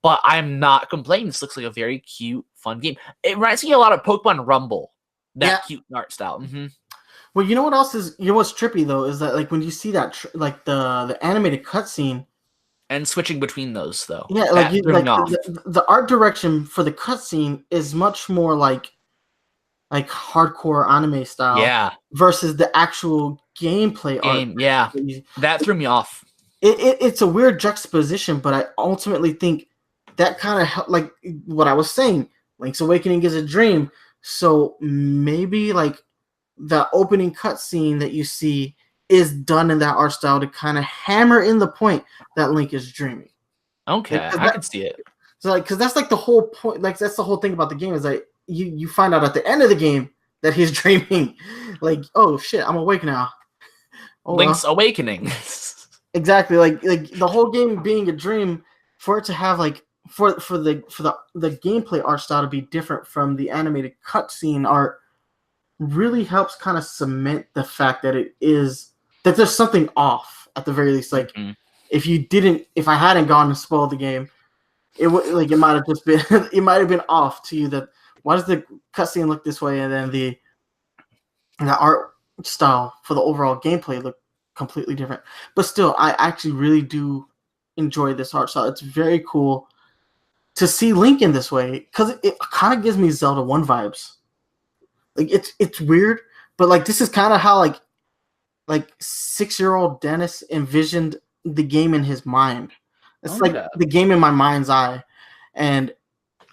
[SPEAKER 3] but I'm not complaining. This looks like a very cute, fun game. It reminds me a lot of Pokemon Rumble. That cute art style.
[SPEAKER 2] Well, you know what else is? What's trippy though is that like when you see that like the animated cutscene,
[SPEAKER 3] and switching between those though.
[SPEAKER 2] Yeah, like the art direction for the cutscene is much more like hardcore anime style.
[SPEAKER 3] Yeah.
[SPEAKER 2] Versus the actual gameplay art.
[SPEAKER 3] Yeah. That threw me off.
[SPEAKER 2] It's a weird juxtaposition, but I ultimately think that kind of like what I was saying. Link's Awakening is a dream, so maybe like the opening cutscene that you see is done in that art style to kind of hammer in the point that Link is dreaming.
[SPEAKER 3] Okay, I can see it.
[SPEAKER 2] So like, because that's like the whole point. Like that's the whole thing about the game is like you find out at the end of the game that he's dreaming. Like, oh shit, I'm awake now. Oh,
[SPEAKER 3] Link's Awakening.
[SPEAKER 2] Exactly. Like the whole game being a dream, for it to have like for the gameplay art style to be different from the animated cutscene art really helps kind of cement the fact that that there's something off at the very least. Like if I hadn't gone and spoiled the game, it might have just been it might have been off to you that why does the cutscene look this way and then the art style for the overall gameplay look completely different. But still, I actually really do enjoy this art style. It's very cool to see Link in this way because it kind of gives me Zelda 1 vibes. Like it's weird, but like this is kind of how like 6-year-old Dennis envisioned the game in his mind. It's like the game in my mind's eye, and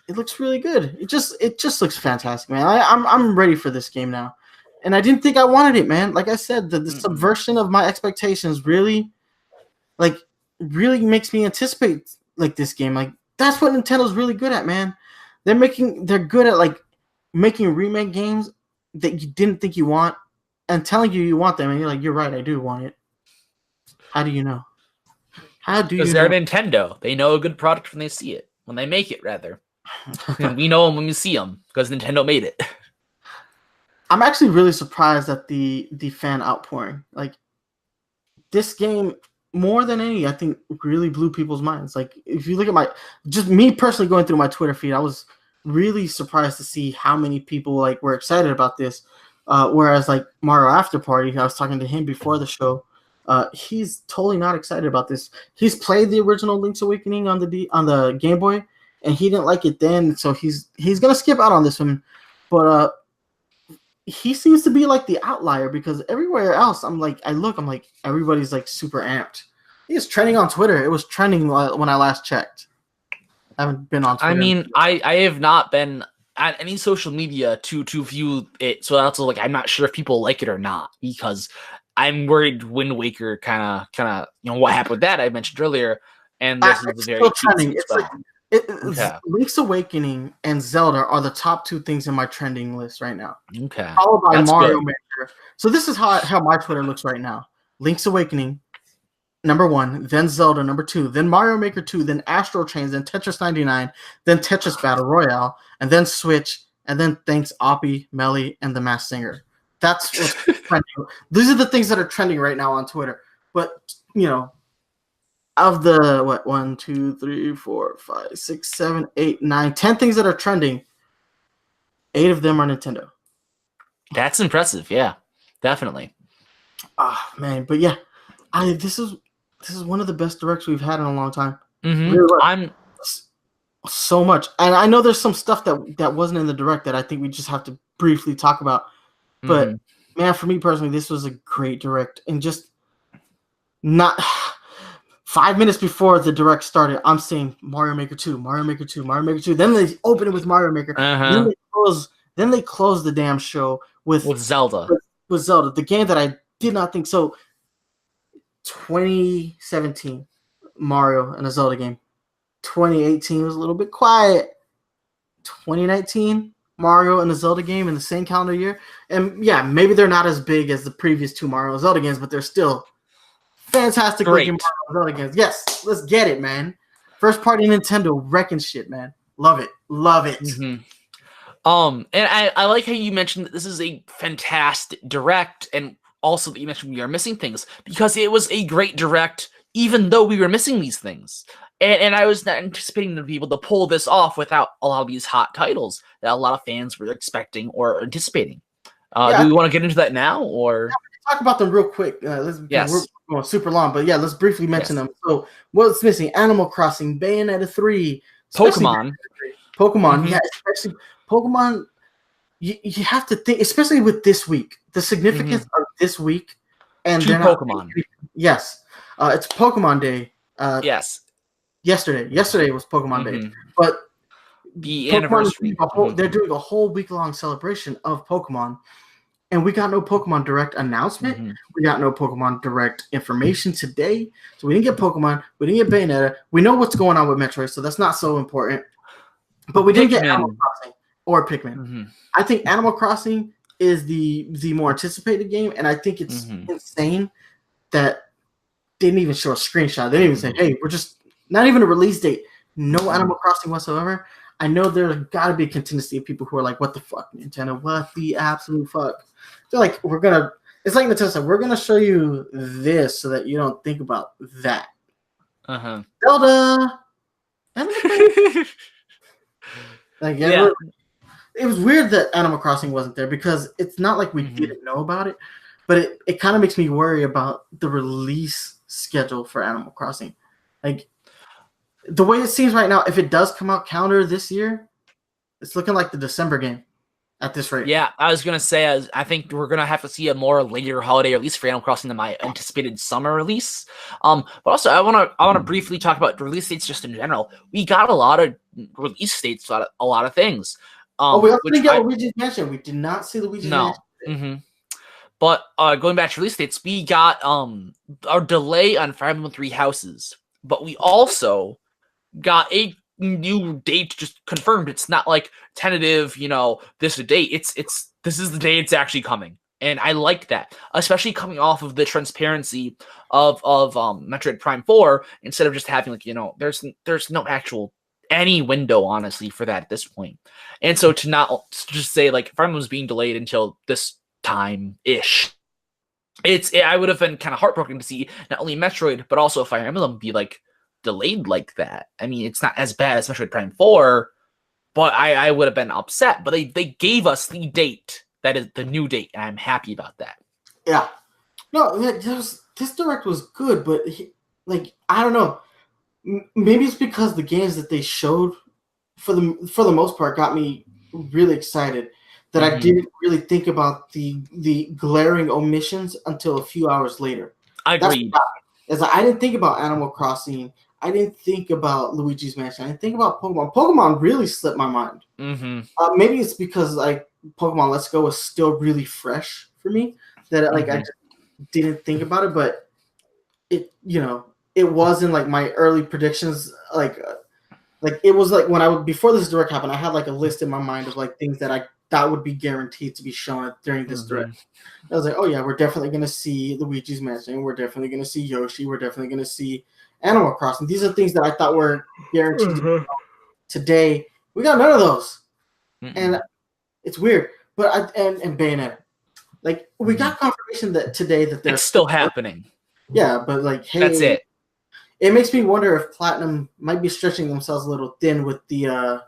[SPEAKER 2] it looks really good. It just looks fantastic, man. I'm ready for this game now, and I didn't think I wanted it, man. Like I said, the subversion of my expectations really makes me anticipate like this game. Like that's what Nintendo's really good at, man. They're good at like making remake games that you didn't think you want and telling you want them, and you're like, you're right, I do want it. How do you know? How do you know?
[SPEAKER 3] Because they're Nintendo. They know a good product when they see it. When they make it, rather. And we know them when we see them, because Nintendo made it.
[SPEAKER 2] I'm actually really surprised at the fan outpouring. Like, this game, more than any, I think, really blew people's minds. Like, if you look at just me personally going through my Twitter feed, I was really surprised to see how many people like were excited about this. Whereas like Mario After Party, I was talking to him before the show. He's totally not excited about this. He's played the original Link's Awakening on the Game Boy, and he didn't like it then, so he's gonna skip out on this one. But he seems to be like the outlier because everywhere else, I'm like everybody's like super amped. He's trending on Twitter. It was trending when I last checked. I haven't been on Twitter.
[SPEAKER 3] I mean, I have not been at any social media to view it, so that's like I'm not sure if people like it or not because I'm worried Wind Waker kind of what happened with that I mentioned earlier, and this is very trending.
[SPEAKER 2] Link's Awakening and Zelda are the top 2 things in my trending list right now.
[SPEAKER 3] Okay,
[SPEAKER 2] followed by Mario Maker. So this is how my Twitter looks right now: Link's Awakening, number 1, then Zelda, number 2, then Mario Maker 2, then Astro Chains, then Tetris 99, then Tetris Battle Royale, and then Switch, and then thanks Oppie, Melly, and the Masked Singer. That's what's trending. These are the things that are trending right now on Twitter. But of the 1, 2, 3, 4, 5, 6, 7, 8, 9, 10 things that are trending, 8 of them are Nintendo.
[SPEAKER 3] That's impressive. Yeah, definitely.
[SPEAKER 2] Man, but yeah, this is one of the best directs we've had in a long time.
[SPEAKER 3] Mm-hmm.
[SPEAKER 2] Really,
[SPEAKER 3] I'm
[SPEAKER 2] so much, and I know there's some stuff that wasn't in the direct that I think we just have to briefly talk about. But man, for me personally, this was a great direct, and just not 5 minutes before the direct started, I'm saying Mario Maker 2, Mario Maker 2, Mario Maker 2. Then they open it with Mario Maker. Then they close the damn show with
[SPEAKER 3] Zelda.
[SPEAKER 2] With Zelda, the game that I did not think so. 2017 Mario and a Zelda game. 2018 was a little bit quiet. 2019 Mario and a Zelda game in the same calendar year. And yeah, maybe they're not as big as the previous 2 Mario and Zelda games, but they're still fantastic looking Mario and Zelda games. Yes, let's get it, man. First party Nintendo wrecking shit, man. Love it. Love it.
[SPEAKER 3] Mm-hmm. And I like how you mentioned that this is a fantastic direct, and also that you mentioned we are missing things, because it was a great direct, even though we were missing these things. And I was not anticipating to be able to pull this off without a lot of these hot titles that a lot of fans were expecting or anticipating. Do we want to get into that now, or
[SPEAKER 2] talk about them real quick?
[SPEAKER 3] Yes.
[SPEAKER 2] We're going super long, but yeah, let's briefly mention them. So, what's missing? Animal Crossing, Bayonetta 3,
[SPEAKER 3] Pokemon.
[SPEAKER 2] Yeah, especially Pokemon. You have to think, especially with this week, the significance of this week, and
[SPEAKER 3] they're Pokemon.
[SPEAKER 2] Yes, it's Pokemon Day.
[SPEAKER 3] Yes.
[SPEAKER 2] Yesterday was Pokemon Day, but
[SPEAKER 3] the
[SPEAKER 2] Pokemon
[SPEAKER 3] anniversary.
[SPEAKER 2] They're doing a whole week-long celebration of Pokemon, and we got no Pokemon Direct announcement. We got no Pokemon Direct information today, so we didn't get Pokemon. We didn't get Bayonetta. We know what's going on with Metroid, so that's not so important. But we didn't get Animal Crossing or Pikmin. I think Animal Crossing is the more anticipated game, and I think it's insane that they didn't even show a screenshot. They didn't even say, "Hey, we're just." Not even a release date. No Animal Crossing whatsoever. I know there's got to be a contingency of people who are like, what the fuck, Nintendo? What the absolute fuck? They're like, it's like Nintendo said, we're going to show you this so that you don't think about that. Zelda. It was weird that Animal Crossing wasn't there, because it's not like we didn't know about it, but it kind of makes me worry about the release schedule for Animal Crossing. Like, the way it seems right now, if it does come out calendar this year, it's looking like the December game at this rate.
[SPEAKER 3] Yeah, I was going to say, I think we're going to have to see a more later holiday release for Animal Crossing than my anticipated summer release. But also, I want to briefly talk about release dates just in general. We got a lot of release dates, a lot of things.
[SPEAKER 2] We also didn't get Luigi's Mansion. We did not see Luigi's Mansion.
[SPEAKER 3] But going back to release dates, we got our delay on Fire Emblem 3 Houses. But we also got a new date just confirmed. It's not like tentative, this is a date. This is the day it's actually coming. And I like that, especially coming off of the transparency of Metroid Prime 4, instead of just having there's no actual any window, honestly, for that at this point. And so to just say Fire Emblem was being delayed until this time-ish, I would have been kind of heartbroken to see not only Metroid but also Fire Emblem be delayed like that. I mean, it's not as bad as Metroid Prime 4, but I would have been upset. But they gave us the date that is the new date, and I'm happy about that.
[SPEAKER 2] Yeah. No, this direct was good, but I don't know. Maybe it's because the games that they showed, for the most part, got me really excited. That I didn't really think about the glaring omissions until a few hours later.
[SPEAKER 3] I agree.
[SPEAKER 2] I didn't think about Animal Crossing. I didn't think about Luigi's Mansion. I didn't think about Pokemon. Pokemon really slipped my mind. Maybe it's because Pokemon Let's Go was still really fresh for me that I just didn't think about it. But it wasn't my early predictions. It was when before this direct happened, I had a list in my mind of things that I thought would be guaranteed to be shown during this direct. I was like, oh yeah, we're definitely going to see Luigi's Mansion. We're definitely going to see Yoshi. We're definitely going to see Animal Crossing. These are things that I thought were guaranteed to be shown. Today. We got none of those. And It's weird, but and Bayonetta, like we got confirmation that today that they're
[SPEAKER 3] it's still happening.
[SPEAKER 2] Yeah, but like, hey,
[SPEAKER 3] that's it.
[SPEAKER 2] It makes me wonder if Platinum might be stretching themselves a little thin with the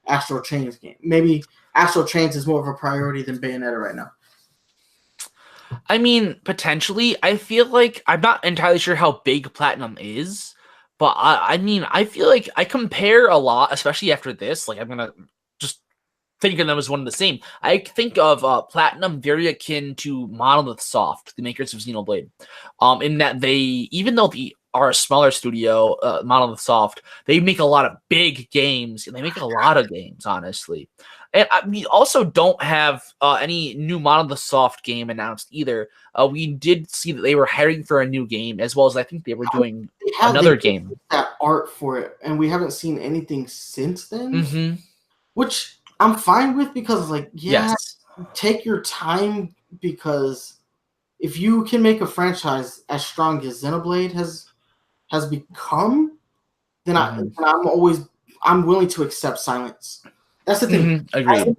[SPEAKER 2] Astral Chains game. Maybe Astral Chains is more of a priority than Bayonetta right now.
[SPEAKER 3] I mean, potentially. I feel like I'm not entirely sure how big Platinum is, but I mean, I feel like I compare a lot, especially after this. Like, I'm gonna just think of them as one and the same. I think of Platinum very akin to Monolith Soft, the makers of Xenoblade, in that they, even though they are a smaller studio, Monolith Soft, they make a lot of big games, and they make a lot of games, honestly. And we also don't have any new Monolith Soft game announced either. We did see that they were hiring for a new game, as well as I think they were doing another game.
[SPEAKER 2] That art for it, and we haven't seen anything since then,
[SPEAKER 3] Mm-hmm.
[SPEAKER 2] which I'm fine with because, like,
[SPEAKER 3] yes,
[SPEAKER 2] take your time, because if you can make a franchise as strong as Xenoblade has become, then I'm willing to accept silence. That's the thing.
[SPEAKER 3] Agreed.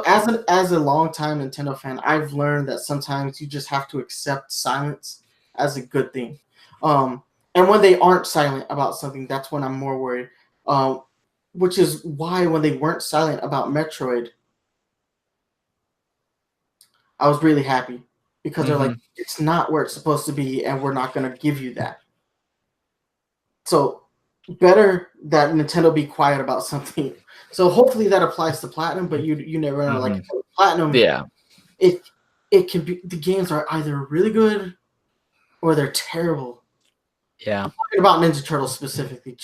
[SPEAKER 2] As a longtime Nintendo fan, I've learned that sometimes you just have to accept silence as a good thing. And when they aren't silent about something, that's when I'm more worried. Which is why when they weren't silent about Metroid, I was really happy, because they're like, it's not where it's supposed to be, and we're not going to give you that. So better that Nintendo be quiet about something. So hopefully that applies to Platinum, but you never know. Like Platinum, it can be, the games are either really good or they're terrible.
[SPEAKER 3] Yeah.
[SPEAKER 2] I'm talking about Ninja Turtles specifically.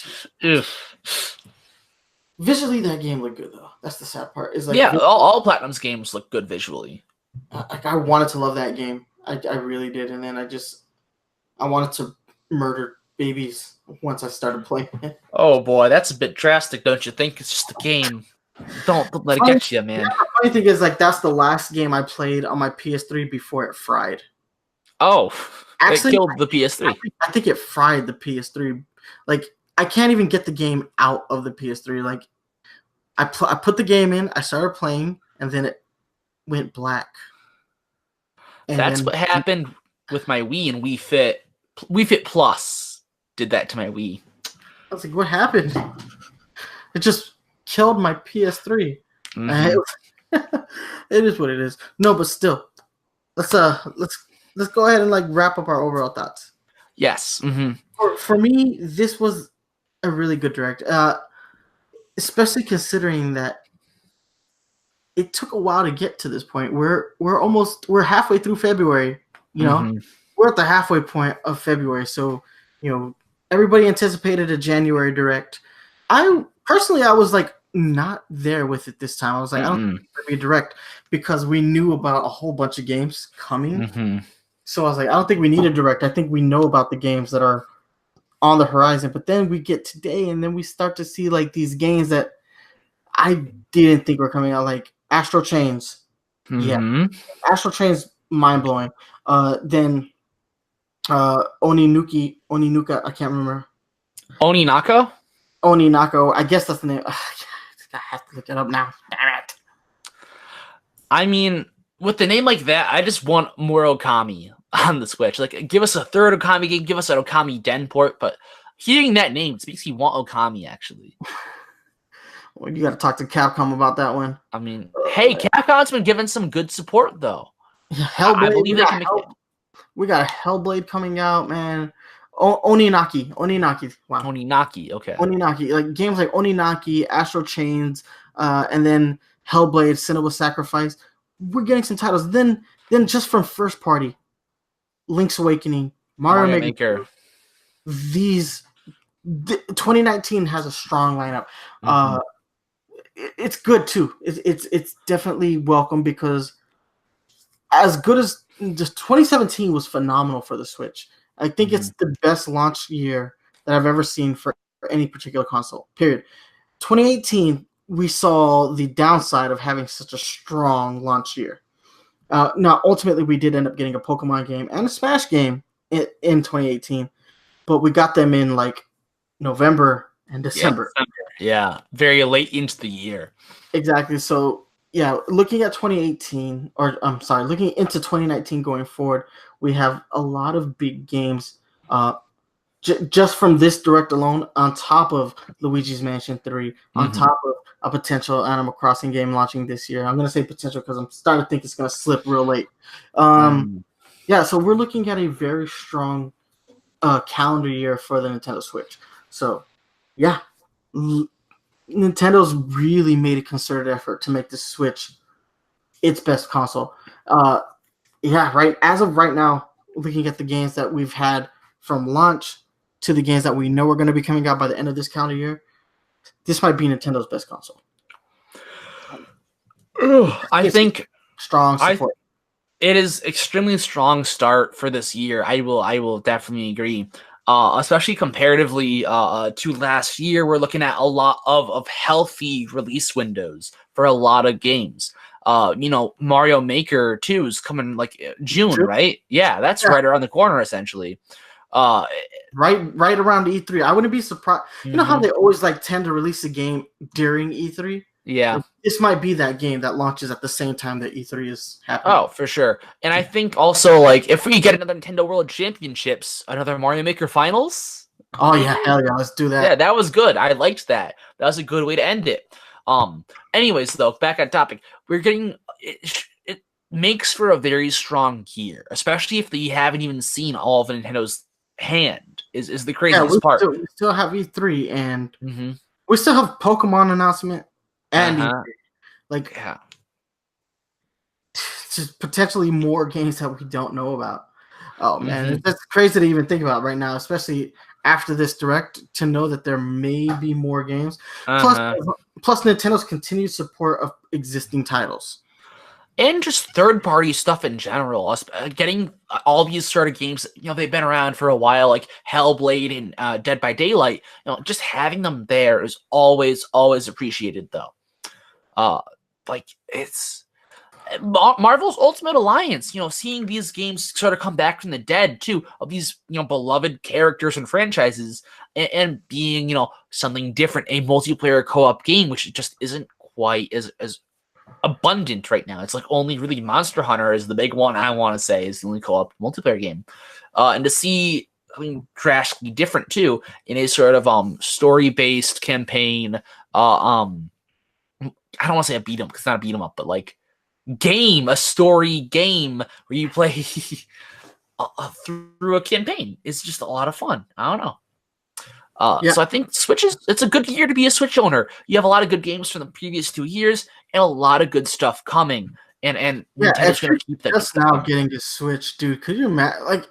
[SPEAKER 2] Visually, that game looked good though. That's the sad part. Is like
[SPEAKER 3] all Platinum's games look good visually.
[SPEAKER 2] Like, I wanted to love that game. I really did, and then I wanted to murder babies once I started playing it.
[SPEAKER 3] Oh boy, that's a bit drastic, don't you think? It's just a game. Don't let it get you, man.
[SPEAKER 2] The funny thing is, like, that's the last game I played on my PS3 before it fried.
[SPEAKER 3] Oh,
[SPEAKER 2] actually,
[SPEAKER 3] it killed the PS3.
[SPEAKER 2] I think it fried the PS3. Like, I can't even get the game out of the PS3. Like, I put the game in, I started playing, and then it went black.
[SPEAKER 3] And that's what happened with my Wii and Wii Fit. Wii Fit Plus did that to my Wii.
[SPEAKER 2] I was like, what happened? It just killed my PS3. It is what it is. No, but still, let's go ahead and like wrap up our overall thoughts.
[SPEAKER 3] Yes.
[SPEAKER 2] For me, this was a really good direct, especially considering that it took a while to get to this point. We're halfway through February. You know, we're at the halfway point of February. So, you know, everybody anticipated a January direct. I was like not there with it this time. I was like, I don't think it's gonna be a direct, because we knew about a whole bunch of games coming. So I was like, I don't think we need a direct. I think we know about the games that are on the horizon. But then we get today, and then we start to see like these games that I didn't think were coming out, like Astral Chains. Yeah, Astral Chains, mind blowing. Then Oninuka, I can't remember.
[SPEAKER 3] Oninako,
[SPEAKER 2] I guess that's the name. I have to look it up now. Damn it.
[SPEAKER 3] I mean, with the name like that, I just want more Okami on the Switch. Like, give us a third Okami game, give us an Okami Den port, but hearing that name, it makes me want Okami, actually.
[SPEAKER 2] Well, you got to talk to Capcom about that one.
[SPEAKER 3] I mean, hey, Capcom's been giving some good support, though.
[SPEAKER 2] Hellblade, I believe they can make it. We got a Hellblade coming out, man. Oninaki. Wow.
[SPEAKER 3] Oninaki, okay.
[SPEAKER 2] Oninaki. Like games like Oninaki, Astral Chains, and then Hellblade, Senua's Sacrifice. We're getting some titles. Then just from first party, Link's Awakening, Mario Maker. 2019 has a strong lineup. It's good too. It's definitely welcome, because as good as just 2017 was phenomenal for the Switch. I think it's the best launch year that I've ever seen for any particular console, period. 2018, we saw the downside of having such a strong launch year. Now, ultimately, we did end up getting a Pokemon game and a Smash game in 2018, but we got them in like November and December.
[SPEAKER 3] Yeah, very late into the year.
[SPEAKER 2] Exactly. So looking at 2018, or I'm sorry, looking into 2019 going forward, we have a lot of big games. Just from this direct alone, on top of Luigi's Mansion 3, on top of a potential Animal Crossing game launching this year. I'm going to say potential because I'm starting to think it's going to slip real late. So we're looking at a very strong calendar year for the Nintendo Switch. So, yeah, Nintendo's really made a concerted effort to make the Switch its best console. As of right now, looking at the games that we've had from launch to the games that we know are going to be coming out by the end of this calendar year, this might be Nintendo's best console.
[SPEAKER 3] I think
[SPEAKER 2] strong support.
[SPEAKER 3] It is extremely strong start for this year. I will definitely agree. Especially comparatively to last year, we're looking at a lot of healthy release windows for a lot of games. Mario Maker 2 is coming like June, right? Yeah, that's right around the corner, essentially.
[SPEAKER 2] Right around E3. I wouldn't be surprised. You know how they always tend to release a game during E3?
[SPEAKER 3] Yeah.
[SPEAKER 2] This might be that game that launches at the same time that E3 is happening.
[SPEAKER 3] Oh, for sure. And I think also, if we get another Nintendo World Championships, another Mario Maker Finals.
[SPEAKER 2] Oh, yeah. Hell yeah. Let's do that.
[SPEAKER 3] Yeah, that was good. I liked that. That was a good way to end it. Anyways, though, back on topic. We're getting... It makes for a very strong year, especially if you haven't even seen all of Nintendo's hand, is the craziest part.
[SPEAKER 2] We still have E3, and we still have Pokemon announcement. And just potentially more games that we don't know about. Oh man, that's crazy to even think about right now, especially after this direct, to know that there may be more games. Plus Nintendo's continued support of existing titles.
[SPEAKER 3] And just third-party stuff in general. Getting all these sort of games, they've been around for a while, like Hellblade and Dead by Daylight. Just having them there is always appreciated, though. It's Marvel's Ultimate Alliance, seeing these games sort of come back from the dead too, of these, beloved characters and franchises, and being, something different, a multiplayer co-op game, which just isn't quite as abundant right now. It's only really Monster Hunter is the big one I want to say is the only co-op multiplayer game. And to see something drastically different too in a sort of story-based campaign, I don't want to say a beat 'em because it's not a beat 'em up, but a story game where you play through a campaign. It's just a lot of fun. I don't know. So I think it's a good year to be a Switch owner. You have a lot of good games from the previous 2 years and a lot of good stuff coming. And Nintendo's going to keep that.
[SPEAKER 2] Just now getting a Switch, dude. Could you imagine?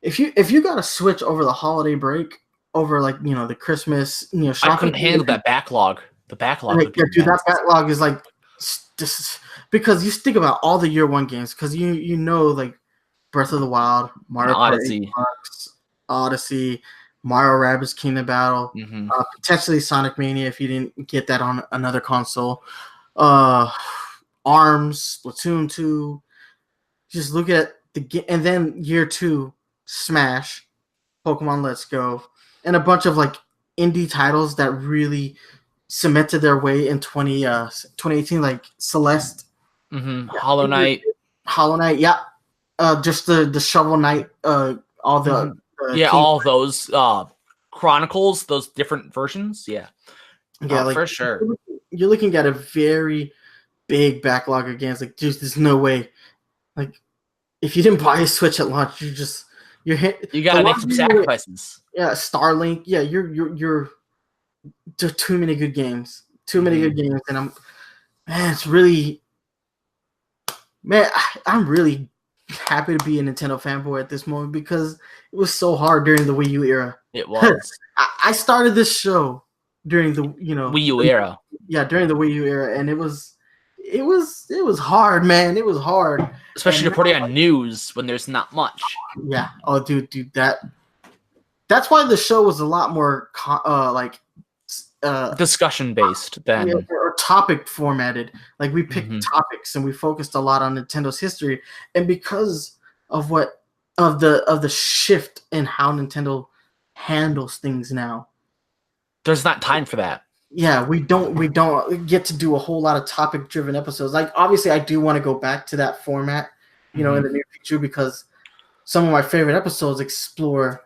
[SPEAKER 2] If you got a Switch over the holiday break, over the Christmas, shopping.
[SPEAKER 3] I couldn't handle that backlog. The backlog.
[SPEAKER 2] That backlog is just because you think about all the year one games, because Breath of the Wild, Mario Kart Odyssey, Mario Rabbids Kingdom Battle, potentially Sonic Mania if you didn't get that on another console, ARMS, Splatoon 2. Just look at and then year 2, Smash, Pokemon Let's Go, and a bunch of indie titles that really cemented their way in 2018, like Celeste,
[SPEAKER 3] Hollow Knight,
[SPEAKER 2] just the Shovel Knight, all the
[SPEAKER 3] all those Chronicles, those different versions, for sure.
[SPEAKER 2] You're looking at a very big backlog of games. There's no way. If you didn't buy a Switch at launch, you
[SPEAKER 3] gotta make some sacrifices.
[SPEAKER 2] Yeah, Starlink. Yeah, you're there are too many good games. And I'm really happy to be a Nintendo fanboy at this moment because it was so hard during the Wii U era.
[SPEAKER 3] It was.
[SPEAKER 2] I started this show during the Wii
[SPEAKER 3] U era.
[SPEAKER 2] Yeah, during the Wii U era, and it was hard, man. It was hard,
[SPEAKER 3] especially reporting on news when there's not much.
[SPEAKER 2] Yeah. Oh, dude, that's why the show was a lot more
[SPEAKER 3] discussion based than
[SPEAKER 2] or topic formatted. We picked topics and we focused a lot on Nintendo's history, and because of the shift in how Nintendo handles things now,
[SPEAKER 3] there's not time for that.
[SPEAKER 2] yeah, we don't get to do a whole lot of topic driven episodes. Like obviously I do want to go back to that format, in the near future, because some of my favorite episodes explore,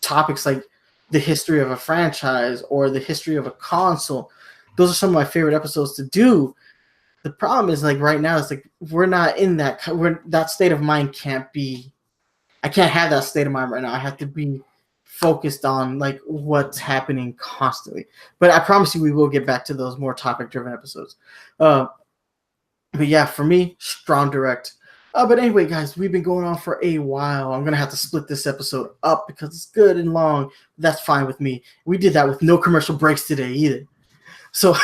[SPEAKER 2] topics like the history of a franchise or the history of a console. Those are some of my favorite episodes to do. The problem is like right now it's like we're not in that state of mind can't be. I can't have that state of mind right now. I have to be focused on like what's happening constantly. But I promise you, we will get back to those more topic-driven episodes. But yeah, for me, strong direct. But anyway, guys, we've been going on for a while. I'm gonna have to split this episode up because it's good and long. That's fine with me. We did that with no commercial breaks today either. So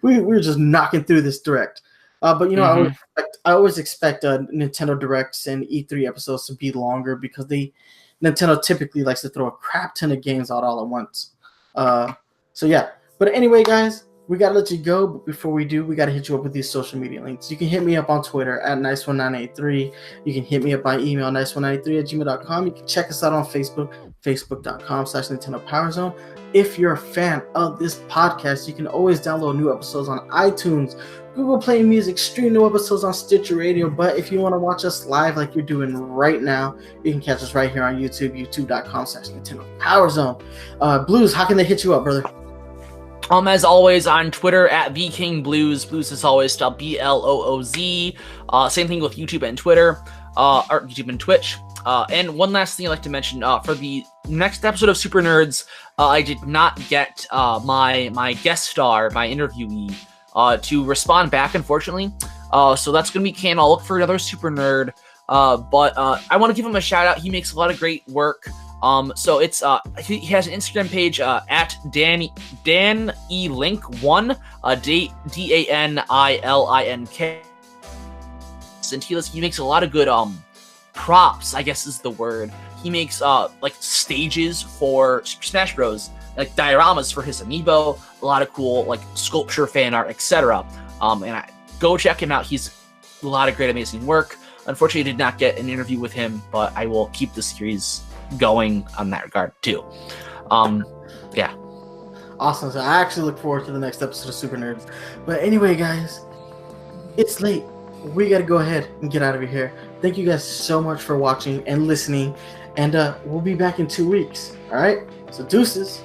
[SPEAKER 2] we were just knocking through this direct. But I always expect Nintendo Directs and E3 episodes to be longer because Nintendo typically likes to throw a crap ton of games out all at once. So yeah. But anyway, guys, we gotta let you go. But before we do, we gotta hit you up with these social media links. You can hit me up on Twitter at NyceOne983. You can hit me up by email NyceOne93@gmail.com. You can check us out on Facebook, facebook.com/Nintendo Power Zone. If you're a fan of this podcast, you can always download new episodes on iTunes, Google Play Music, stream new episodes on Stitcher Radio. But if you want to watch us live like you're doing right now, you can catch us right here on YouTube, youtube.com/Nintendo Power Zone. Blooz, how can they hit you up, brother?
[SPEAKER 3] As always, on Twitter at VKingBlooz. Blooz is always spelled BLOOZ. Same thing with YouTube and Twitter, or YouTube and Twitch. And one last thing I'd like to mention, for the next episode of Super Nerds, I did not get my guest star, my interviewee, to respond back, unfortunately. So that's going to be canon. I'll look for another Super Nerd. But I want to give him a shout out. He makes a lot of great work. So it's he has an Instagram page at DanELink1, DANILINK. And he makes a lot of good props, I guess is the word. He makes like stages for Super Smash Bros, like dioramas for his amiibo, a lot of cool like sculpture, fan art, etc. And go check him out. He's a lot of great, amazing work. Unfortunately, I did not get an interview with him, but I will keep the series going on that regard too. Yeah.
[SPEAKER 2] Awesome. So I actually look forward to the next episode of Super Nerds. But anyway, guys, it's late. We got to go ahead and get out of here. Thank you guys so much for watching and listening. And we'll be back in 2 weeks. All right? So deuces.